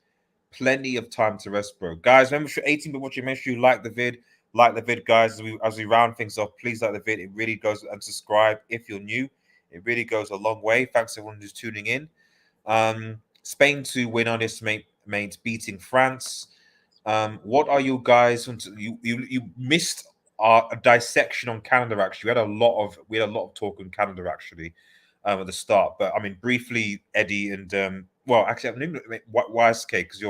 Plenty of time to rest, bro. Guys, remember, 18 but watching, make sure you like the vid. Like the vid, guys, as we round things off. Please like the vid. It really goes, and subscribe if you're new. It really goes a long way. Thanks everyone who's tuning in. Spain to win on this mates beating France. What are you guys? You missed a dissection on Canada. Actually, we had a lot of talk on Canada actually at the start. But I mean, briefly, Eddie and actually, I'm going to YSK because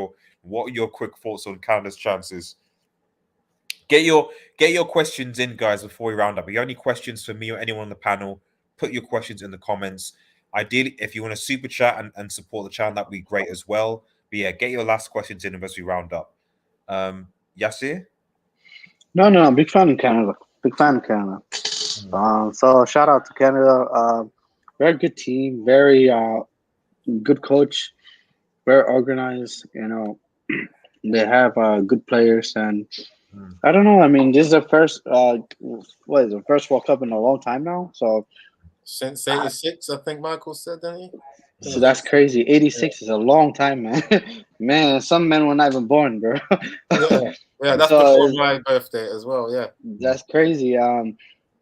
what are your quick thoughts on Canada's chances? Get your questions in, guys, before we round up. If you have any questions for me or anyone on the panel, put your questions in the comments. Ideally, if you want to super chat and support the channel, that'd be great as well. But yeah, get your last questions in as we round up. Yasir? No, big fan of Canada. So shout out to Canada. very good team, very good coach, very organized. You know, they have good players, and I don't know. I mean, this is the first what is it, first World Cup in a long time now. Since '86, I think Michael said, didn't he? I think it So was that's 86. crazy. 86 is a long time, man. Man, some men were not even born, bro. Yeah, yeah, that's So before it's, my birthday as well. Yeah, that's crazy.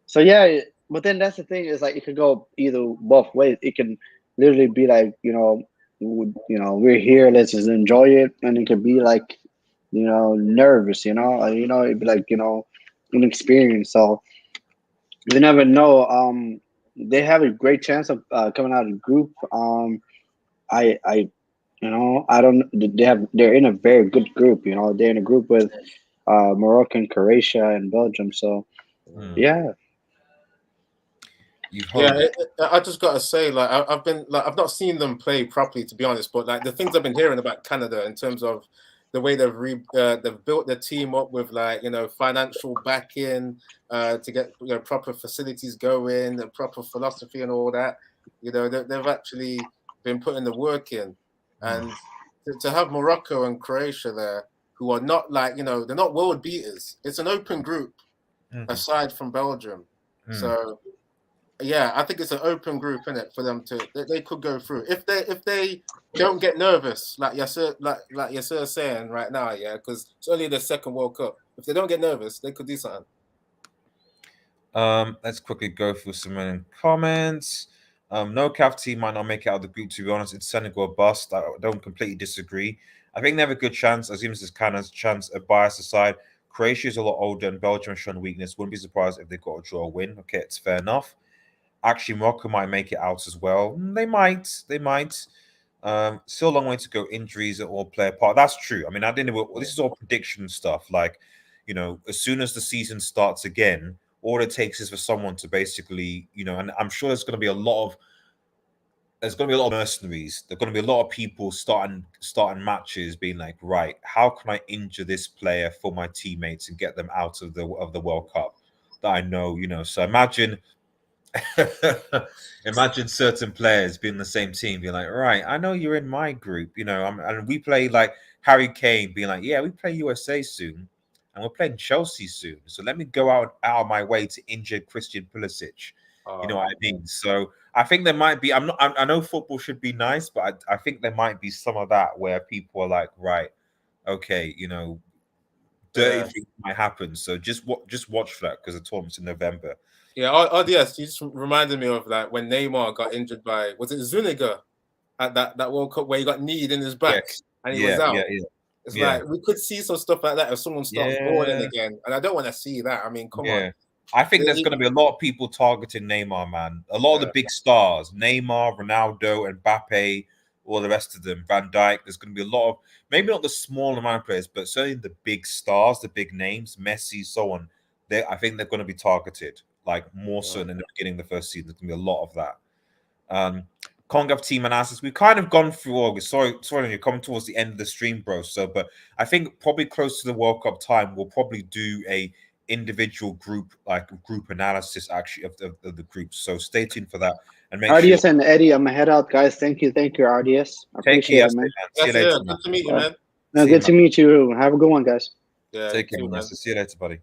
So yeah, but then that's the thing is like it could go either both ways. It can literally be like we're here, let's just enjoy it, and it could be like nervous, it'd be like an experience. So you never know. They have a great chance of coming out of the group. I I don't. They're in a very good group. They're in a group with Morocco, Croatia, and Belgium. So yeah, You yeah. hope. I just gotta say, like, I've been like, I've not seen them play properly, to be honest. But like the things I've been hearing about Canada in terms of the way they've built their team up with like financial backing to get proper facilities going, the proper philosophy and all that. They've actually been putting the work in, and to have Morocco and Croatia there, who are not like they're not world beaters. It's an open group aside from Belgium, so. Yeah, I think it's an open group in it for them they could go through if they don't get nervous like Yasser is saying right now, yeah, because it's only the second World Cup. If they don't get nervous, they could do something. Let's quickly go through some comments. No CAF team might not make it out of the group. To be honest, it's Senegal or bust. I don't completely disagree. I think they have a good chance. As this is kind of chance a bias aside. Croatia is a lot older, and Belgium has shown weakness. Wouldn't be surprised if they got a draw or win. Okay, it's fair enough. Actually, Morocco might make it out as well. They might. They might. Still a long way to go. Injuries are all play a part. That's true. I mean, at the end of it, this is all prediction stuff. Like, as soon as the season starts again, all it takes is for someone to basically, and I'm sure there's going to be a lot of mercenaries. There's going to be a lot of people starting matches, being like, right, how can I injure this player for my teammates and get them out of the World Cup that I know, So imagine imagine certain players being in the same team, being like, right, I know you're in my group, and we play like Harry Kane being like, yeah, we play USA soon, and we're playing Chelsea soon. So let me go out of my way to injure Christian Pulisic. You know what I mean? So I think there might be. I know football should be nice, but I think there might be some of that where people are like, right, okay, dirty things might happen. So just watch for that because the tournament's in November. Yeah, yes, you just reminded me of like when Neymar got injured by was it Zuniga at that World Cup where he got kneed in his back Yes. and he was Yeah, out. yeah, yeah. It's Yeah. like we could see some stuff like that if someone starts balling Yeah. again, and I don't want to see that. I mean, come on. Yeah. I think there's going to be a lot of people targeting Neymar, man. A lot of the big stars, Neymar, Ronaldo, and Mbappe, all the rest of them, Van Dijk. There's going to be a lot of, maybe not the small amount of players, but certainly the big stars, the big names, Messi, so on. I think they're going to be targeted, like more so than in the beginning of the first season. There's going to be a lot of that. Congav team analysis. We've kind of gone through August. Sorry, you're coming towards the end of the stream, bro. So, but I think probably close to the World Cup time, we'll probably do a individual group analysis actually of the groups. So stay tuned for that and make sure. RDS and Eddie, I'm gonna head out, guys. Thank you, RDS. I Take appreciate care, it, man. See you later, Good to meet you, man. No, good to meet you. Have a good one, guys. Yeah, take care, man. See you later, buddy.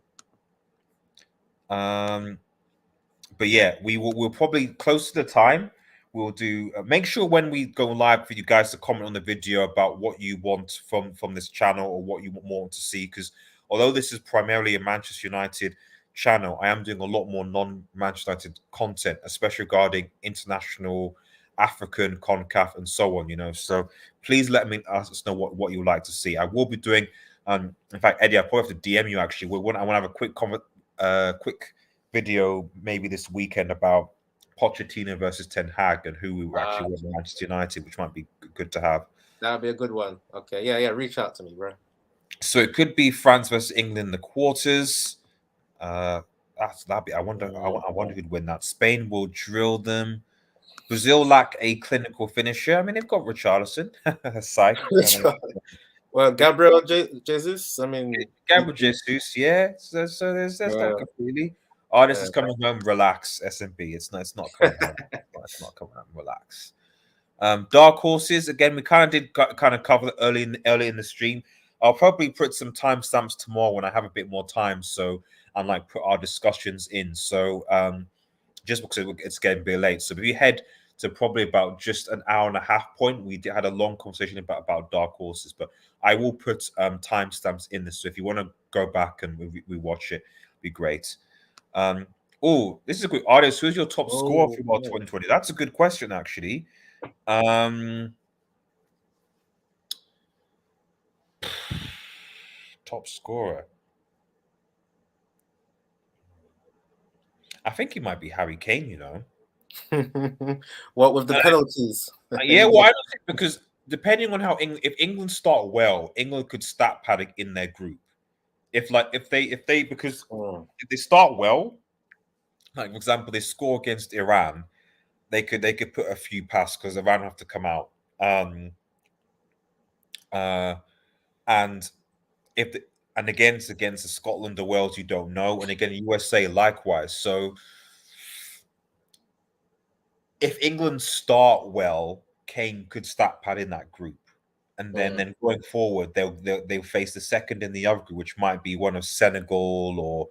But yeah, we'll probably close to the time. We'll do make sure when we go live for you guys to comment on the video about what you want from this channel or what you want to see, because although this is primarily a Manchester United channel, I am doing a lot more non-Manchester United content, especially regarding international, African, CONCACAF, and so on. So please let us know what you would like to see. I will be doing in fact, Eddie, I probably have to DM you actually. I want to have a quick video maybe this weekend about Pochettino versus Ten Hag and who we actually want Manchester United, which might be good to have. That'd be a good one. Okay, yeah, reach out to me, bro. So it could be France versus England in the quarters. That'd be. I wonder who'd win that. Spain will drill them. Brazil lack a clinical finisher. I mean, they've got Richarlison. Psych. Well, Gabriel Jesus. I mean, Gabriel Jesus. Yeah. So there's that completely. This is coming home. Relax, SMB. It's not coming home. come on, relax. Dark horses again. We kind of did kind of cover early in the stream. I'll probably put some timestamps tomorrow when I have a bit more time. So and like put our discussions in. So just because it's getting a bit late. So if you head to probably about just an hour and a half point, we had a long conversation about dark horses. But I will put timestamps in this. So if you want to go back and we watch it, be great. Oh, this is a good artist. Who's your top scorer for 2020? That's a good question, actually. Top scorer. I think he might be Harry Kane, you know. What with the penalties? Yeah, well, I don't think because depending on how if England start well, England could stat pad in their group. If they start well, like for example, they score against Iran, they could put a few past because Iran have to come out. And if the, and against the Scotland or Wales, you don't know, and again USA likewise. So if England start well, Kane could stat pad in that group, and then going forward, they'll face the second in the other group, which might be one of Senegal or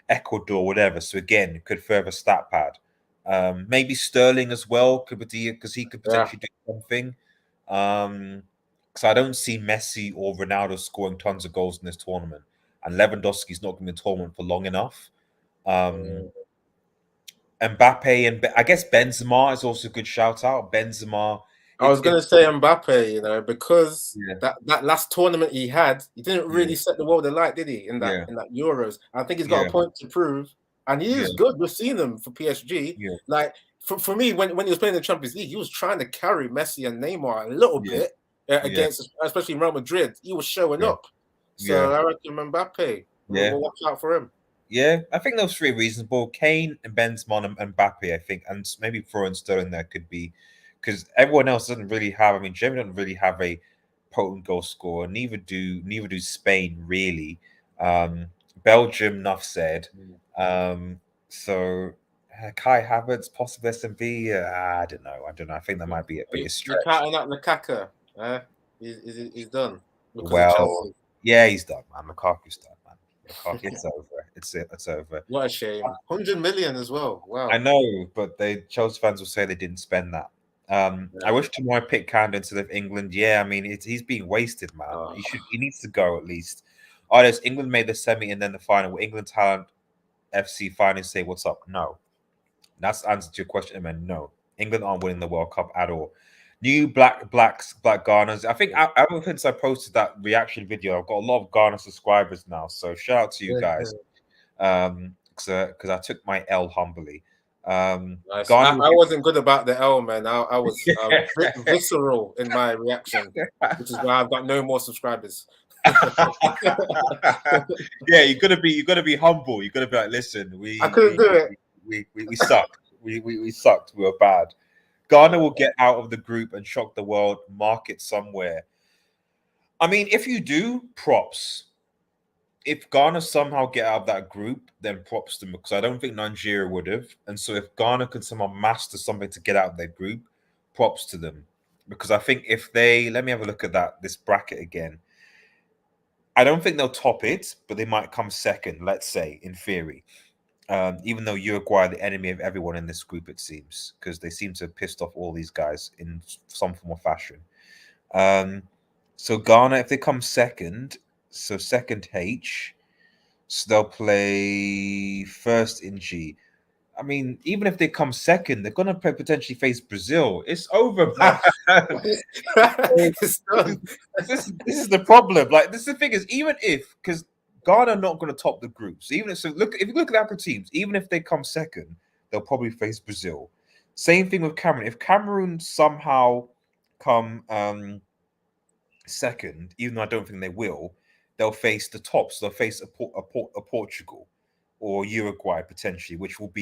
Ecuador, whatever. So again, could further stat pad. Maybe Sterling as well could be because he could potentially do something. Because I don't see Messi or Ronaldo scoring tons of goals in this tournament, and Lewandowski's not going to be in the tournament for long enough. Mbappe and I guess Benzema is also a good shout out. Benzema. I was going to say Mbappe, you know, because that last tournament he had, he didn't really set the world alight, did he? In that Euros, I think he's got a point to prove, and he is good. We've seen him for PSG. Like for me, when he was playing the Champions League, he was trying to carry Messi and Neymar a little bit against, especially Real Madrid. He was showing up. So I reckon Mbappe. We'll watch out for him. Yeah, I think those three are reasonable. Kane and Benzema and Mbappe, I think, and maybe throwing Sterling there could be, because everyone else doesn't really have. I mean, Germany doesn't really have a potent goal scorer. Neither do Spain really. Belgium, enough said. So Kai Havertz, possible SMV. I don't know. I think that might be a bit of stretch. You're counting out Lukaku. He's done. Well, yeah, he's done, man. Lukaku's done, man. It's over. It's over. What a shame. 100 million as well. Wow. I know, but Chelsea fans will say they didn't spend that. I wish tomorrow pick Canada instead of England. Yeah, I mean he's being wasted, man. He needs to go at least. There's England made the semi and then the final. Will England Talent FC finally say what's up? No. That's the answer to your question, man. No. England aren't winning the World Cup at all. New black Ghanaians. I think ever since I posted that reaction video, I've got a lot of Ghana subscribers now. So shout out to you guys. Because I took my L humbly. Nice. I wasn't good about the L, man. I was visceral in my reaction, which is why I've got no more subscribers. Yeah, you gotta be humble. You gotta be like, listen, I couldn't do it. We sucked. We sucked. We were bad. Ghana will get out of the group and shock the world. Mark it somewhere. I mean, if you do, props. If Ghana somehow get out of that group, then props to them, because I don't think Nigeria would have. And so if Ghana can somehow master something to get out of their group, props to them. Because I think if they, let me have a look at this bracket again. I don't think they'll top it, but they might come second, let's say, in theory. Even though Uruguay are the enemy of everyone in this group, it seems, because they seem to have pissed off all these guys in some form or fashion. So Ghana, if they come second, so second H, so they'll play first in G. I mean, even if they come second, they're going to potentially face Brazil. It's over, man. It's done. This is the problem. Like, the thing is, even if, because Ghana are not going to top the group. So if you look at the other teams, even if they come second, they'll probably face Brazil. Same thing with Cameroon. If Cameroon somehow come second, even though I don't think they will, they'll face the tops. They'll face a Portugal or Uruguay potentially, which will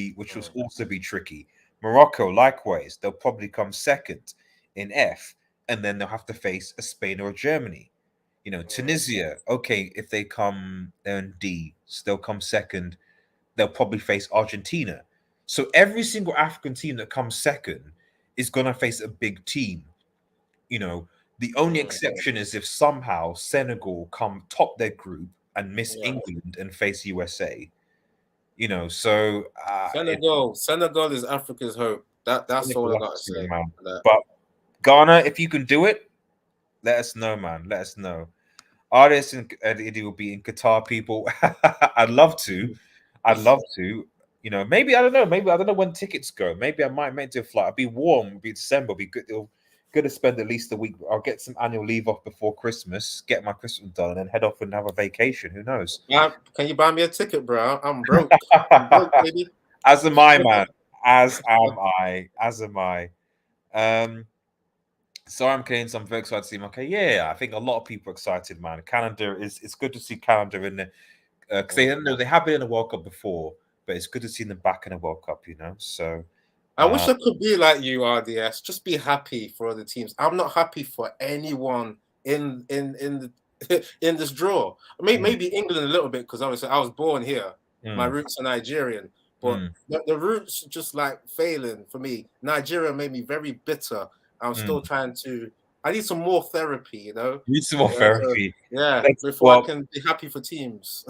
also be tricky. Morocco, likewise, they'll probably come second in F, and then they'll have to face a Spain or a Germany. You know, Tunisia, okay, if they come in D, so they'll come second, they'll probably face Argentina. So every single African team that comes second is going to face a big team. You know, the only exception is if somehow Senegal come top their group and miss England and face USA. You know, so Senegal is Africa's hope. That's all I got to say, man. But Ghana, if you can do it, let us know, man. Let us know. Artists and Eddie will be in Qatar. People, I'd love to. I'd love to. You know, maybe I don't know. Maybe I don't know when tickets go. Maybe I might make it a flight. It'll be warm. It'll be December. It'll be good. It'll good to spend at least a week. I'll get some annual leave off before Christmas. Get my Christmas done, and then head off and have a vacation. Who knows? Can you buy me a ticket, bro? I'm broke. I'm broke, baby. As am I, man. As am I. As am I. So I'm very excited to see him. Okay, yeah, I think a lot of people are excited, man. Canada it's good to see Canada in the because they have been in the World Cup before, but it's good to see them back in the World Cup, you know. So I wish I could be like you, RDS. Just be happy for other teams. I'm not happy for anyone in the in this draw. I mean, maybe England a little bit because obviously I was born here. My roots are Nigerian, but the roots just like failing for me. Nigeria made me very bitter. I'm still trying to. I need some more therapy, you know. Need some more therapy. Before I can be happy for teams.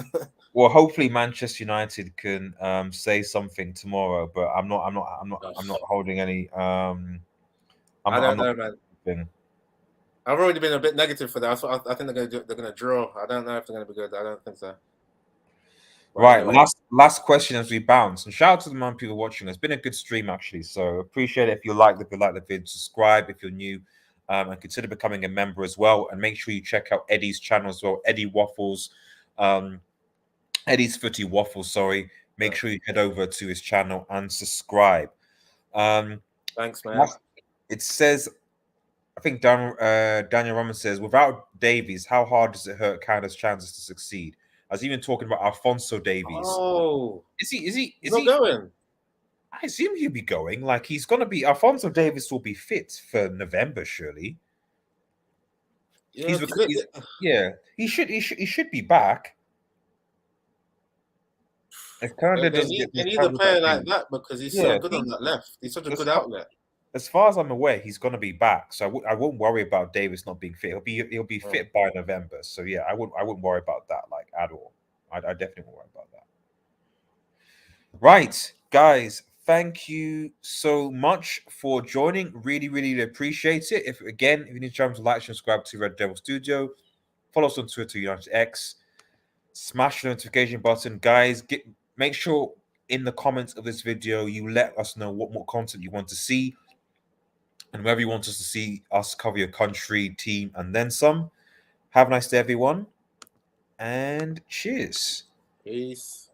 Well, hopefully Manchester United can say something tomorrow, but I'm not holding any. I don't know, man. I've already been a bit negative for that. I think they're gonna draw. I don't know if they're gonna be good. I don't think so. But right, anyway. last question as we bounce. And shout out to the man people watching. It's been a good stream actually. So appreciate it if you like the video, subscribe if you're new, and consider becoming a member as well. And make sure you check out Eddie's channel as well, Eddie Waffles, Eddie's Footy Waffles. Sorry, make sure you head over to his channel and subscribe. Thanks, man. It says, I think Daniel Roman says, without Davies, how hard does it hurt Canada's chances to succeed? I was even talking about Alphonso Davies. Oh, is he going? I assume he'll be going. Like he's gonna be. Alphonso Davies will be fit for November, surely. Yeah, he should be back. If Canada doesn't get they need a player like that because he's so good on that left. He's such a good outlet. As far as I'm aware, he's going to be back, so I won't worry about Davis not being fit. He'll be fit by November. So yeah, I wouldn't worry about that like at all. I definitely won't worry about that. Right, guys, thank you so much for joining. Really, really appreciate it. If you need to like, subscribe to Red Devil Studio, follow us on Twitter, United X, smash the notification button, guys. Make sure in the comments of this video you let us know what more content you want to see. And wherever you want us to see us cover your country, team, and then some. Have a nice day, everyone. And cheers. Peace.